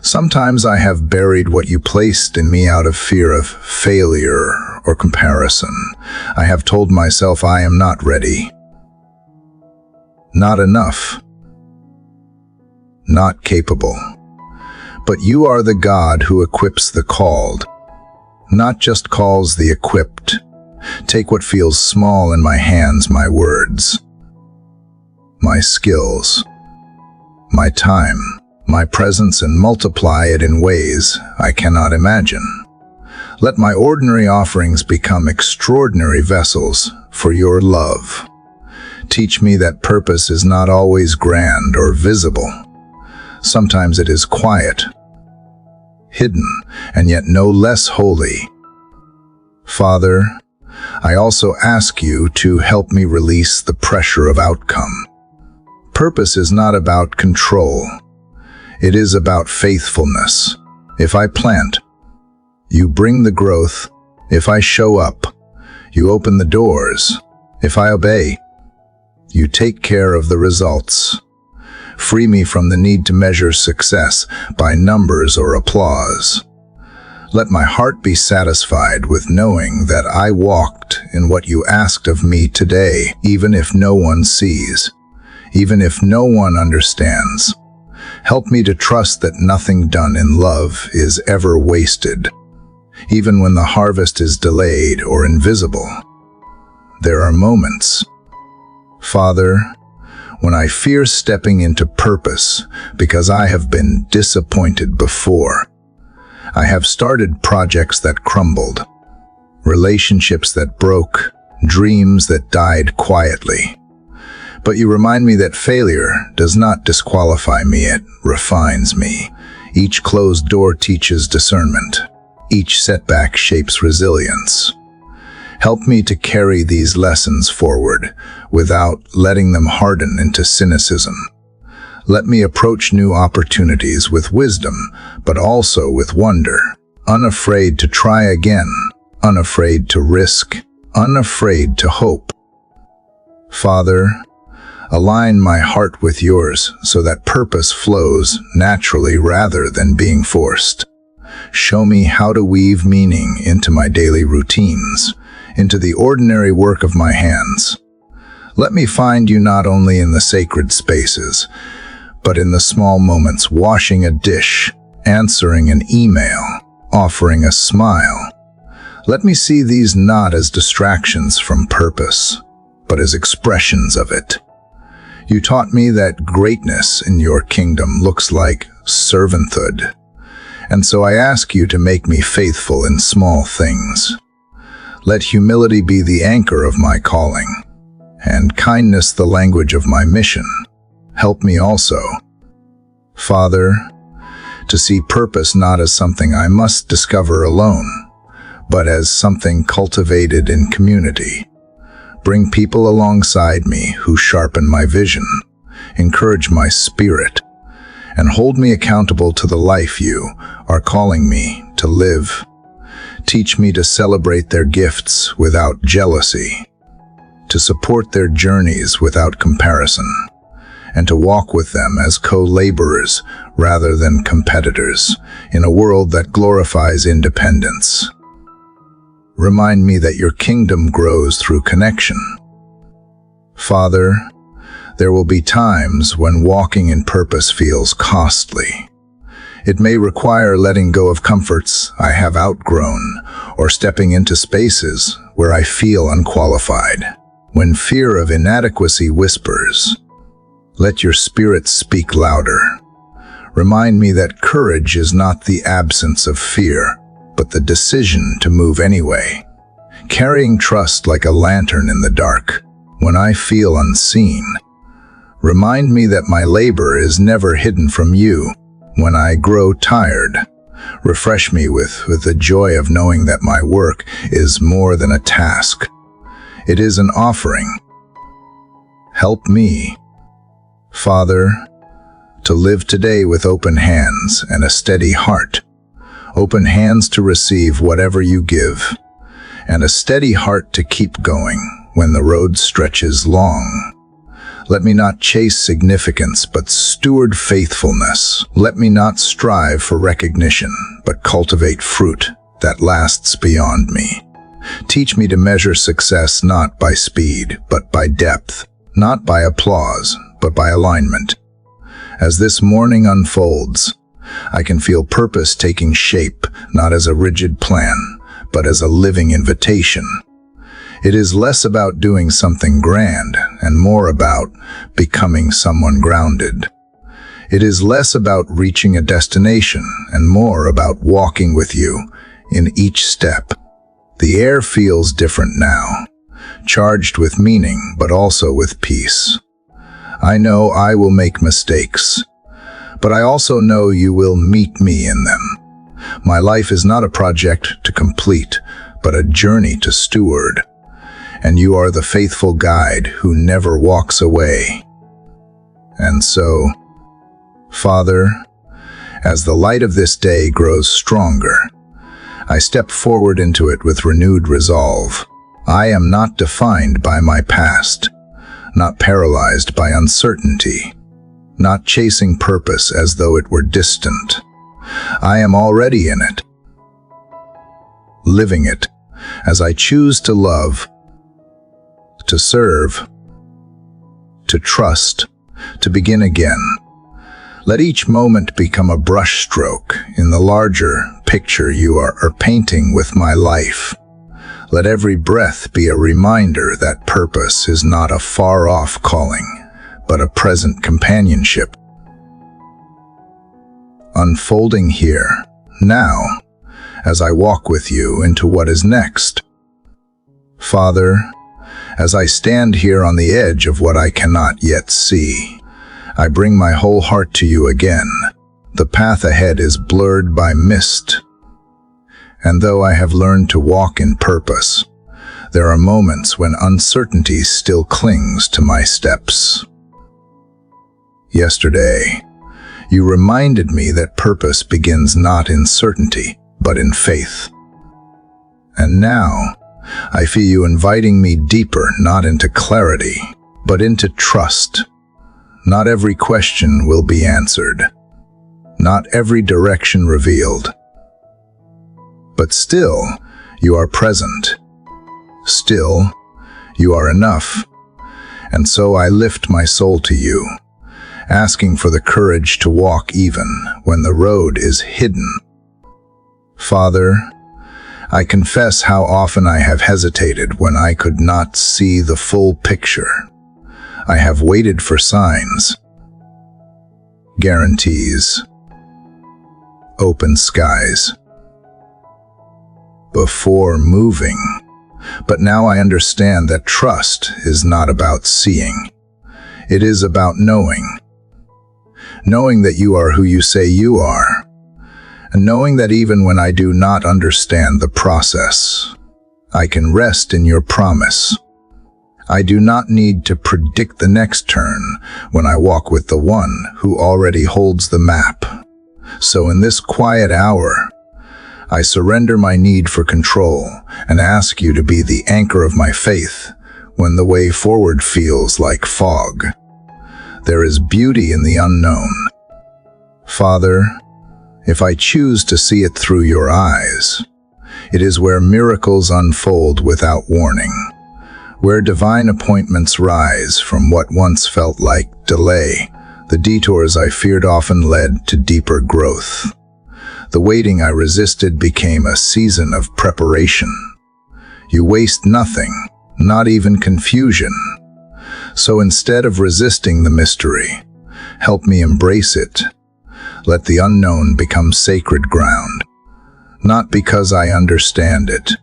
sometimes I have buried what you placed in me out of fear of failure or comparison. I have told myself I am not ready, not enough, not capable. But you are the God who equips the called, not just calls the equipped. Take what feels small in my hands, my words, my skills, my time, my presence, and multiply it in ways I cannot imagine. Let my ordinary offerings become extraordinary vessels for your love. Teach me that purpose is not always grand or visible. Sometimes it is quiet, hidden, and yet no less holy. Father, I also ask you to help me release the pressure of outcome. Purpose is not about control. It is about faithfulness. If I plant, you bring the growth. If I show up, you open the doors. If I obey, you take care of the results. Free me from the need to measure success by numbers or applause. Let my heart be satisfied with knowing that I walked in what you asked of me today, even if no one sees, even if no one understands. Help me to trust that nothing done in love is ever wasted, even when the harvest is delayed or invisible. There are moments, Father, when I fear stepping into purpose because I have been disappointed before. I have started projects that crumbled, relationships that broke, dreams that died quietly. But you remind me that failure does not disqualify me, it refines me. Each closed door teaches discernment. Each setback shapes resilience. Help me to carry these lessons forward without letting them harden into cynicism. Let me approach new opportunities with wisdom, but also with wonder, unafraid to try again, unafraid to risk, unafraid to hope. Father, align my heart with yours so that purpose flows naturally rather than being forced. Show me how to weave meaning into my daily routines, into the ordinary work of my hands. Let me find you not only in the sacred spaces, but in the small moments, washing a dish, answering an email, offering a smile. Let me see these not as distractions from purpose, but as expressions of it. You taught me that greatness in your kingdom looks like servanthood, and so I ask you to make me faithful in small things. Let humility be the anchor of my calling, and kindness the language of my mission. Help me also, Father, to see purpose not as something I must discover alone, but as something cultivated in community. Bring people alongside me who sharpen my vision, encourage my spirit, and hold me accountable to the life you are calling me to live. Teach me to celebrate their gifts without jealousy, to support their journeys without comparison, and to walk with them as co-laborers rather than competitors in a world that glorifies independence. Remind me that your kingdom grows through connection. Father, there will be times when walking in purpose feels costly. It may require letting go of comforts I have outgrown or stepping into spaces where I feel unqualified. When fear of inadequacy whispers, let your spirit speak louder. Remind me that courage is not the absence of fear, but the decision to move anyway. Carrying trust like a lantern in the dark. When I feel unseen, remind me that my labor is never hidden from you. When I grow tired, refresh me with the joy of knowing that my work is more than a task. It is an offering. Help me, Father, to live today with open hands and a steady heart. Open hands to receive whatever you give, and a steady heart to keep going when the road stretches long. Let me not chase significance, but steward faithfulness. Let me not strive for recognition, but cultivate fruit that lasts beyond me. Teach me to measure success not by speed, but by depth, not by applause, but by alignment. As this morning unfolds, I can feel purpose taking shape, not as a rigid plan, but as a living invitation. It is less about doing something grand and more about becoming someone grounded. It is less about reaching a destination and more about walking with you in each step. The air feels different now, charged with meaning but also with peace. I know I will make mistakes, but I also know you will meet me in them. My life is not a project to complete, but a journey to steward. And you are the faithful guide who never walks away. And so, Father, as the light of this day grows stronger, I step forward into it with renewed resolve. I am not defined by my past, not paralyzed by uncertainty, not chasing purpose as though it were distant. I am already in it, living it, as I choose to love, to serve, to trust, to begin again. Let each moment become a brushstroke in the larger picture you are painting with my life. Let every breath be a reminder that purpose is not a far-off calling, but a present companionship. Unfolding here, now, as I walk with you into what is next. Father, as I stand here on the edge of what I cannot yet see, I bring my whole heart to you again. The path ahead is blurred by mist, and though I have learned to walk in purpose, there are moments when uncertainty still clings to my steps. Yesterday, you reminded me that purpose begins not in certainty, but in faith. And now, I feel you inviting me deeper, not into clarity, but into trust. Not every question will be answered, not every direction revealed. But still, you are present. Still, you are enough. And so I lift my soul to you, asking for the courage to walk even when the road is hidden. Father, I confess how often I have hesitated when I could not see the full picture. I have waited for signs, guarantees, open skies, before moving. But now I understand that trust is not about seeing. It is about knowing. Knowing that you are who you say you are. And knowing that even when I do not understand the process, I can rest in your promise. I do not need to predict the next turn when I walk with the one who already holds the map. So in this quiet hour, I surrender my need for control and ask you to be the anchor of my faith when the way forward feels like fog. There is beauty in the unknown. Father, if I choose to see it through your eyes, it is where miracles unfold without warning, where divine appointments rise from what once felt like delay. The detours I feared often led to deeper growth. The waiting I resisted became a season of preparation. You waste nothing, not even confusion. So instead of resisting the mystery, help me embrace it. Let the unknown become sacred ground, not because I understand it,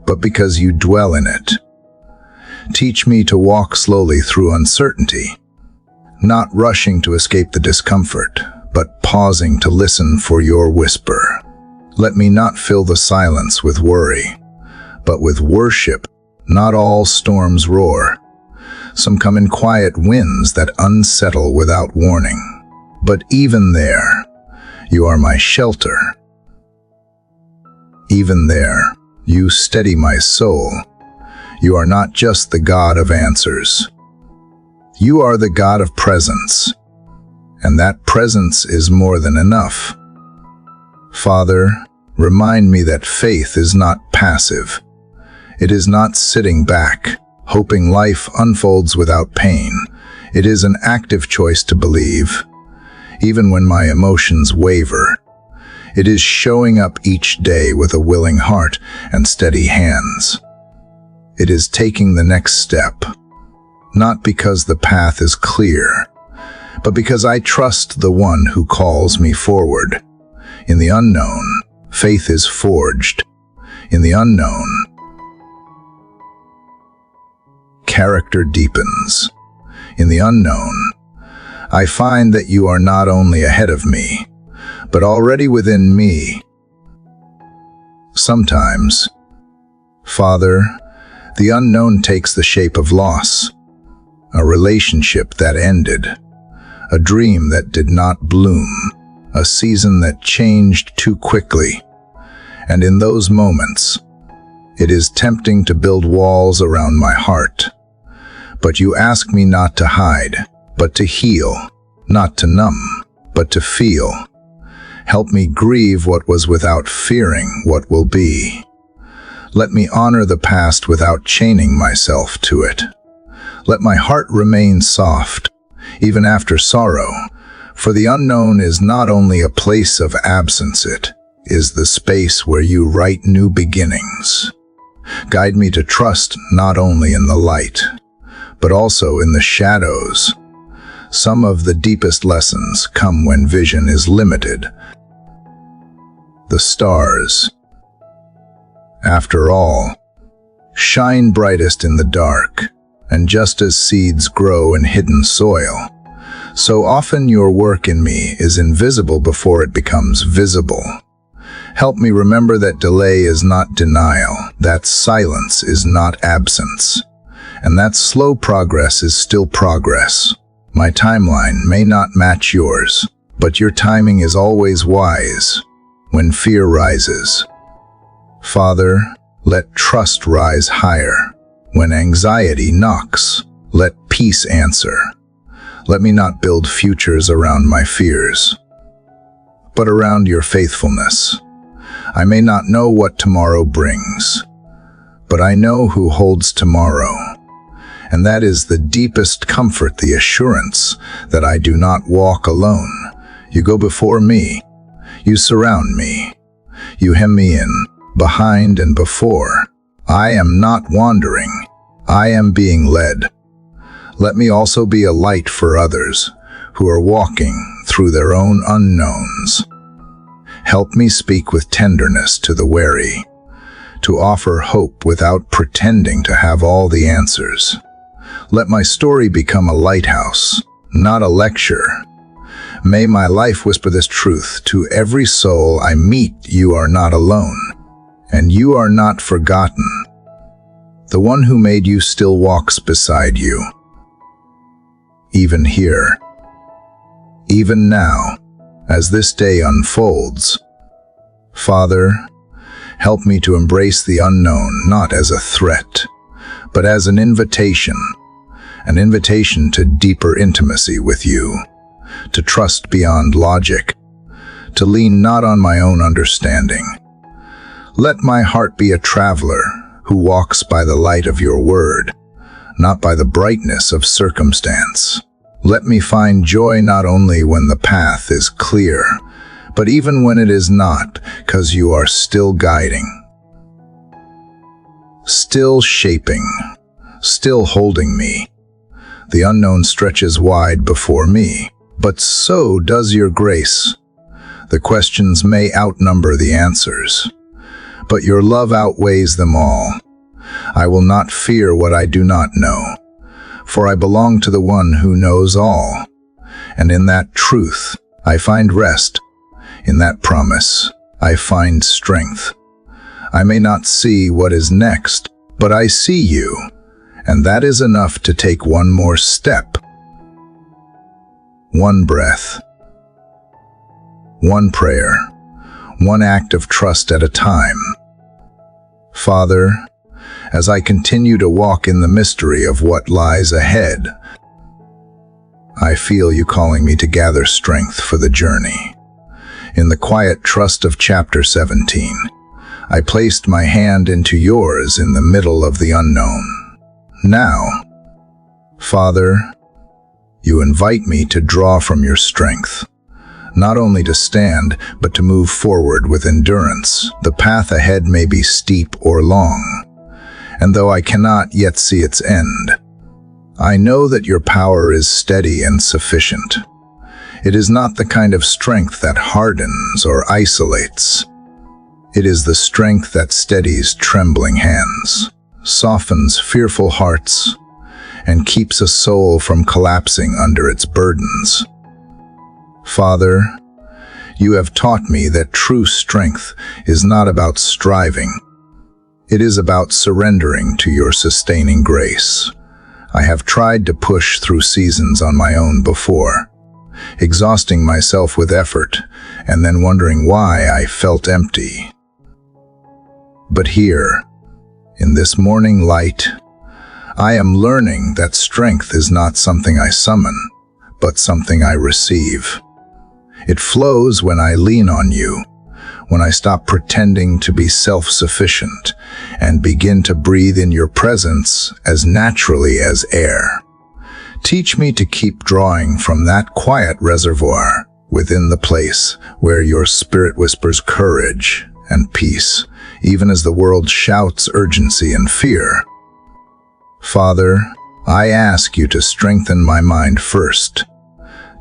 but because you dwell in it. Teach me to walk slowly through uncertainty, not rushing to escape the discomfort, but pausing to listen for your whisper. Let me not fill the silence with worry, but with worship. Not all storms roar. Some come in quiet winds that unsettle without warning. But even there, you are my shelter. Even there, you steady my soul. You are not just the God of answers. You are the God of presence, and that presence is more than enough. Father, remind me that faith is not passive. It is not sitting back, hoping life unfolds without pain. It is an active choice to believe, even when my emotions waver. It is showing up each day with a willing heart and steady hands. It is taking the next step, not because the path is clear, but because I trust the one who calls me forward. In the unknown, faith is forged. In the unknown, character deepens. In the unknown, I find that you are not only ahead of me, but already within me. Sometimes, Father, the unknown takes the shape of loss, a relationship that ended, a dream that did not bloom, a season that changed too quickly. And in those moments, it is tempting to build walls around my heart. But you ask me not to hide, but to heal, not to numb, but to feel. Help me grieve what was without fearing what will be. Let me honor the past without chaining myself to it. Let my heart remain soft, even after sorrow, for the unknown is not only a place of absence, it is the space where you write new beginnings. Guide me to trust not only in the light, but also in the shadows. Some of the deepest lessons come when vision is limited. The stars, after all, shine brightest in the dark, and just as seeds grow in hidden soil, so often your work in me is invisible before it becomes visible. Help me remember that delay is not denial, that silence is not absence, and that slow progress is still progress. My timeline may not match yours, but your timing is always wise. When fear rises, Father, let trust rise higher. When anxiety knocks, let peace answer. Let me not build futures around my fears, but around your faithfulness. I may not know what tomorrow brings, but I know who holds tomorrow. And that is the deepest comfort, the assurance that I do not walk alone. You go before me. You surround me. You hem me in, behind and before. I am not wandering. I am being led. Let me also be a light for others who are walking through their own unknowns. Help me speak with tenderness to the weary, to offer hope without pretending to have all the answers. Let my story become a lighthouse, not a lecture. May my life whisper this truth to every soul I meet: you are not alone, and you are not forgotten. The one who made you still walks beside you. Even here, even now, as this day unfolds. Father, help me to embrace the unknown not as a threat, but as an invitation to deeper intimacy with you, to trust beyond logic, to lean not on my own understanding. Let my heart be a traveler who walks by the light of your word, not by the brightness of circumstance. Let me find joy not only when the path is clear, but even when it is not, 'cause you are still guiding, still shaping, still holding me. The unknown stretches wide before me, but so does your grace. The questions may outnumber the answers, but your love outweighs them all. I will not fear what I do not know, for I belong to the one who knows all. And in that truth, I find rest. In that promise, I find strength. I may not see what is next, but I see you, and that is enough to take one more step. One breath, one prayer, one act of trust at a time. Father, as I continue to walk in the mystery of what lies ahead. I feel you calling me to gather strength for the journey. In the quiet trust of chapter 17, I placed my hand into yours in the middle of the unknown. Now, Father, you invite me to draw from your strength, not only to stand, but to move forward with endurance. The path ahead may be steep or long, and though I cannot yet see its end, I know that your power is steady and sufficient. It is not the kind of strength that hardens or isolates. It is the strength that steadies trembling hands, softens fearful hearts, and keeps a soul from collapsing under its burdens. Father, you have taught me that true strength is not about striving. It is about surrendering to your sustaining grace. I have tried to push through seasons on my own before, exhausting myself with effort and then wondering why I felt empty. But here, in this morning light, I am learning that strength is not something I summon, but something I receive. It flows when I lean on you, when I stop pretending to be self-sufficient and begin to breathe in your presence as naturally as air. Teach me to keep drawing from that quiet reservoir within the place where your spirit whispers courage and peace, even as the world shouts urgency and fear. Father, I ask you to strengthen my mind first.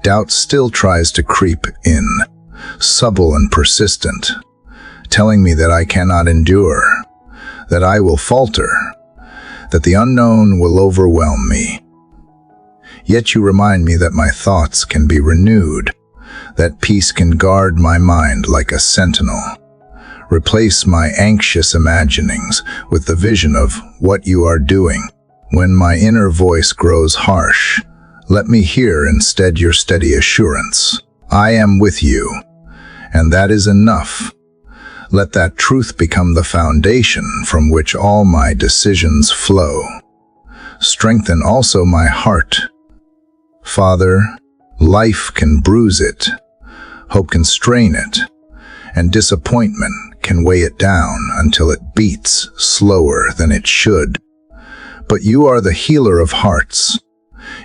Doubt still tries to creep in, subtle and persistent, telling me that I cannot endure, that I will falter, that the unknown will overwhelm me. Yet you remind me that my thoughts can be renewed, that peace can guard my mind like a sentinel. Replace my anxious imaginings with the vision of what you are doing. When my inner voice grows harsh, let me hear instead your steady assurance. I am with you, and that is enough. Let that truth become the foundation from which all my decisions flow. Strengthen also my heart. Father, life can bruise it, hope can strain it, and disappointment can weigh it down until it beats slower than it should. But you are the healer of hearts.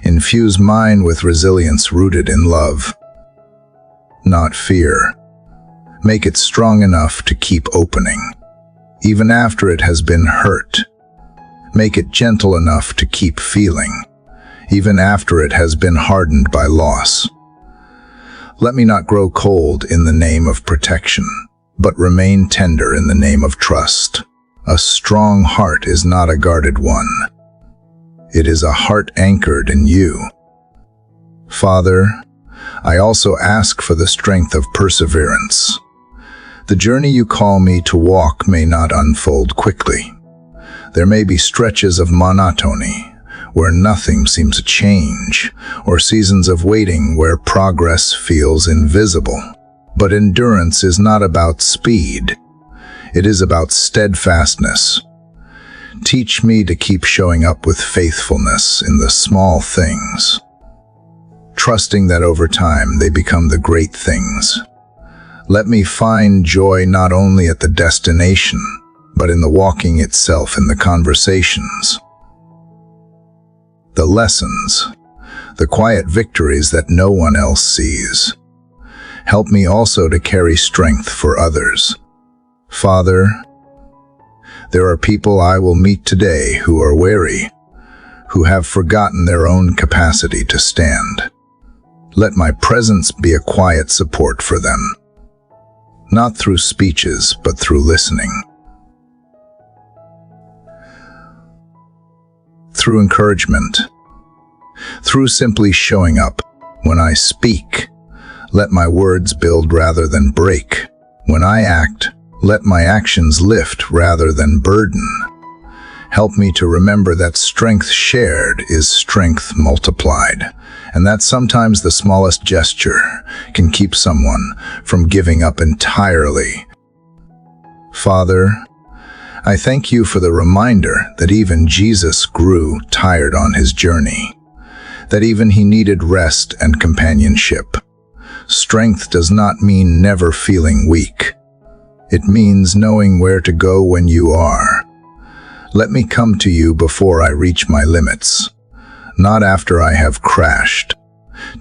Infuse mine with resilience rooted in love, not fear. Make it strong enough to keep opening, even after it has been hurt. Make it gentle enough to keep feeling, even after it has been hardened by loss. Let me not grow cold in the name of protection, but remain tender in the name of trust. A strong heart is not a guarded one. It is a heart anchored in you. Father, I also ask for the strength of perseverance. The journey you call me to walk may not unfold quickly. There may be stretches of monotony, where nothing seems to change, or seasons of waiting where progress feels invisible. But endurance is not about speed. It is about steadfastness. Teach me to keep showing up with faithfulness in the small things, trusting that over time they become the great things. Let me find joy not only at the destination, but in the walking itself, in the conversations, the lessons, the quiet victories that no one else sees. Help me also to carry strength for others. Father, there are people I will meet today who are weary, who have forgotten their own capacity to stand. Let my presence be a quiet support for them, not through speeches, but through listening, through encouragement, through simply showing up. When I speak, let my words build rather than break. When I act, let my actions lift rather than burden. Help me to remember that strength shared is strength multiplied, and that sometimes the smallest gesture can keep someone from giving up entirely. Father, I thank you for the reminder that even Jesus grew tired on his journey, that even he needed rest and companionship. Strength does not mean never feeling weak. It means knowing where to go when you are. Let me come to you before I reach my limits, not after I have crashed.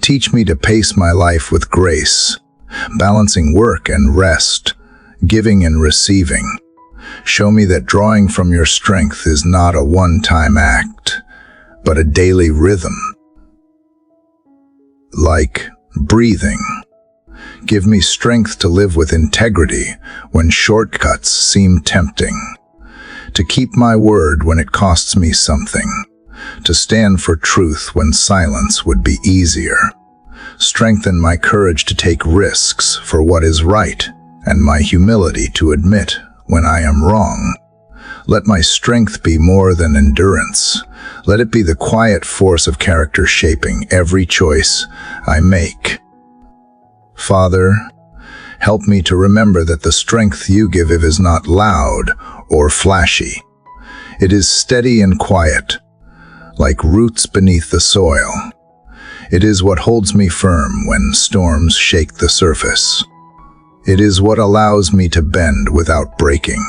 Teach me to pace my life with grace, balancing work and rest, giving and receiving. Show me that drawing from your strength is not a one-time act, but a daily rhythm. Like breathing. Give me strength to live with integrity when shortcuts seem tempting, to keep my word when it costs me something, to stand for truth when silence would be easier. Strengthen my courage to take risks for what is right, and my humility to admit when I am wrong. Let my strength be more than endurance. Let it be the quiet force of character shaping every choice I make. Father, help me to remember that the strength you give is not loud or flashy. It is steady and quiet, like roots beneath the soil. It is what holds me firm when storms shake the surface. It is what allows me to bend without breaking,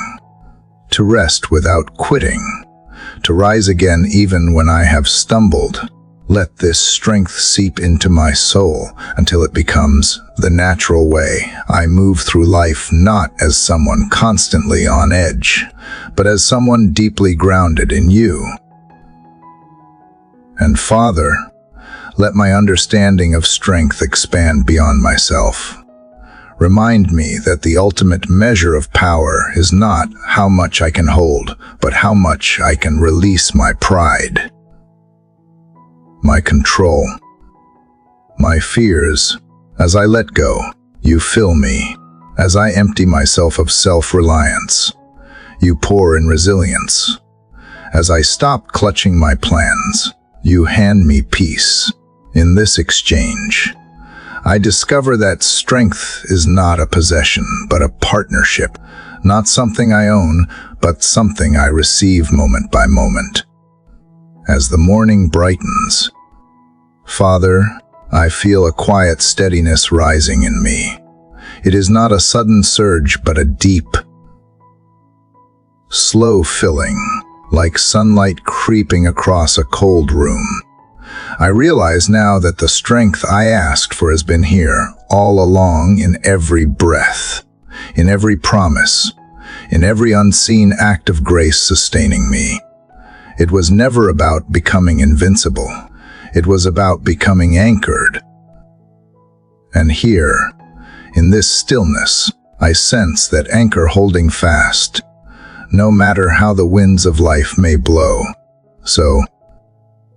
to rest without quitting, to rise again even when I have stumbled. Let this strength seep into my soul until it becomes the natural way I move through life, not as someone constantly on edge, but as someone deeply grounded in you. And Father, let my understanding of strength expand beyond myself. Remind me that the ultimate measure of power is not how much I can hold, but how much I can release my pride, my control, my fears. As I let go, you fill me. As I empty myself of self-reliance, you pour in resilience. As I stop clutching my plans, you hand me peace. In this exchange, I discover that strength is not a possession, but a partnership. Not something I own, but something I receive moment by moment. As the morning brightens, Father, I feel a quiet steadiness rising in me. It is not a sudden surge, but a deep, slow filling, like sunlight creeping across a cold room. I realize now that the strength I asked for has been here all along, in every breath, in every promise, in every unseen act of grace sustaining me. It was never about becoming invincible. It was about becoming anchored. And here, in this stillness, I sense that anchor holding fast, no matter how the winds of life may blow. So,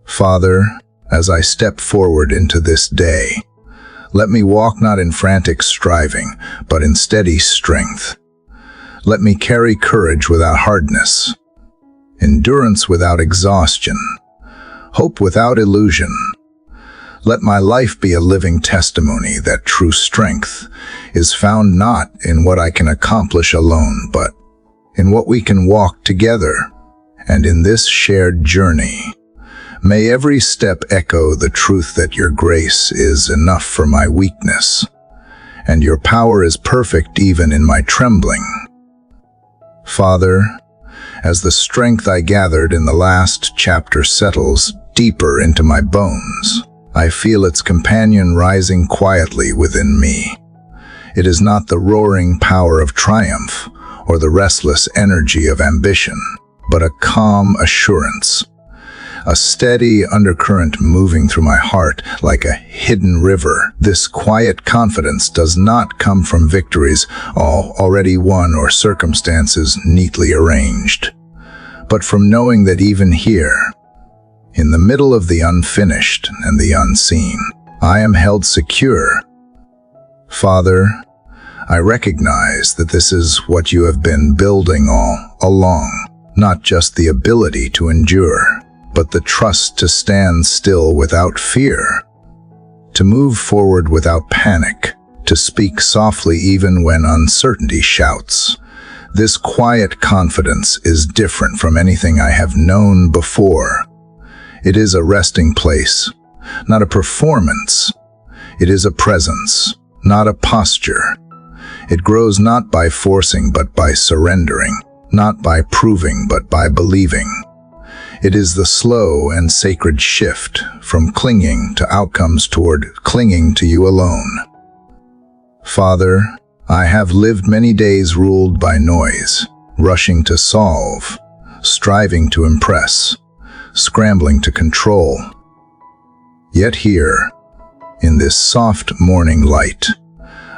Father, as I step forward into this day, let me walk not in frantic striving, but in steady strength. Let me carry courage without hardness, endurance without exhaustion, hope without illusion. Let my life be a living testimony that true strength is found not in what I can accomplish alone, but in what we can walk together. And in this shared journey, may every step echo the truth that your grace is enough for my weakness, and your power is perfect even in my trembling. Father, as the strength I gathered in the last chapter settles deeper into my bones, I feel its companion rising quietly within me. It is not the roaring power of triumph or the restless energy of ambition, but a calm assurance, a steady undercurrent moving through my heart like a hidden river. This quiet confidence does not come from victories already won or circumstances neatly arranged, but from knowing that even here, in the middle of the unfinished and the unseen, I am held secure. Father, I recognize that this is what you have been building all along, not just the ability to endure, but the trust to stand still without fear, to move forward without panic, to speak softly even when uncertainty shouts. This quiet confidence is different from anything I have known before. It is a resting place, not a performance. It is a presence, not a posture. It grows not by forcing but by surrendering, not by proving but by believing. It is the slow and sacred shift from clinging to outcomes toward clinging to you alone. Father, I have lived many days ruled by noise, rushing to solve, striving to impress, scrambling to control. Yet here, in this soft morning light,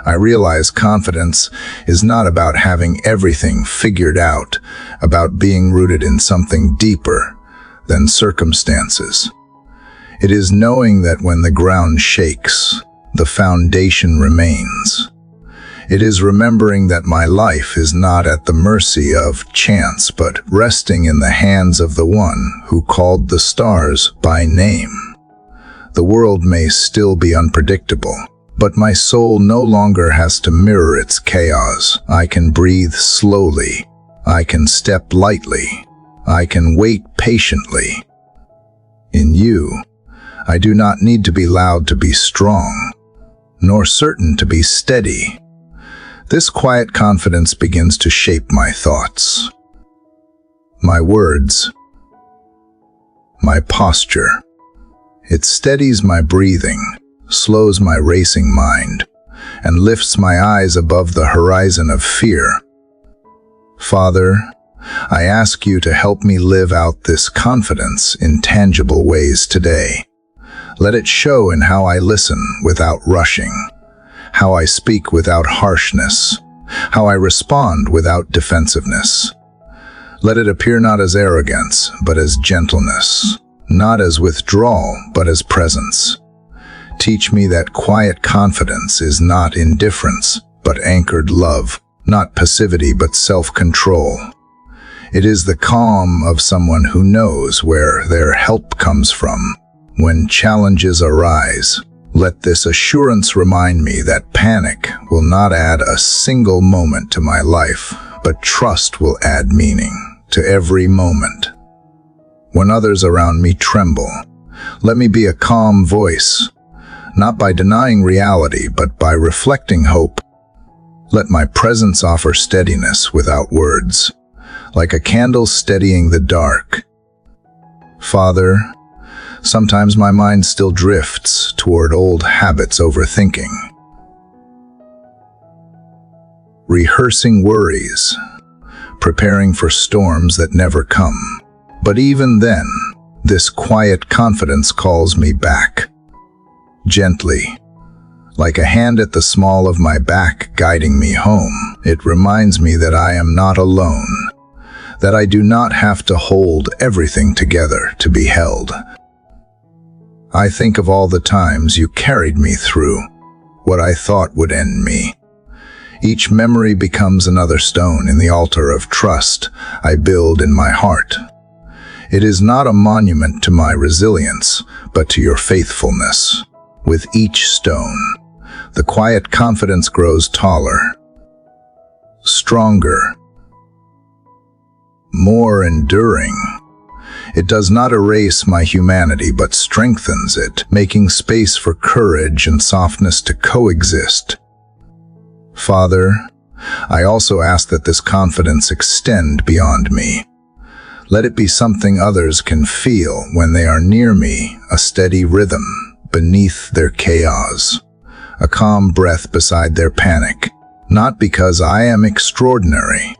I realize confidence is not about having everything figured out, about being rooted in something deeper than circumstances. It is knowing that when the ground shakes, the foundation remains. It is remembering that my life is not at the mercy of chance, but resting in the hands of the one who called the stars by name. The world may still be unpredictable, but my soul no longer has to mirror its chaos. I can breathe slowly. I can step lightly. I can wait patiently. In you, I do not need to be loud to be strong, nor certain to be steady. This quiet confidence begins to shape my thoughts, my words, my posture. It steadies my breathing, slows my racing mind, and lifts my eyes above the horizon of fear. Father, I ask you to help me live out this confidence in tangible ways today. Let it show in how I listen without rushing, how I speak without harshness, how I respond without defensiveness. Let it appear not as arrogance, but as gentleness, not as withdrawal, but as presence. Teach me that quiet confidence is not indifference, but anchored love, not passivity, but self-control. It is the calm of someone who knows where their help comes from. When challenges arise, let this assurance remind me that panic will not add a single moment to my life, but trust will add meaning to every moment. When others around me tremble, let me be a calm voice, not by denying reality, but by reflecting hope. Let my presence offer steadiness without words, like a candle steadying the dark. Father, sometimes my mind still drifts toward old habits, overthinking, rehearsing worries, preparing for storms that never come. But even then, this quiet confidence calls me back, gently, like a hand at the small of my back guiding me home. It reminds me that I am not alone, that I do not have to hold everything together to be held. I think of all the times you carried me through what I thought would end me. Each memory becomes another stone in the altar of trust I build in my heart. It is not a monument to my resilience, but to your faithfulness. With each stone, the quiet confidence grows taller, stronger, more enduring. It does not erase my humanity, but strengthens it, making space for courage and softness to coexist. Father, I also ask that this confidence extend beyond me. Let it be something others can feel when they are near me, a steady rhythm beneath their chaos, a calm breath beside their panic. Not because I am extraordinary,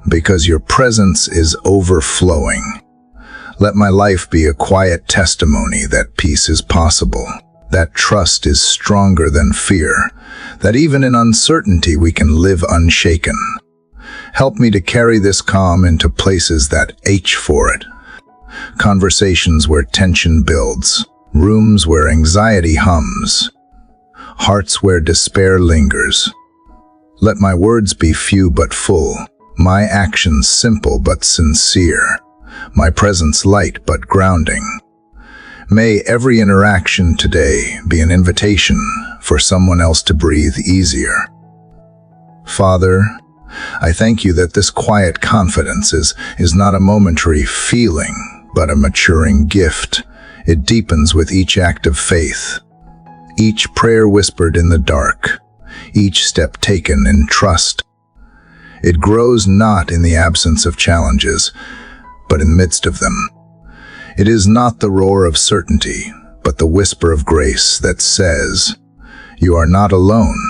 because your presence is overflowing. Let my life be a quiet testimony that peace is possible, that trust is stronger than fear, that even in uncertainty we can live unshaken. Help me to carry this calm into places that ache for it. Conversations where tension builds, rooms where anxiety hums, hearts where despair lingers. Let my words be few but full, my actions simple but sincere, my presence light but grounding. May every interaction today be an invitation for someone else to breathe easier. Father, I thank you that this quiet confidence is not a momentary feeling, but a maturing gift. It deepens with each act of faith, each prayer whispered in the dark, each step taken in trust. It grows not in the absence of challenges, but in the midst of them. It is not the roar of certainty, but the whisper of grace that says, "You are not alone.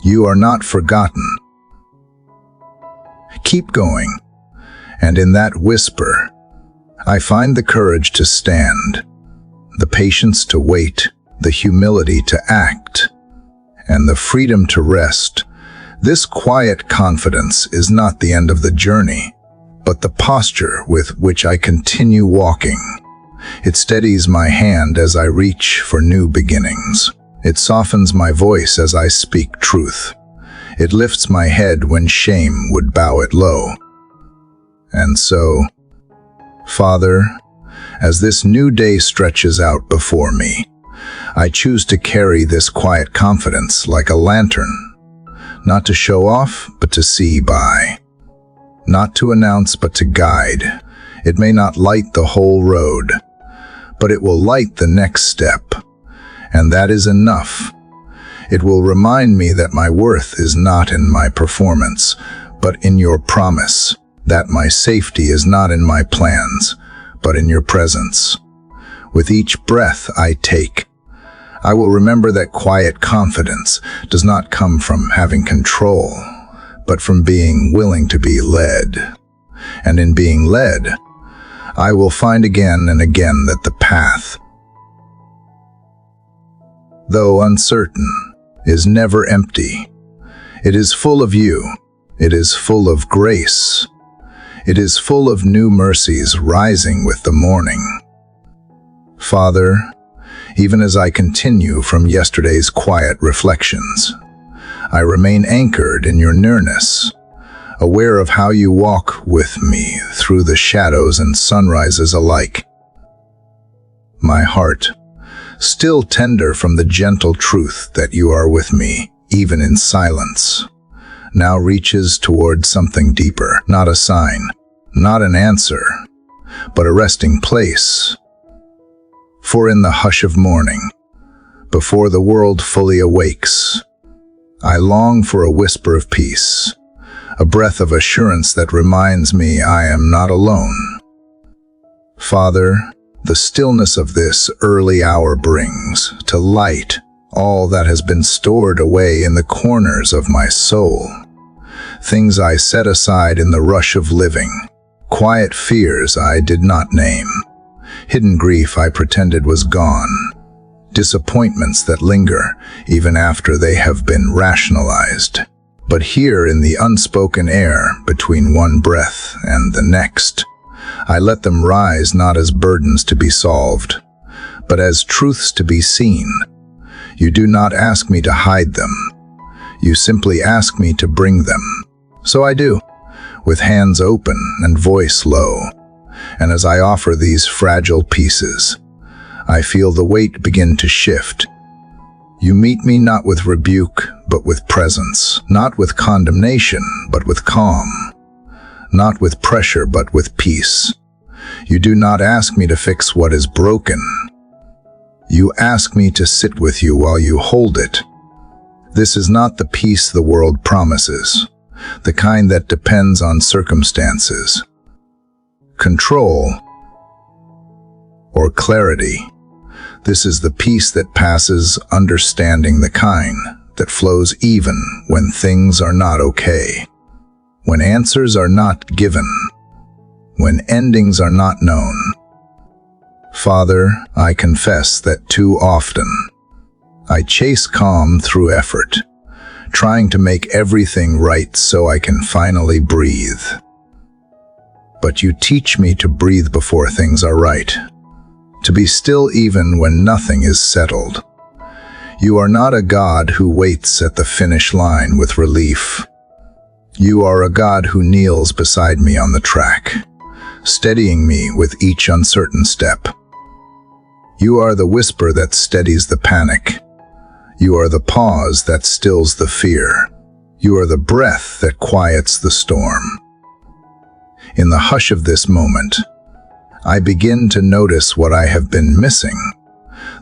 You are not forgotten. Keep going." And in that whisper, I find the courage to stand, the patience to wait, the humility to act, and the freedom to rest. This quiet confidence is not the end of the journey, but the posture with which I continue walking. It steadies my hand as I reach for new beginnings. It softens my voice as I speak truth. It lifts my head when shame would bow it low. And so, Father, as this new day stretches out before me, I choose to carry this quiet confidence like a lantern, not to show off, but to see by, not to announce, but to guide. It may not light the whole road, but it will light the next step, and that is enough. It will remind me that my worth is not in my performance, but in your promise, that my safety is not in my plans, but in your presence. With each breath I take, I will remember that quiet confidence does not come from having control, but from being willing to be led. And in being led, I will find again and again that the path, though uncertain, is never empty. It is full of you. It is full of grace. It is full of new mercies rising with the morning. Father, even as I continue from yesterday's quiet reflections, I remain anchored in your nearness, aware of how you walk with me through the shadows and sunrises alike. My heart, still tender from the gentle truth that you are with me, even in silence, now reaches toward something deeper, not a sign, not an answer, but a resting place. For in the hush of morning, before the world fully awakes, I long for a whisper of peace, a breath of assurance that reminds me I am not alone. Father, the stillness of this early hour brings to light all that has been stored away in the corners of my soul. Things I set aside in the rush of living, quiet fears I did not name, hidden grief I pretended was gone, disappointments that linger even after they have been rationalized. But here in the unspoken air between one breath and the next, I let them rise not as burdens to be solved, but as truths to be seen. You do not ask me to hide them. You simply ask me to bring them. So I do, with hands open and voice low. And as I offer these fragile pieces, I feel the weight begin to shift. You meet me not with rebuke, but with presence, not with condemnation, but with calm, not with pressure, but with peace. You do not ask me to fix what is broken. You ask me to sit with you while you hold it. This is not the peace the world promises, the kind that depends on circumstances, control, or clarity. This is the peace that passes understanding, the kind that flows even when things are not okay, when answers are not given, when endings are not known. Father, I confess that too often I chase calm through effort, trying to make everything right so I can finally breathe. But you teach me to breathe before things are right, to be still even when nothing is settled. You are not a God who waits at the finish line with relief. You are a God who kneels beside me on the track, steadying me with each uncertain step. You are the whisper that steadies the panic. You are the pause that stills the fear. You are the breath that quiets the storm. In the hush of this moment, I begin to notice what I have been missing.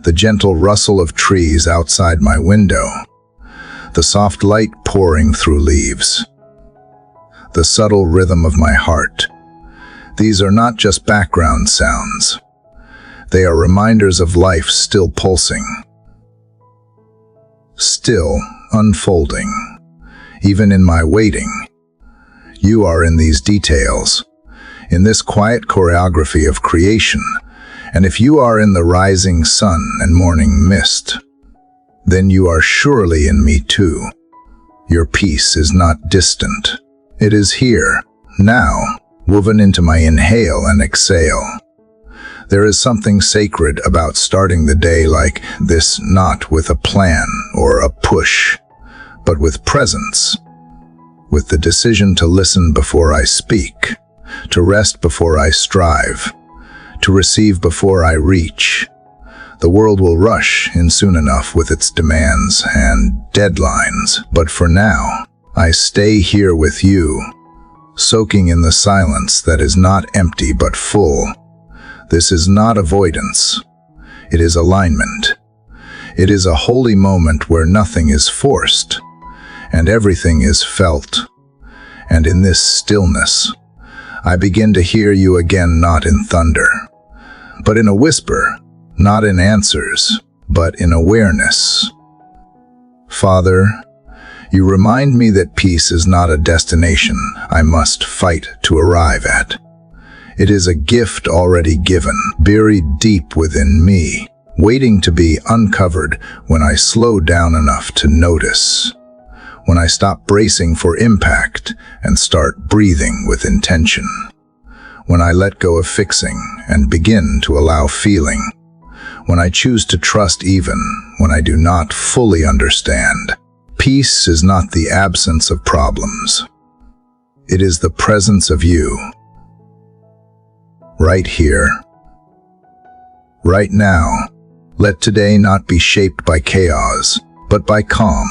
The gentle rustle of trees outside my window, the soft light pouring through leaves, the subtle rhythm of my heart. These are not just background sounds. They are reminders of life still pulsing, still unfolding. Even in my waiting, you are in these details, in this quiet choreography of creation. And if you are in the rising sun and morning mist, then you are surely in me too. Your peace is not distant. It is here, now, woven into my inhale and exhale. There is something sacred about starting the day like this, not with a plan or a push, but with presence, with the decision to listen before I speak, to rest before I strive, to receive before I reach. The world will rush in soon enough with its demands and deadlines, but for now, I stay here with you, soaking in the silence that is not empty but full. This is not avoidance. It is alignment. It is a holy moment where nothing is forced, and everything is felt. And in this stillness, I begin to hear you again, not in thunder, but in a whisper, not in answers, but in awareness. Father, you remind me that peace is not a destination I must fight to arrive at. It is a gift already given, buried deep within me, waiting to be uncovered when I slow down enough to notice, when I stop bracing for impact and start breathing with intention, when I let go of fixing and begin to allow feeling, when I choose to trust even when I do not fully understand. Peace is not the absence of problems. It is the presence of you. Right here, right now. Let today not be shaped by chaos, but by calm.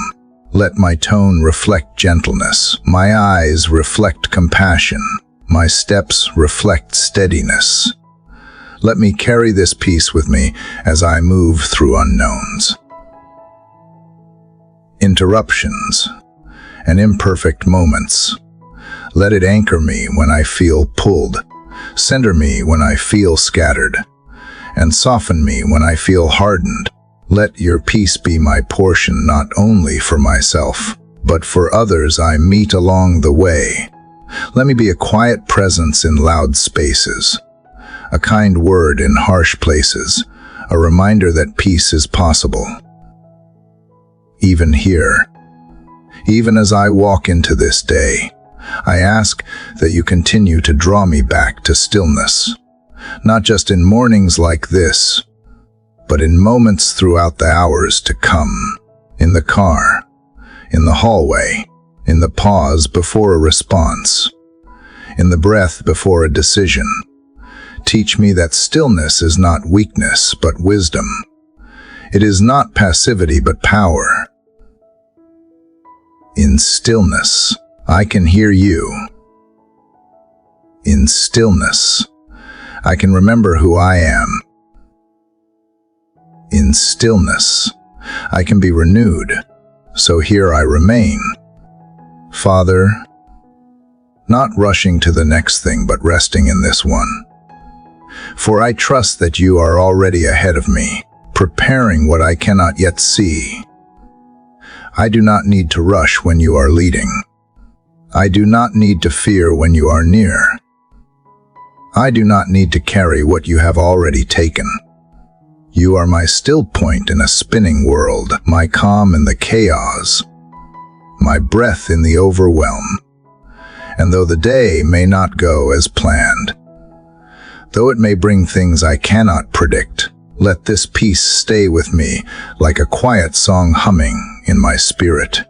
Let my tone reflect gentleness, my eyes reflect compassion, my steps reflect steadiness. Let me carry this peace with me as I move through unknowns. Interruptions and imperfect moments. Let it anchor me when I feel pulled, center me when I feel scattered, and soften me when I feel hardened. Let your peace be my portion, not only for myself, but for others I meet along the way. Let me be a quiet presence in loud spaces, a kind word in harsh places, a reminder that peace is possible. Even here, even as I walk into this day, I ask that you continue to draw me back to stillness, not just in mornings like this, but in moments throughout the hours to come, in the car, in the hallway, in the pause before a response, in the breath before a decision. Teach me that stillness is not weakness, but wisdom. It is not passivity, but power. In stillness, I can hear you. In stillness, I can remember who I am. In stillness, I can be renewed. So here I remain. Father, not rushing to the next thing, but resting in this one. For I trust that you are already ahead of me, preparing what I cannot yet see. I do not need to rush when you are leading. I do not need to fear when you are near. I do not need to carry what you have already taken. You are my still point in a spinning world, my calm in the chaos, my breath in the overwhelm. And though the day may not go as planned, though it may bring things I cannot predict, let this peace stay with me like a quiet song humming in my spirit.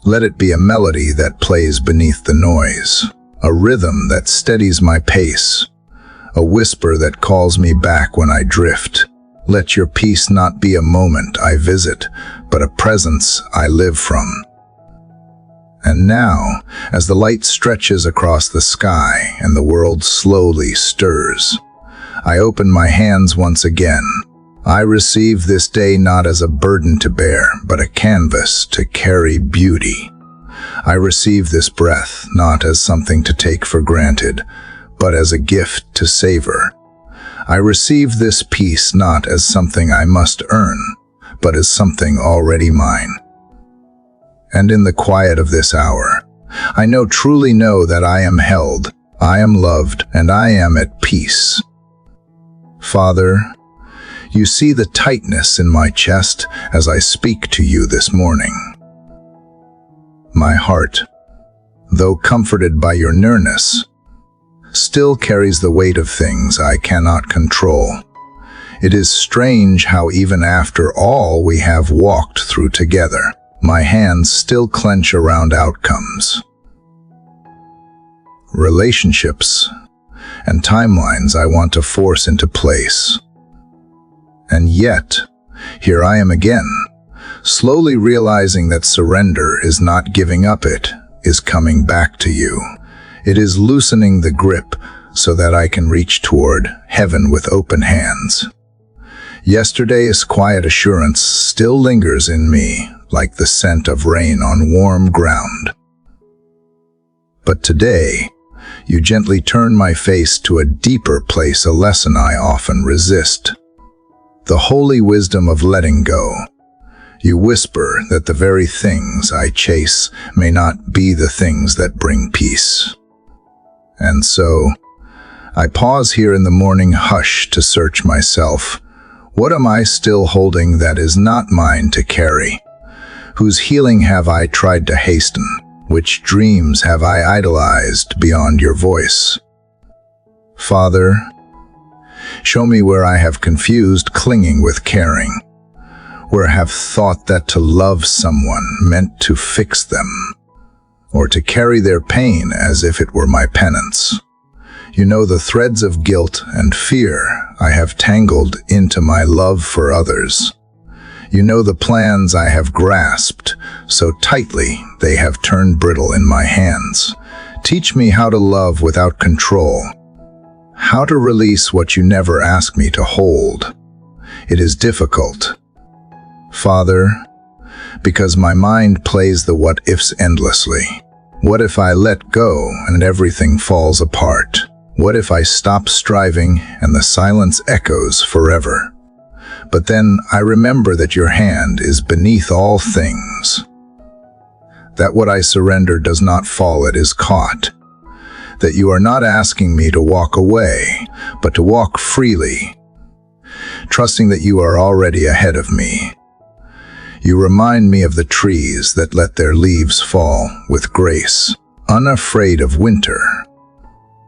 Let it be a melody that plays beneath the noise, a rhythm that steadies my pace, a whisper that calls me back when I drift. Let your peace not be a moment I visit, but a presence I live from. And now, as the light stretches across the sky and the world slowly stirs, I open my hands once again. I receive this day not as a burden to bear, but a canvas to carry beauty. I receive this breath not as something to take for granted, but as a gift to savor. I receive this peace not as something I must earn, but as something already mine. And in the quiet of this hour, I truly know that I am held, I am loved, and I am at peace. Father, you see the tightness in my chest as I speak to you this morning. My heart, though comforted by your nearness, still carries the weight of things I cannot control. It is strange how even after all we have walked through together, my hands still clench around outcomes, relationships, and timelines I want to force into place. And yet, here I am again, slowly realizing that surrender is not giving up, it is coming back to you. It is loosening the grip so that I can reach toward heaven with open hands. Yesterday's quiet assurance still lingers in me like the scent of rain on warm ground. But today, you gently turn my face to a deeper place, a lesson I often resist. The holy wisdom of letting go. You whisper that the very things I chase may not be the things that bring peace. And so, I pause here in the morning hush to search myself. What am I still holding that is not mine to carry? Whose healing have I tried to hasten? Which dreams have I idolized beyond your voice? Father, show me where I have confused clinging with caring, where I have thought that to love someone meant to fix them, or to carry their pain as if it were my penance. You know the threads of guilt and fear I have tangled into my love for others. You know the plans I have grasped so tightly they have turned brittle in my hands. Teach me how to love without control, how to release what you never ask me to hold. It is difficult, Father, because my mind plays the what-ifs endlessly. What if I let go and everything falls apart? What if I stop striving and the silence echoes forever? But then I remember that your hand is beneath all things, that what I surrender does not fall, it is caught, that you are not asking me to walk away, but to walk freely, trusting that you are already ahead of me. You remind me of the trees that let their leaves fall with grace, unafraid of winter.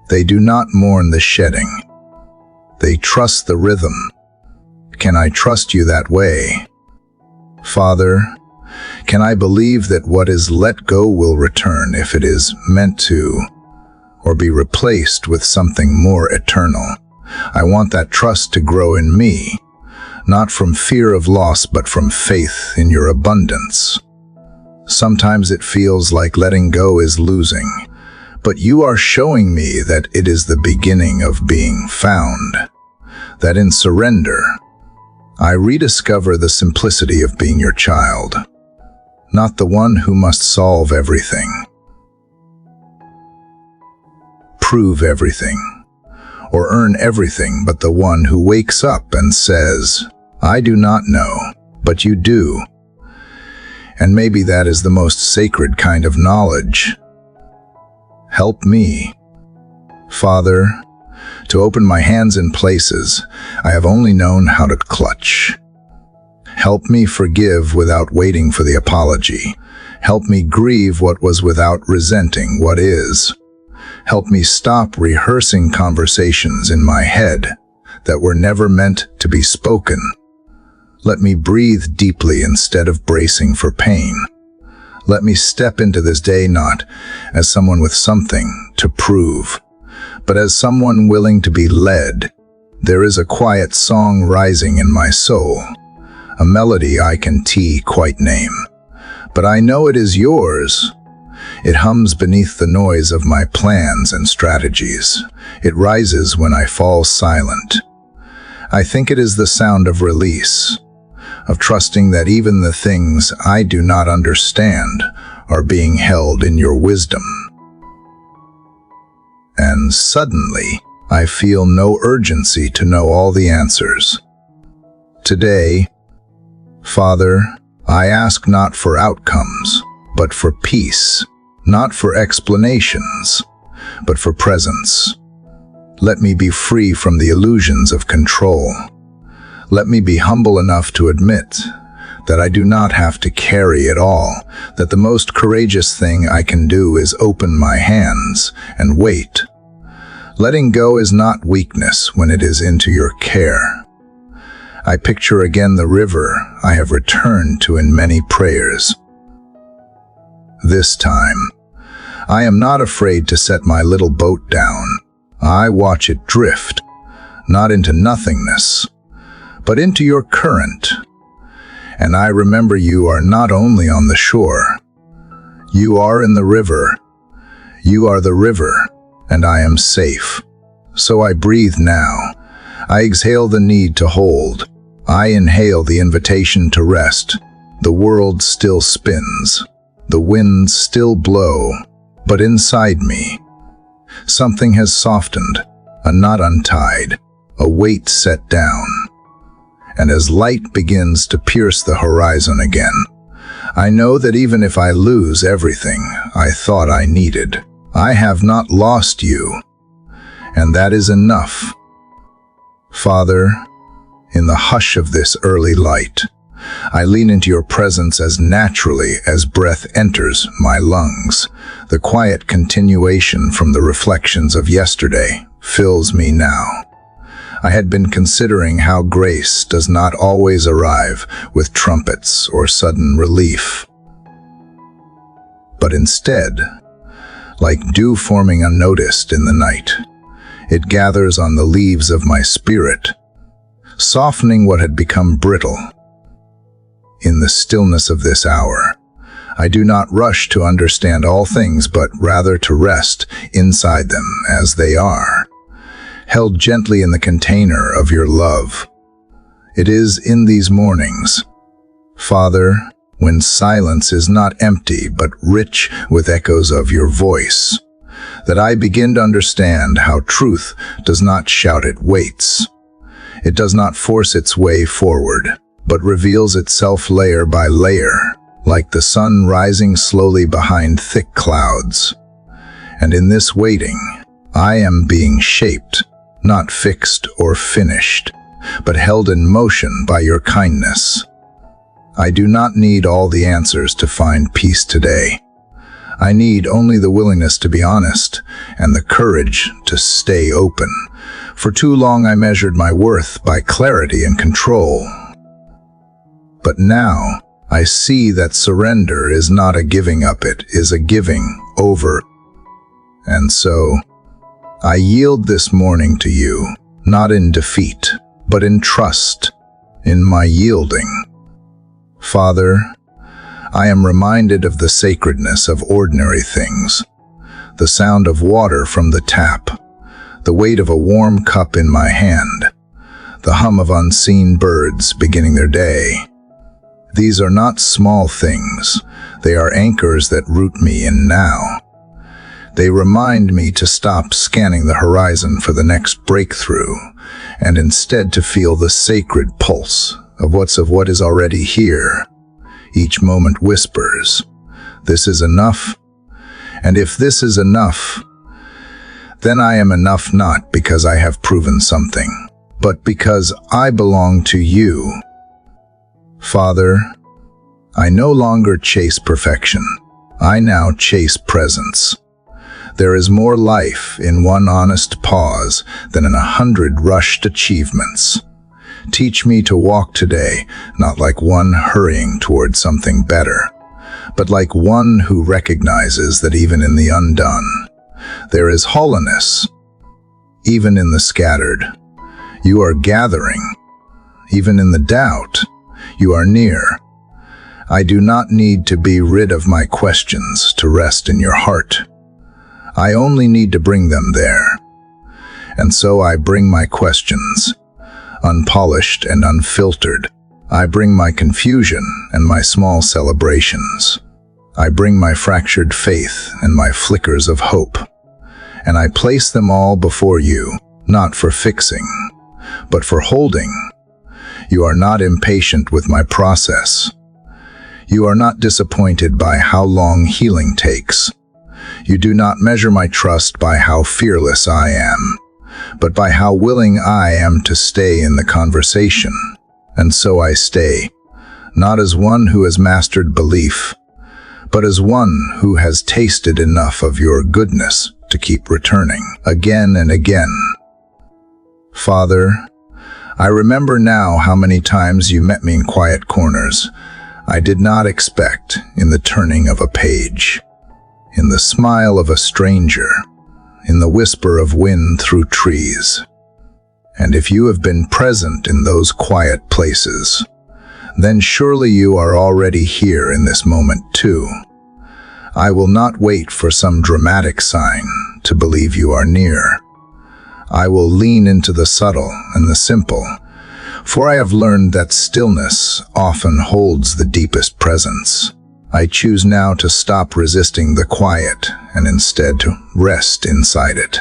They do not mourn the shedding. They trust the rhythm. Can I trust you that way? Father, can I believe that what is let go will return if it is meant to, or be replaced with something more eternal? I want that trust to grow in me, not from fear of loss, but from faith in your abundance. Sometimes it feels like letting go is losing, but you are showing me that it is the beginning of being found, that in surrender, I rediscover the simplicity of being your child, not the one who must solve everything, prove everything, or earn everything, but the one who wakes up and says, I do not know, but you do. And maybe that is the most sacred kind of knowledge. Help me, Father, to open my hands in places I have only known how to clutch. Help me forgive without waiting for the apology. Help me grieve what was without resenting what is. Help me stop rehearsing conversations in my head that were never meant to be spoken. Let me breathe deeply instead of bracing for pain. Let me step into this day not as someone with something to prove, but as someone willing to be led. There is a quiet song rising in my soul, a melody I can quite name, but I know it is yours. It hums beneath the noise of my plans and strategies. It rises when I fall silent. I think it is the sound of release, of trusting that even the things I do not understand are being held in your wisdom. And suddenly, I feel no urgency to know all the answers. Today, Father, I ask not for outcomes, but for peace, not for explanations, but for presence. Let me be free from the illusions of control. Let me be humble enough to admit that I do not have to carry it all, that the most courageous thing I can do is open my hands and wait. Letting go is not weakness when it is into your care. I picture again the river I have returned to in many prayers. This time, I am not afraid to set my little boat down. I watch it drift, not into nothingness, but into your current. And I remember you are not only on the shore. You are in the river. You are the river, and I am safe. So I breathe now. I exhale the need to hold. I inhale the invitation to rest. The world still spins. The winds still blow. But inside me, something has softened, a knot untied, a weight set down. And as light begins to pierce the horizon again, I know that even if I lose everything I thought I needed, I have not lost you, and that is enough. Father, in the hush of this early light, I lean into your presence as naturally as breath enters my lungs. The quiet continuation from the reflections of yesterday fills me now. I had been considering how grace does not always arrive with trumpets or sudden relief, but instead, like dew forming unnoticed in the night, it gathers on the leaves of my spirit, softening what had become brittle. In the stillness of this hour, I do not rush to understand all things, but rather to rest inside them as they are, held gently in the container of your love. It is in these mornings, Father, when silence is not empty but rich with echoes of your voice, that I begin to understand how truth does not shout, it waits. It does not force its way forward, but reveals itself layer by layer, like the sun rising slowly behind thick clouds. And in this waiting, I am being shaped, not fixed or finished, but held in motion by your kindness. I do not need all the answers to find peace today. I need only the willingness to be honest and the courage to stay open. For too long I measured my worth by clarity and control. But now I see that surrender is not a giving up, it is a giving over. And so I yield this morning to you, not in defeat, but in trust, in my yielding. Father, I am reminded of the sacredness of ordinary things, the sound of water from the tap, the weight of a warm cup in my hand, the hum of unseen birds beginning their day. These are not small things. They are anchors that root me in now. They remind me to stop scanning the horizon for the next breakthrough, and instead to feel the sacred pulse of what is already here. Each moment whispers, this is enough. And if this is enough, then I am enough, not because I have proven something, but because I belong to you. Father, I no longer chase perfection. I now chase presence. There is more life in one honest pause than in 100 rushed achievements. Teach me to walk today, not like one hurrying toward something better, but like one who recognizes that even in the undone, there is wholeness. Even in the scattered, you are gathering. Even in the doubt, you are near. I do not need to be rid of my questions to rest in your heart. I only need to bring them there. And so I bring my questions, unpolished and unfiltered. I bring my confusion and my small celebrations. I bring my fractured faith and my flickers of hope. And I place them all before you, not for fixing, but for holding. You are not impatient with my process. You are not disappointed by how long healing takes. You do not measure my trust by how fearless I am, but by how willing I am to stay in the conversation. And so I stay, not as one who has mastered belief, but as one who has tasted enough of your goodness to keep returning again and again. Father, I remember now how many times you met me in quiet corners I did not expect, in the turning of a page, in the smile of a stranger, in the whisper of wind through trees. And if you have been present in those quiet places, then surely you are already here in this moment too. I will not wait for some dramatic sign to believe you are near. I will lean into the subtle and the simple, for I have learned that stillness often holds the deepest presence. I choose now to stop resisting the quiet and instead to rest inside it.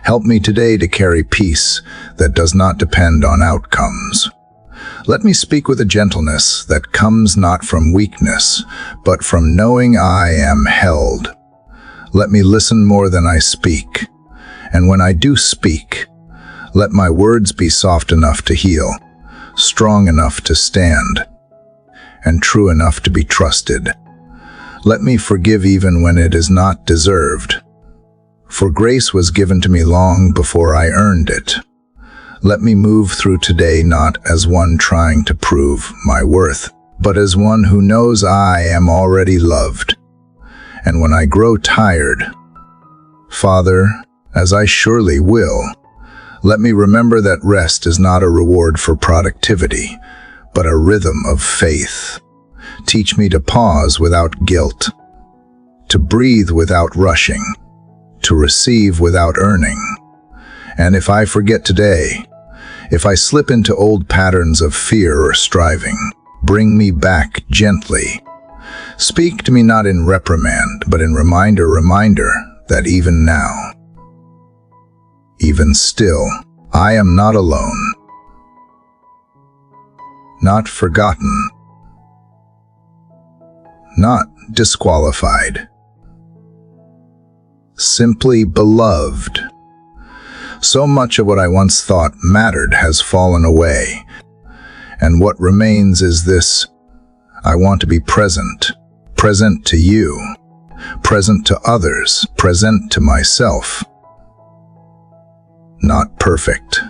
Help me today to carry peace that does not depend on outcomes. Let me speak with a gentleness that comes not from weakness, but from knowing I am held. Let me listen more than I speak. And when I do speak, let my words be soft enough to heal, strong enough to stand, and true enough to be trusted. Let me forgive even when it is not deserved, for grace was given to me long before I earned it. Let me move through today not as one trying to prove my worth, but as one who knows I am already loved. And when I grow tired, Father, as I surely will, let me remember that rest is not a reward for productivity, but a rhythm of faith. Teach me to pause without guilt, to breathe without rushing, to receive without earning. And if I forget today, if I slip into old patterns of fear or striving, bring me back gently. Speak to me not in reprimand, but in reminder that even now, even still, I am not alone, not forgotten, not disqualified, simply beloved. So much of what I once thought mattered has fallen away, and what remains is this: I want to be present, present to you, present to others, present to myself. Not perfect,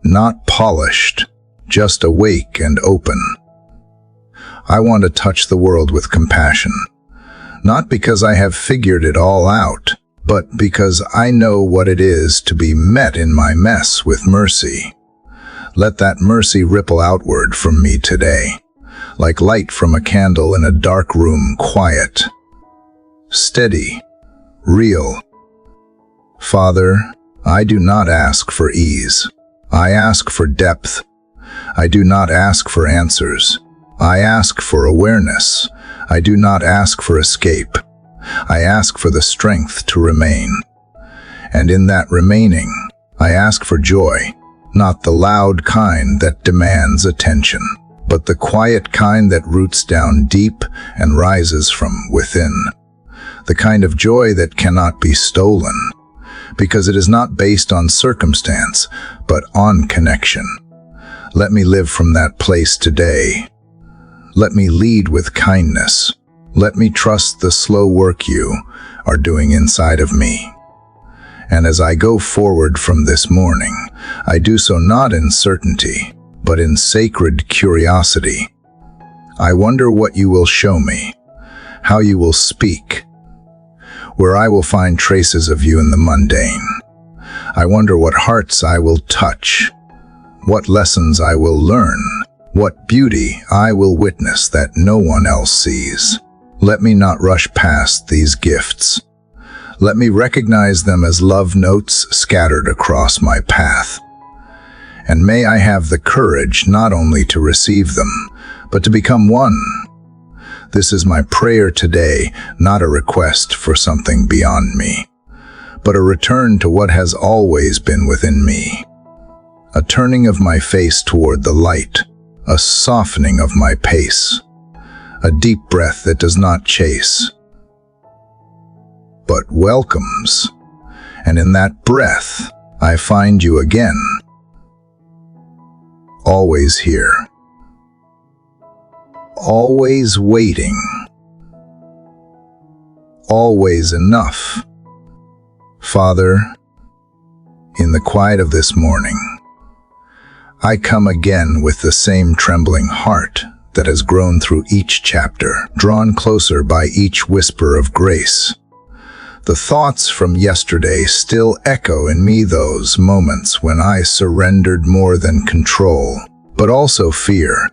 not polished, just awake and open. I want to touch the world with compassion, not because I have figured it all out, but because I know what it is to be met in my mess with mercy. Let that mercy ripple outward from me today, like light from a candle in a dark room, quiet, steady, real. Father, I do not ask for ease. I ask for depth. I do not ask for answers. I ask for awareness. I do not ask for escape. I ask for the strength to remain. And in that remaining, I ask for joy, not the loud kind that demands attention, but the quiet kind that roots down deep and rises from within. The kind of joy that cannot be stolen, because it is not based on circumstance, but on connection. Let me live from that place today. Let me lead with kindness. Let me trust the slow work you are doing inside of me. And as I go forward from this morning, I do so not in certainty, but in sacred curiosity. I wonder what you will show me, how you will speak, where I will find traces of you in the mundane. I wonder what hearts I will touch, what lessons I will learn, What beauty I will witness that no one else sees. Let me not rush past these gifts. Let me recognize them as love notes scattered across my path. And may I have the courage not only to receive them, but to become one. This is my prayer today, not a request for something beyond me, but a return to what has always been within me. A turning of my face toward the light, a softening of my pace, a deep breath that does not chase, but welcomes. And in that breath, I find you again, always here, always waiting, always enough. Father, in the quiet of this morning, I come again with the same trembling heart that has grown through each chapter, drawn closer by each whisper of grace. The thoughts from yesterday still echo in me, those moments when I surrendered more than control, but also fear.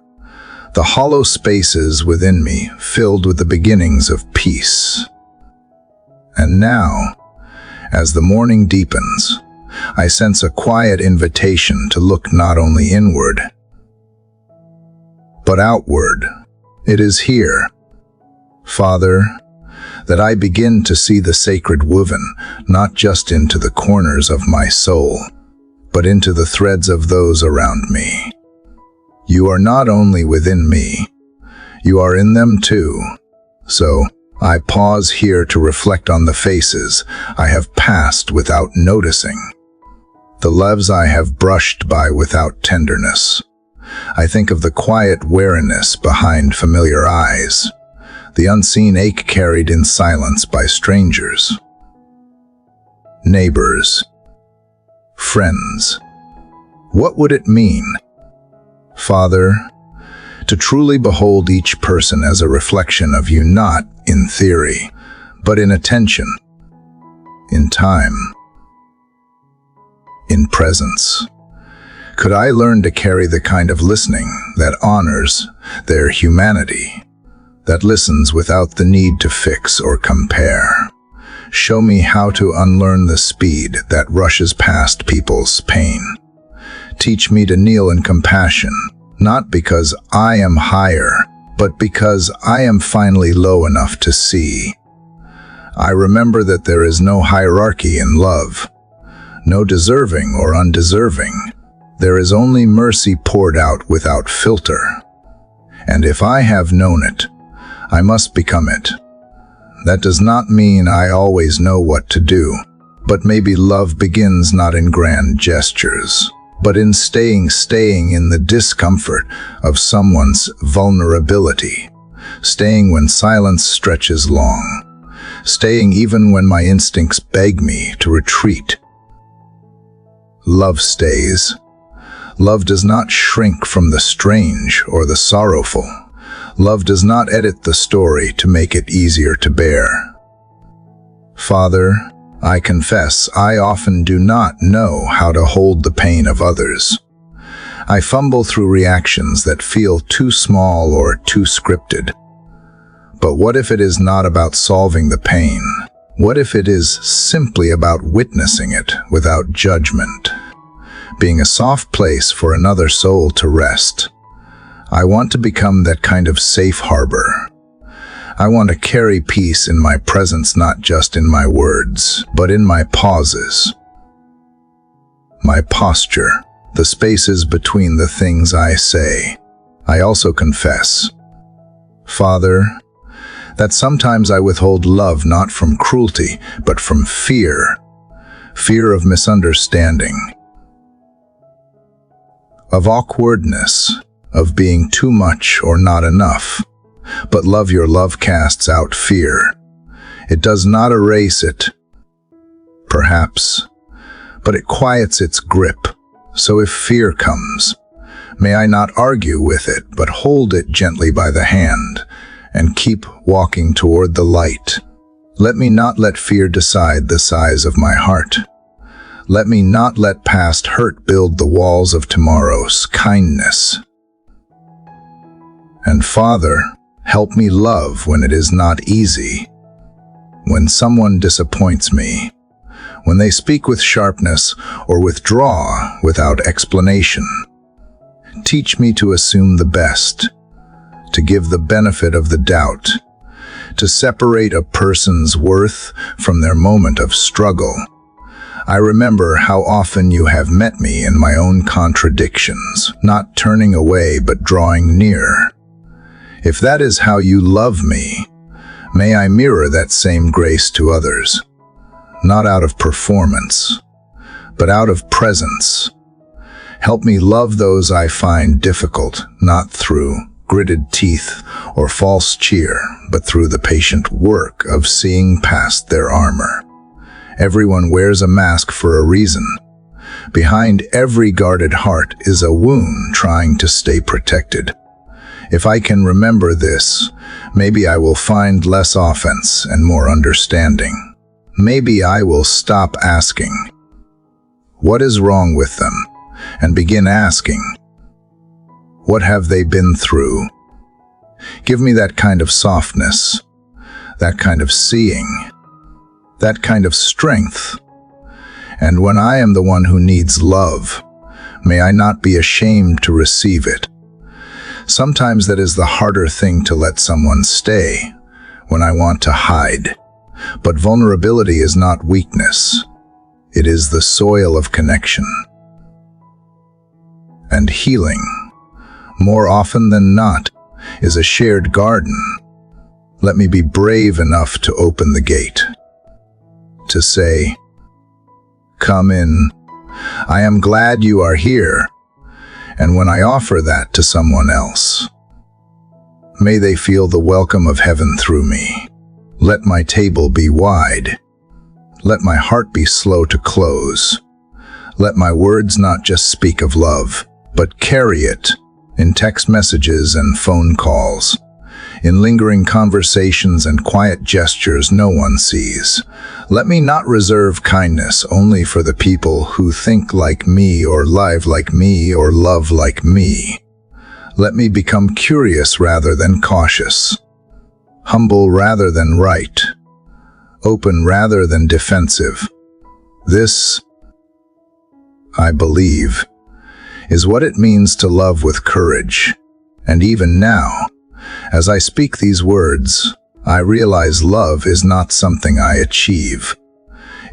The hollow spaces within me filled with the beginnings of peace. And now, as the morning deepens, I sense a quiet invitation to look not only inward, but outward. It is here, Father, that I begin to see the sacred woven, not just into the corners of my soul, but into the threads of those around me. You are not only within me, you are in them too. So, I pause here to reflect on the faces I have passed without noticing, the lives I have brushed by without tenderness. I think of the quiet weariness behind familiar eyes, the unseen ache carried in silence by strangers, neighbors, friends. What would it mean, Father, to truly behold each person as a reflection of you, not in theory, but in attention, in time, in presence? Could I learn to carry the kind of listening that honors their humanity, that listens without the need to fix or compare? Show me how to unlearn the speed that rushes past people's pain. Teach me to kneel in compassion, not because I am higher, but because I am finally low enough to see. I remember that there is no hierarchy in love, no deserving or undeserving. There is only mercy poured out without filter. And if I have known it, I must become it. That does not mean I always know what to do, but maybe love begins not in grand gestures, but in staying in the discomfort of someone's vulnerability, staying when silence stretches long, staying even when my instincts beg me to retreat. Love stays. Love does not shrink from the strange or the sorrowful. Love does not edit the story to make it easier to bear. Father, I confess I often do not know how to hold the pain of others. I fumble through reactions that feel too small or too scripted. But what if it is not about solving the pain? What if it is simply about witnessing it without judgment, being a soft place for another soul to rest? I want to become that kind of safe harbor. I want to carry peace in my presence, not just in my words, but in my pauses, my posture, the spaces between the things I say. I also confess, Father, that sometimes I withhold love not from cruelty, but from fear of misunderstanding, of awkwardness, of being too much or not enough. But your love casts out fear. It does not erase it, perhaps, but it quiets its grip. So if fear comes, may I not argue with it, but hold it gently by the hand and keep walking toward the light. Let me not let fear decide the size of my heart. Let me not let past hurt build the walls of tomorrow's kindness. And Father, help me love when it is not easy. When someone disappoints me, when they speak with sharpness or withdraw without explanation. Teach me to assume the best, to give the benefit of the doubt, to separate a person's worth from their moment of struggle. I remember how often you have met me in my own contradictions, not turning away but drawing near. If that is how you love me, may I mirror that same grace to others, not out of performance, but out of presence. Help me love those I find difficult, not through gritted teeth or false cheer, but through the patient work of seeing past their armor. Everyone wears a mask for a reason. Behind every guarded heart is a wound trying to stay protected. If I can remember this, maybe I will find less offense and more understanding. Maybe I will stop asking, what is wrong with them? And begin asking, what have they been through? Give me that kind of softness, that kind of seeing, that kind of strength. And when I am the one who needs love, may I not be ashamed to receive it. Sometimes that is the harder thing to let someone stay, when I want to hide. But vulnerability is not weakness. It is the soil of connection. And healing, more often than not, is a shared garden. Let me be brave enough to open the gate, to say, come in, I am glad you are here. And when I offer that to someone else, may they feel the welcome of heaven through me. Let my table be wide. Let my heart be slow to close. Let my words not just speak of love, but carry it in text messages and phone calls, in lingering conversations and quiet gestures no one sees. Let me not reserve kindness only for the people who think like me or live like me or love like me. Let me become curious rather than cautious, humble rather than right, open rather than defensive. This, I believe, is what it means to love with courage. And even now, as I speak these words, I realize love is not something I achieve.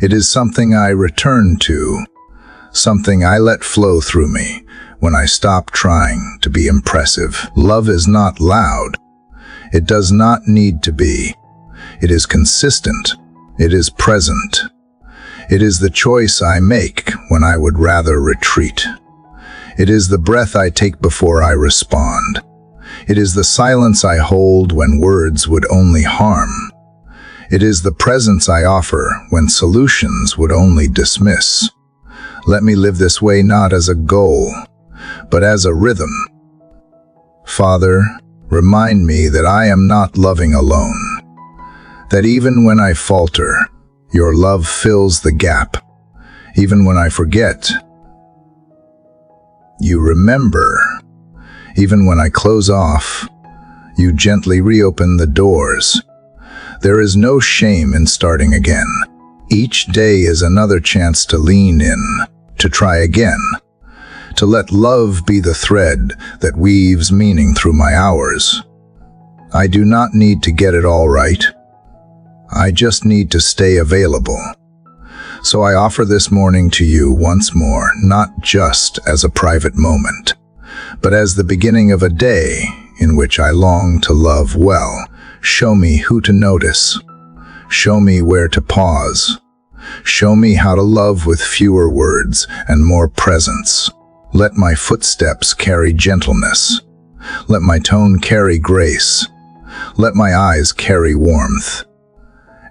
It is something I return to, something I let flow through me when I stop trying to be impressive. Love is not loud. It does not need to be. It is consistent. It is present. It is the choice I make when I would rather retreat. It is the breath I take before I respond. It is the silence I hold when words would only harm. It is the presence I offer when solutions would only dismiss. Let me live this way not as a goal, but as a rhythm. Father, remind me that I am not loving alone, that even when I falter, your love fills the gap. Even when I forget, you remember. Even when I close off, you gently reopen the doors. There is no shame in starting again. Each day is another chance to lean in, to try again, to let love be the thread that weaves meaning through my hours. I do not need to get it all right. I just need to stay available. So I offer this morning to you once more, not just as a private moment, but as the beginning of a day in which I long to love well. Show me who to notice. Show me where to pause. Show me how to love with fewer words and more presence. Let my footsteps carry gentleness. Let my tone carry grace. Let my eyes carry warmth.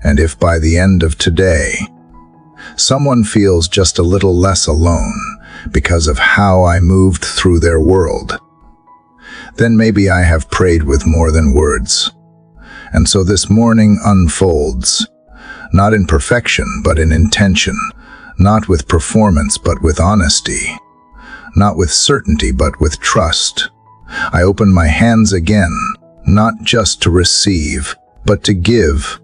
And if by the end of today, someone feels just a little less alone because of how I moved through their world, then maybe I have prayed with more than words. And so this morning unfolds, not in perfection, but in intention, not with performance, but with honesty, not with certainty, but with trust, I open my hands again, not just to receive, but to give.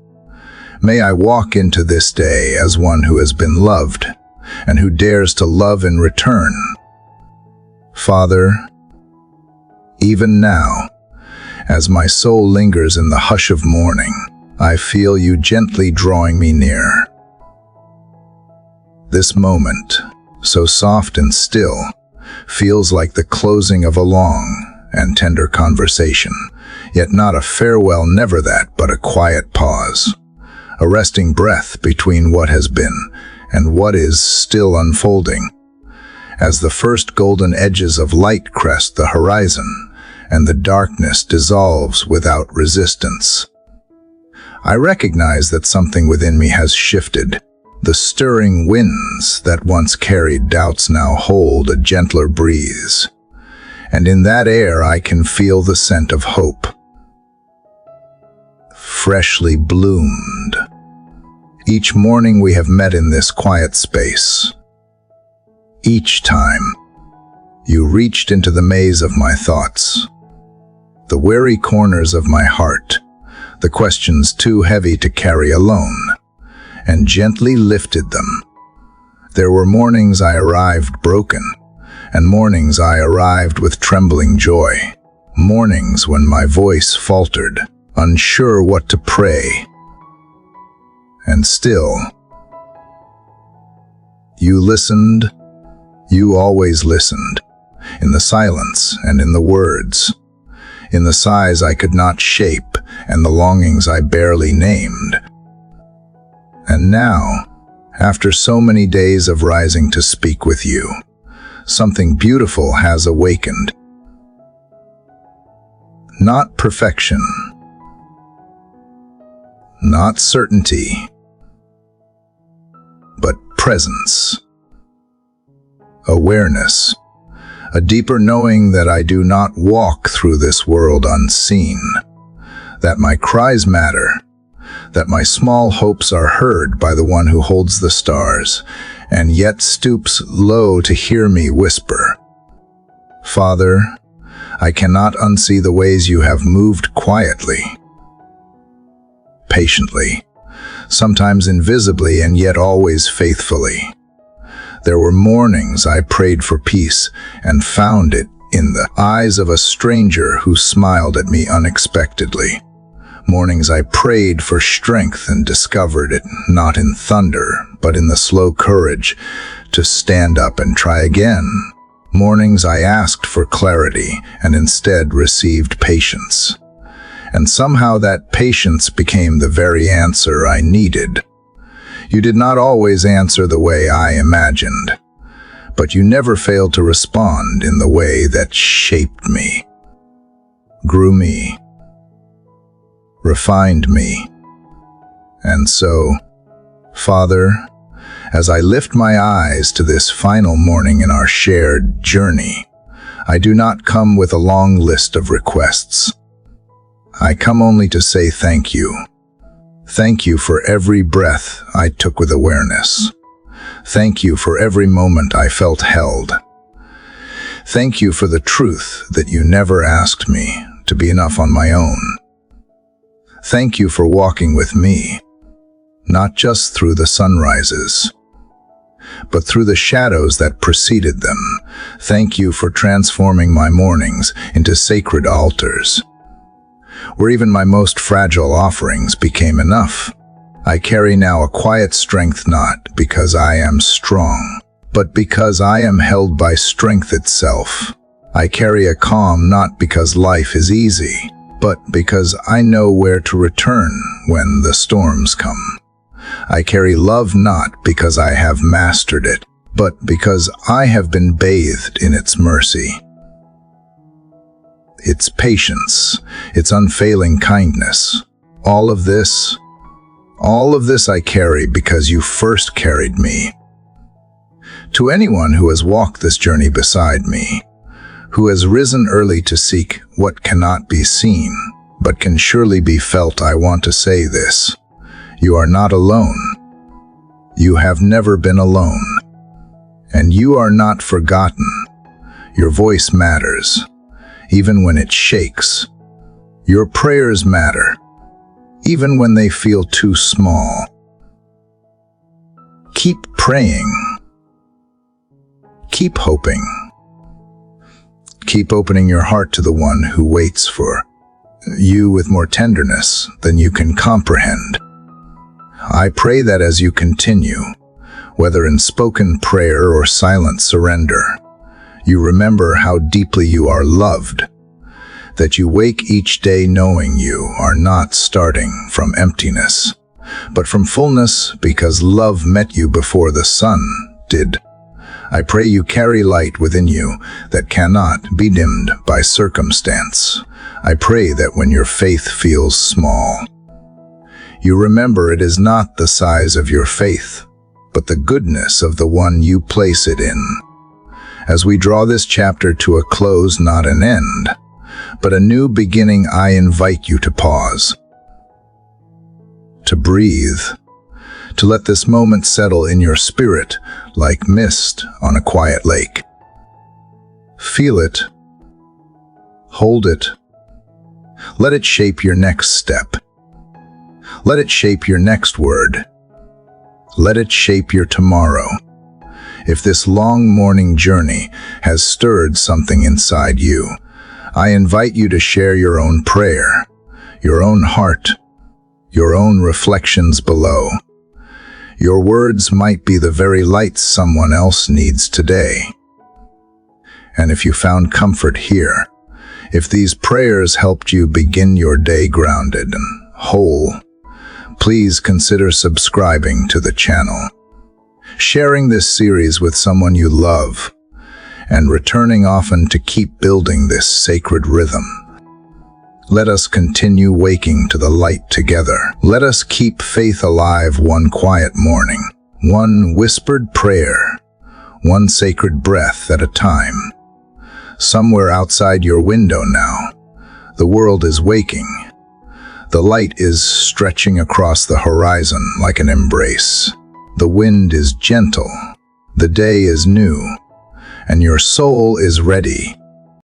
May I walk into this day as one who has been loved, and who dares to love in return. Father, even now, as my soul lingers in the hush of morning, I feel you gently drawing me near. This moment, so soft and still, feels like the closing of a long and tender conversation, yet not a farewell, never that, but a quiet pause, a resting breath between what has been and what is still unfolding. As the first golden edges of light crest the horizon, and the darkness dissolves without resistance, I recognize that something within me has shifted. The stirring winds that once carried doubts now hold a gentler breeze, and in that air I can feel the scent of hope, freshly bloomed. Each morning we have met in this quiet space. Each time, you reached into the maze of my thoughts, the weary corners of my heart, the questions too heavy to carry alone, and gently lifted them. There were mornings I arrived broken, and mornings I arrived with trembling joy, mornings when my voice faltered, unsure what to pray. And still, you listened. You always listened, in the silence and in the words, in the sighs I could not shape and the longings I barely named. And now, after so many days of rising to speak with you, something beautiful has awakened. Not perfection, not certainty, but presence. Awareness, a deeper knowing that I do not walk through this world unseen, that my cries matter, that my small hopes are heard by the one who holds the stars, and yet stoops low to hear me whisper. Father, I cannot unsee the ways you have moved quietly, patiently, sometimes invisibly and yet always faithfully. There were mornings I prayed for peace and found it in the eyes of a stranger who smiled at me unexpectedly. Mornings I prayed for strength and discovered it not in thunder, but in the slow courage to stand up and try again. Mornings I asked for clarity and instead received patience. And somehow that patience became the very answer I needed. You did not always answer the way I imagined, but you never failed to respond in the way that shaped me, grew me, refined me. And so, Father, as I lift my eyes to this final morning in our shared journey, I do not come with a long list of requests. I come only to say thank you. Thank you for every breath I took with awareness. Thank you for every moment I felt held. Thank you for the truth that you never asked me to be enough on my own. Thank you for walking with me, not just through the sunrises, but through the shadows that preceded them. Thank you for transforming my mornings into sacred altars, where even my most fragile offerings became enough. I carry now a quiet strength, not because I am strong, but because I am held by strength itself. I carry a calm not because life is easy, but because I know where to return when the storms come. I carry love not because I have mastered it, but because I have been bathed in its mercy, its patience, its unfailing kindness. All of this I carry because you first carried me. To anyone who has walked this journey beside me, who has risen early to seek what cannot be seen, but can surely be felt, I want to say this: you are not alone. You have never been alone. And you are not forgotten. Your voice matters. even when it shakes. Your prayers matter, even when they feel too small. Keep praying. Keep hoping. Keep opening your heart to the one who waits for you with more tenderness than you can comprehend. I pray that as you continue, whether in spoken prayer or silent surrender, you remember how deeply you are loved, that you wake each day knowing you are not starting from emptiness, but from fullness because love met you before the sun did. I pray you carry light within you that cannot be dimmed by circumstance. I pray that when your faith feels small, you remember it is not the size of your faith, but the goodness of the one you place it in. As we draw this chapter to a close, not an end, but a new beginning, I invite you to pause, to breathe, to let this moment settle in your spirit like mist on a quiet lake. Feel it, hold it, let it shape your next step. Let it shape your next word. Let it shape your tomorrow. If this long morning journey has stirred something inside you, I invite you to share your own prayer, your own heart, your own reflections below. Your words might be the very light someone else needs today. And if you found comfort here, if these prayers helped you begin your day grounded and whole, please consider subscribing to the channel, sharing this series with someone you love, and returning often to keep building this sacred rhythm. Let us continue waking to the light together. Let us keep faith alive one quiet morning, one whispered prayer, one sacred breath at a time. Somewhere outside your window now, the world is waking. The light is stretching across the horizon like an embrace. The wind is gentle, the day is new, and your soul is ready